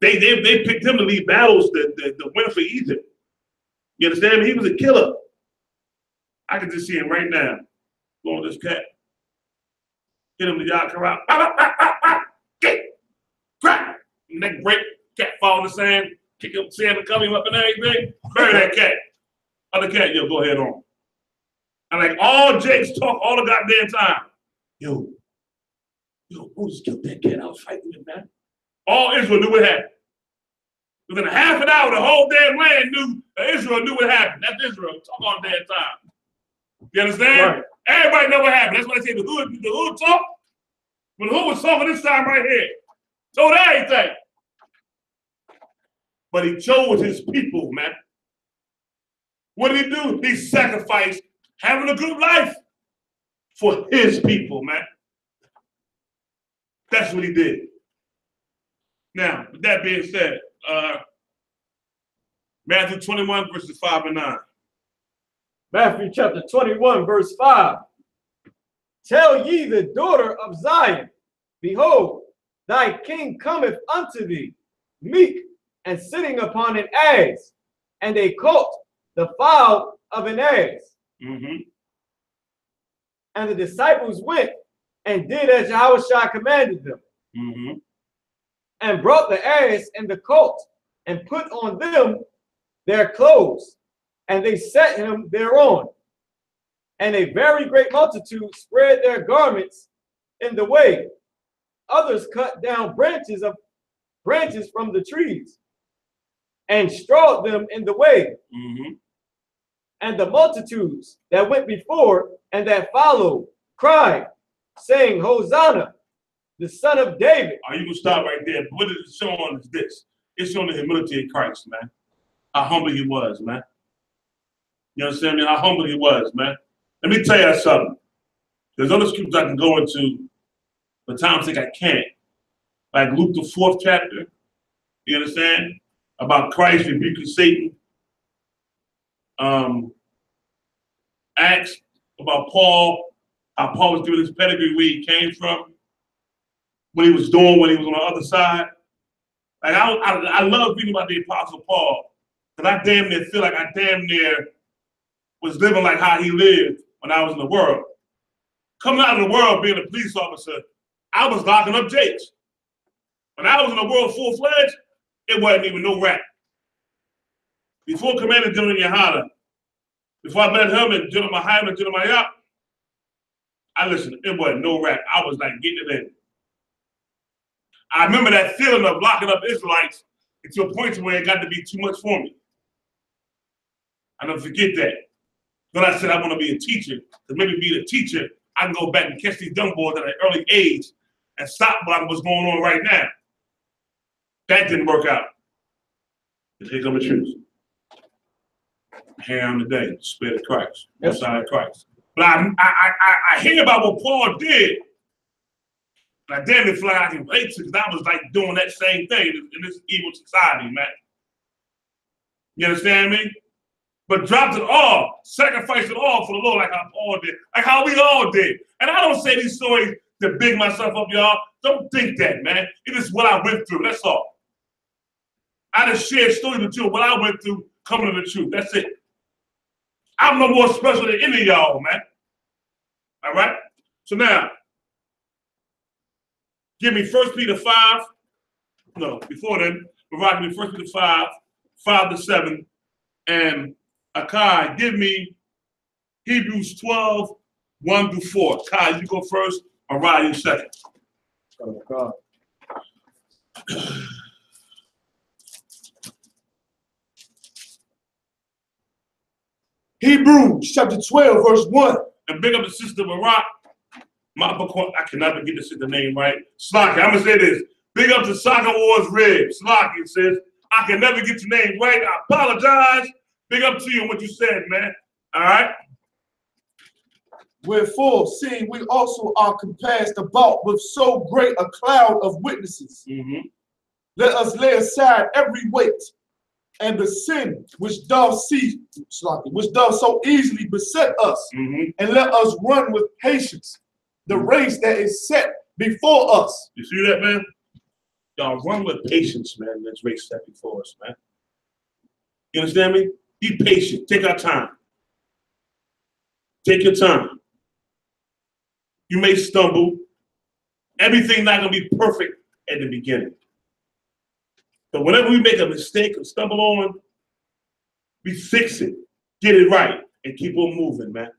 They picked him to lead battles the win for Egypt. You understand me? He was a killer. I can just see him right now. Going with this cat. Hit him the yard corral. Get! Crack! Neck break. Cat fall in the sand. Kick him, sand and cover him up and everything. Bury that cat. Other cat, yo, go ahead on. And like all Jakes talk all the goddamn time. Yo, Moses killed that cat. I was fighting him, man. All Israel knew what happened. Within a half an hour, the whole damn land knew Israel knew what happened. That's Israel. Talk all the damn time. You understand? Right. Everybody know what happened. That's why they say the hood talk. When the hood was talking this time right here, told everything. But he chose his people, man. What did he do? He sacrificed having a good life for his people, man. That's what he did. Now, with that being said, Matthew 21, verses 5 and 9. Matthew chapter 21, verse 5. Tell ye the daughter of Zion, behold, thy king cometh unto thee, meek and sitting upon an ass, and a colt, the foal of an ass. And the disciples went and did as Yahushua commanded them, and brought the ass and the colt, and put on them their clothes, and they set him thereon. And a very great multitude spread their garments in the way. Others cut down branches from the trees, and strawed them in the way. And the multitudes that went before and that followed cried, saying, Hosanna, the son of David. You can stop right there. What it's showing is this. It's showing the humility of Christ, man. How humble he was, man. You understand me? How humble he was, man. Let me tell you something. There's other scriptures I can go into, but time's sake I can't. Like Luke the 4th chapter, You understand? About Christ rebuking Satan. Acts about Paul, how Paul was giving his pedigree, where he came from, what he was doing when he was on the other side. Like I love reading about the Apostle Paul, because I damn near feel like I damn near was living like how he lived when I was in the world. Coming out of the world being a police officer, I was locking up Jakes. When I was in the world full-fledged, it wasn't even no rap. Before Commander Gen.YAHANNA, before I met him and Gen.YAHANNA, I listened, it wasn't no rap. I was like getting it in. I remember that feeling of locking up Israelites to a point where it got to be too much for me. I never forget that. Then I said I want to be a teacher, because maybe being a teacher, I can go back and catch these young boys at an early age and stop what's going on right now. That didn't work out. But here comes the truth. Here on the day, Spirit of Christ, outside of Christ. But I hear about what Paul did. And I damn it feel like I can relate to, because I was like doing that same thing in this evil society, man. You understand me? But dropped it all, sacrificed it all for the Lord, like how Paul did, like how we all did. And I don't say these stories to big myself up, y'all. Don't think that, man. It is what I went through, that's all. I just shared stories with you, what I went through coming to the truth, that's it. I'm no more special than any of y'all, man. All right? So now, give me 1 Peter 5. No, before then, provide me 1 Peter 5, 5-7, and Akai, give me Hebrews 12, 1-4. Kai, you go first, or Ryan, you second. Oh, God. Hebrews chapter 12, verse 1. And big up the sister Barak. I cannot get the sister name right. Slocky, I'm going to say this. Big up to Soccer Wars Red. Slocky says, I can never get your name right. I apologize. Big up to you on what you said, man. All right? Wherefore, seeing we also are compassed about with so great a cloud of witnesses, let us lay aside every weight and the sin which doth so easily beset us, and let us run with patience the race that is set before us. You see that, man? Y'all run with patience, man. This race set before us, man. You understand me? Be patient. Take our time. Take your time. You may stumble. Everything's not going to be perfect at the beginning. But whenever we make a mistake or stumble on, we fix it, get it right, and keep on moving, man.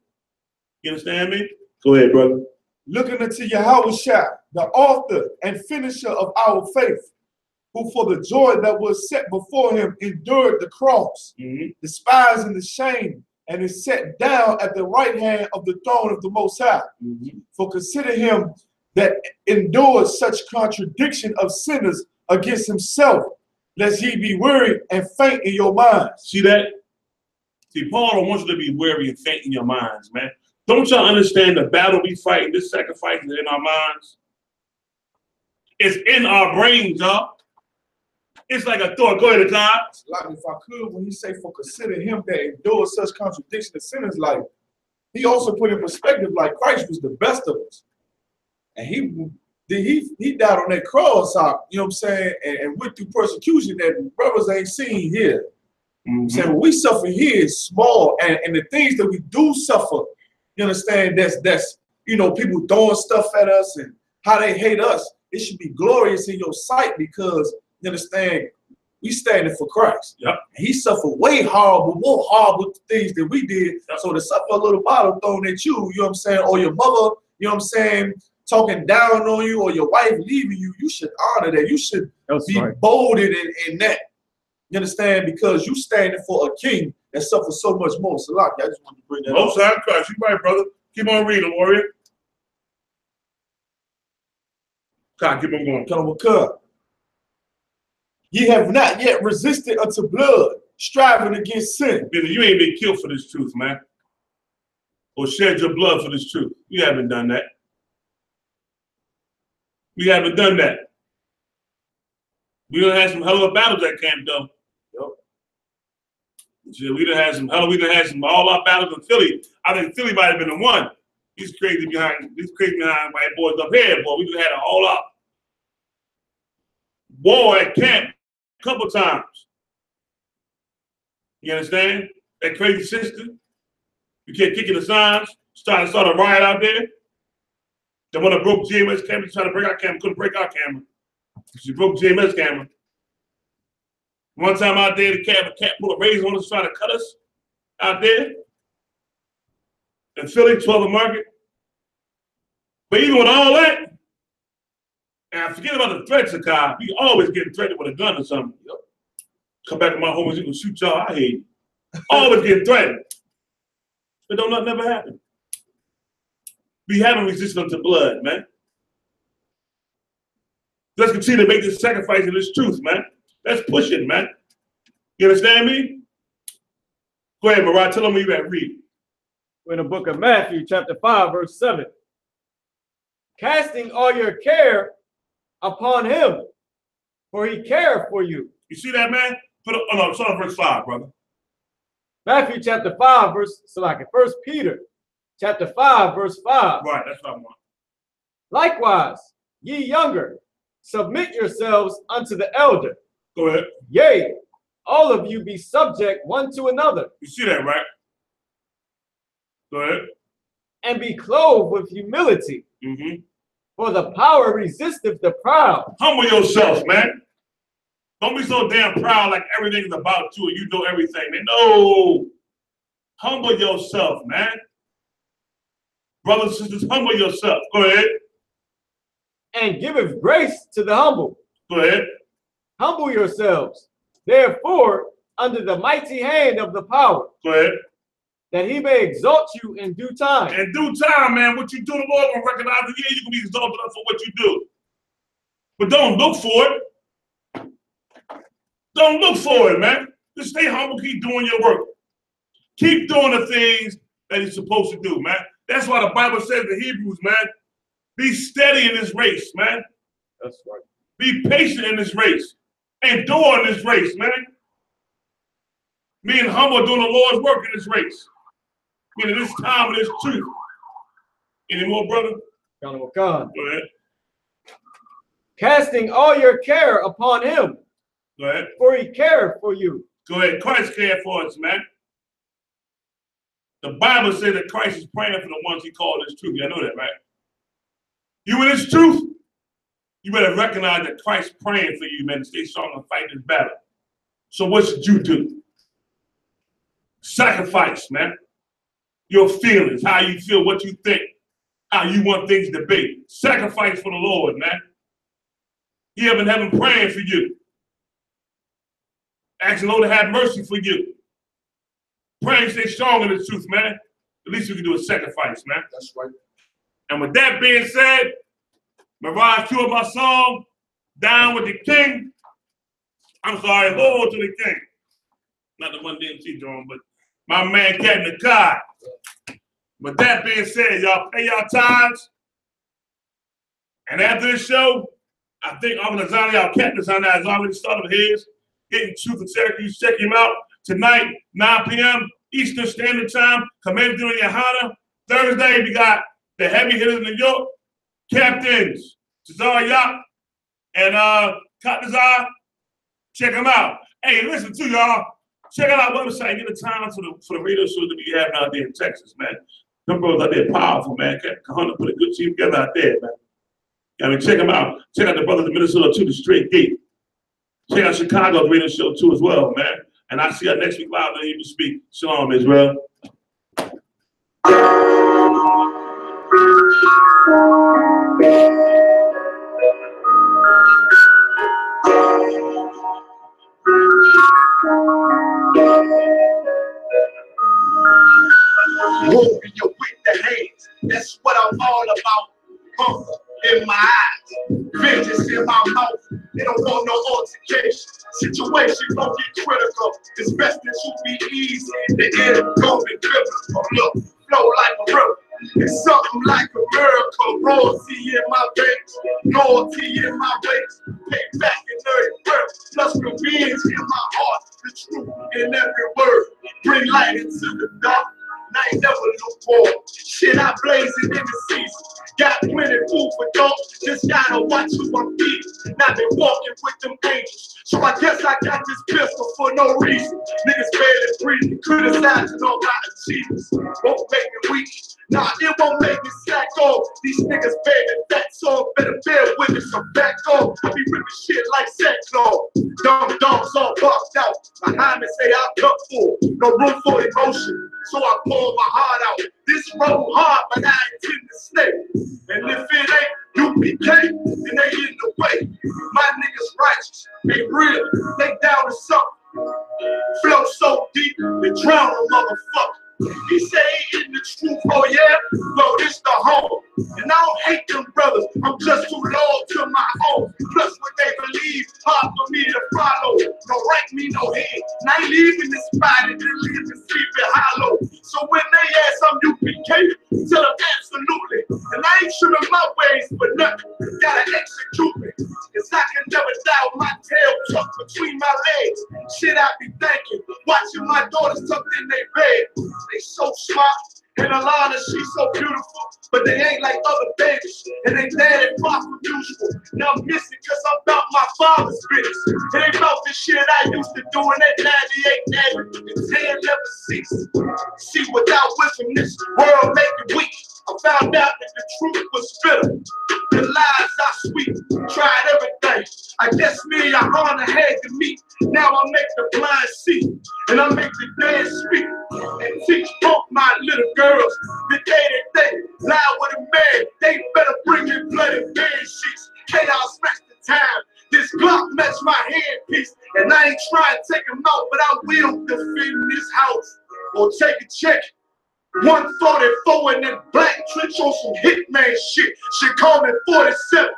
You understand me? Go ahead, brother. Looking unto Yahushua, the author and finisher of our faith, who for the joy that was set before him endured the cross, despising the shame, and is set down at the right hand of the throne of the Most High. For consider him that endured such contradiction of sinners against himself, lest ye be weary and faint in your minds. See that? See, Paul don't want you to be weary and faint in your minds, man. Don't y'all understand the battle we fight, this sacrifice is in our minds? It's in our brains, y'all. It's like a thought. Go ahead, God. Like if I could, when he say for consider him that endured such contradiction of sinners, like he also put in perspective like Christ was the best of us. And he died on that cross, you know what I'm saying, and went through persecution that brothers ain't seen here. Saying what we suffer here is small, and the things that we do suffer, you understand, that's you know, people throwing stuff at us and how they hate us. It should be glorious in your sight because you understand we standing for Christ. Yep. And he suffered way horrible, more horrible things than we did. Yep. So to suffer a little bottle thrown at you, you know what I'm saying, or your mother, you know what I'm saying, talking down on you, or your wife leaving you, you should honor that. You should be bolded in that. You understand? Because you standing for a king that suffers so much more. So, I just want to bring that up. Most high Christ, you right, brother. Keep on reading, warrior. God, keep on going. Come on, ye have not yet resisted unto blood, striving against sin. You ain't been killed for this truth, man. Or shed your blood for this truth. You haven't done that. We haven't done that. We done had some hell of a battles at camp, though. Yep. We done had some all our battles in Philly. I think Philly might have been the one. These crazy behind white boys up here, boy. We done had it all up. War at camp a couple times. You understand? That crazy sister. You kept kicking the signs, started a riot out there. The one that broke GMS camera, trying to break our camera, couldn't break our camera. She broke GMS camera. One time out there, the cat pulled a razor on us trying to cut us out there in Philly, 12th Market. But even with all that, and I forget about the threats, Sakai, we always getting threatened with a gun or something. Come back to my homies, you can shoot y'all, I hate you. Always getting threatened. But don't nothing ever happen. We haven't resisted unto blood, man. Let's continue to make this sacrifice in this truth, man. Let's push it, man. You understand me? Go ahead, Mariah, tell them where you at, read. We're in the book of Matthew, chapter 5, verse 7. Casting all your care upon him, for he cared for you. You see that, man? Start on verse 5, brother. Matthew chapter 5, verse, 1 Peter chapter 5, verse 5. Right, that's what I want. Likewise, ye younger, submit yourselves unto the elder. Go ahead. Yea, all of you be subject one to another. You see that, right? Go ahead. And be clothed with humility. Mm-hmm. For the power resisteth the proud. Humble yourself, man. Don't be so damn proud like everything's about you and you know everything, man. No. Humble yourself, man. Brothers and sisters, humble yourself. Go ahead. And giveth grace to the humble. Go ahead. Humble yourselves, therefore, under the mighty hand of the power. Go ahead. That he may exalt you in due time. In due time, man, what you do, the Lord will recognize it. Yeah, you can be exalted for what you do. But don't look for it. Don't look for it, man. Just stay humble, keep doing your work. Keep doing the things that you're supposed to do, man. That's why the Bible says in Hebrews, man, be steady in this race, man. That's right. Be patient in this race. Endure in this race, man. Being humble, doing the Lord's work in this race. In this time of this truth. Any more, brother? Go ahead. Casting all your care upon him. Go ahead. For he cared for you. Go ahead. Christ cared for us, man. The Bible says that Christ is praying for the ones he called his truth. Y'all know that, right? You in this truth, you better recognize that Christ's praying for you, man, to stay strong and fight this battle. So what should you do? Sacrifice, man. Your feelings, how you feel, what you think, how you want things to be. Sacrifice for the Lord, man. He up in heaven praying for you. Asking the Lord to have mercy for you. Praying, stay strong in the truth, man. The least we can do is sacrifice, man. That's right. And with that being said, Mariah cured my song, Down with the King. I'm sorry, Lord to the King. Not the one DMC drawing, but my man Cat in the car. With that being said, y'all pay y'all tithes. And after this show, I think Uncle Nazani, our Cat Nazani, has already started his. Getting Truth and Syracuse. Check him out tonight, 9 p.m. Eastern Standard Time. Commencing in Johanna. Thursday, we got the heavy hitters in New York, Captains, T.D.JAKES, and Katnazar. Check them out. Hey, listen to y'all. Check out our website. Get the time for the radio shows that we have out there in Texas, man. Them brothers out there powerful, man. GEN.YAHANNA put a good team together out there, man. I mean, check them out. Check out the brothers in Minnesota too, the Straight Gate. Check out Chicago's radio show too as well, man. And I'll see you next week live on I.S.U.P.K. Shalom, Israel. Warrior with the hands, that's what I'm all about. Hunger in my eyes, vengeance in my mouth. They don't want no altercation. Situations don't get critical. It's best that you be easy. The end gonna be biblical. Look, flow like a river. It's something like a miracle. Royalty in my veins, loyalty in my ways. Pay back in every word, plus revenge in my heart. The truth in every word. Bring light into the dark. Night never lukewarm. Shit, I blaze it in the season. Got plenty food for thought. Just gotta watch who I'm feeding. Now they walking with them angels. So I guess I got this pistol for no reason. Niggas barely breathing, criticizing all my achievements. Won't make me weak. Nah, it won't make me slack off. These niggas begging fat, so better bear with it. So back off. I be ripping shit like sackcloth. Dumb dogs all boxed out. Behind me say I'll cut full. No room for emotion. So I pour my heart out. This road hard, but I intend to stay. And if it ain't U.P.K, then they in the way. My niggas righteous, they real, they down to something. Flow so deep, they drown a motherfucker. He say he in the truth, oh yeah? Well, this the home. And I don't hate them brothers, I'm just too loyal to my own. Plus what they believe, hard for me to follow. No rank me, no head. And I ain't leaving this spot and then leaving sleeping hollow. So when they ask I'm U.P.K, tell them absolutely. And I ain't trimming my ways for nothing. Gotta execute me. Cause I can never die with my tail tucked between my legs. Shit I be thinking, watching my daughters tucked in their bed. They so smart, and Alana, she's so beautiful, but they ain't like other babies, and they dead and far from usual. Now I'm missing cause I'm about my father's business. It ain't about the shit I used to do in that 98 and 10 never ceased. See, without wisdom, this world make it weak. I found out that the truth was bitter. The lies are sweet. Tried everything. I guess me and Yohanna had to meet. Now I make the blind see, and I make the dead speak, and teach both my little girls the day that they lie with a man. They better bring me bloody bed sheets. Chaos match the time. This Glock match my handpiece, and I ain't trying to take him out, but I will defend this house or take a check. 144 in that black trench on some hitman shit. She call me 47.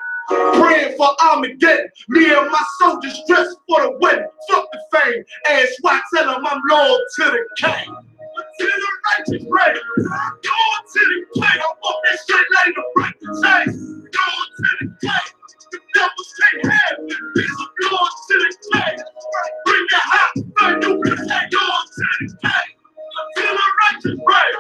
Praying for Armageddon. Me and my soldiers dressed for the wedding. Fuck the fame. Ask why, tell them I'm loyal to the king. To the righteous grave. Loyal to the king. I walk that straight lane to break the chains. Loyal to the king. The devils can't have me. I'm loyal to the king. Bring the hot, burn you can take loyal to the king. To the righteous grave.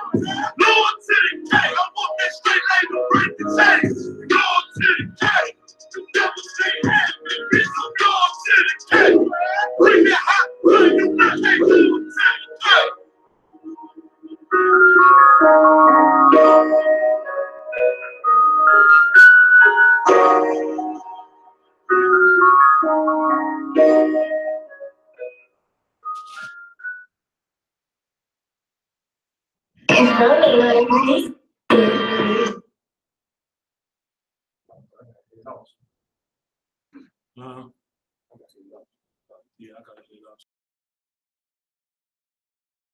Loyal to the king. I walk that straight lane to break the chains. Loyal to the king. The devils can't have me. I'm loyal to the king. Bring the hot, burn you can take loyal to the king. Yeah, I got it.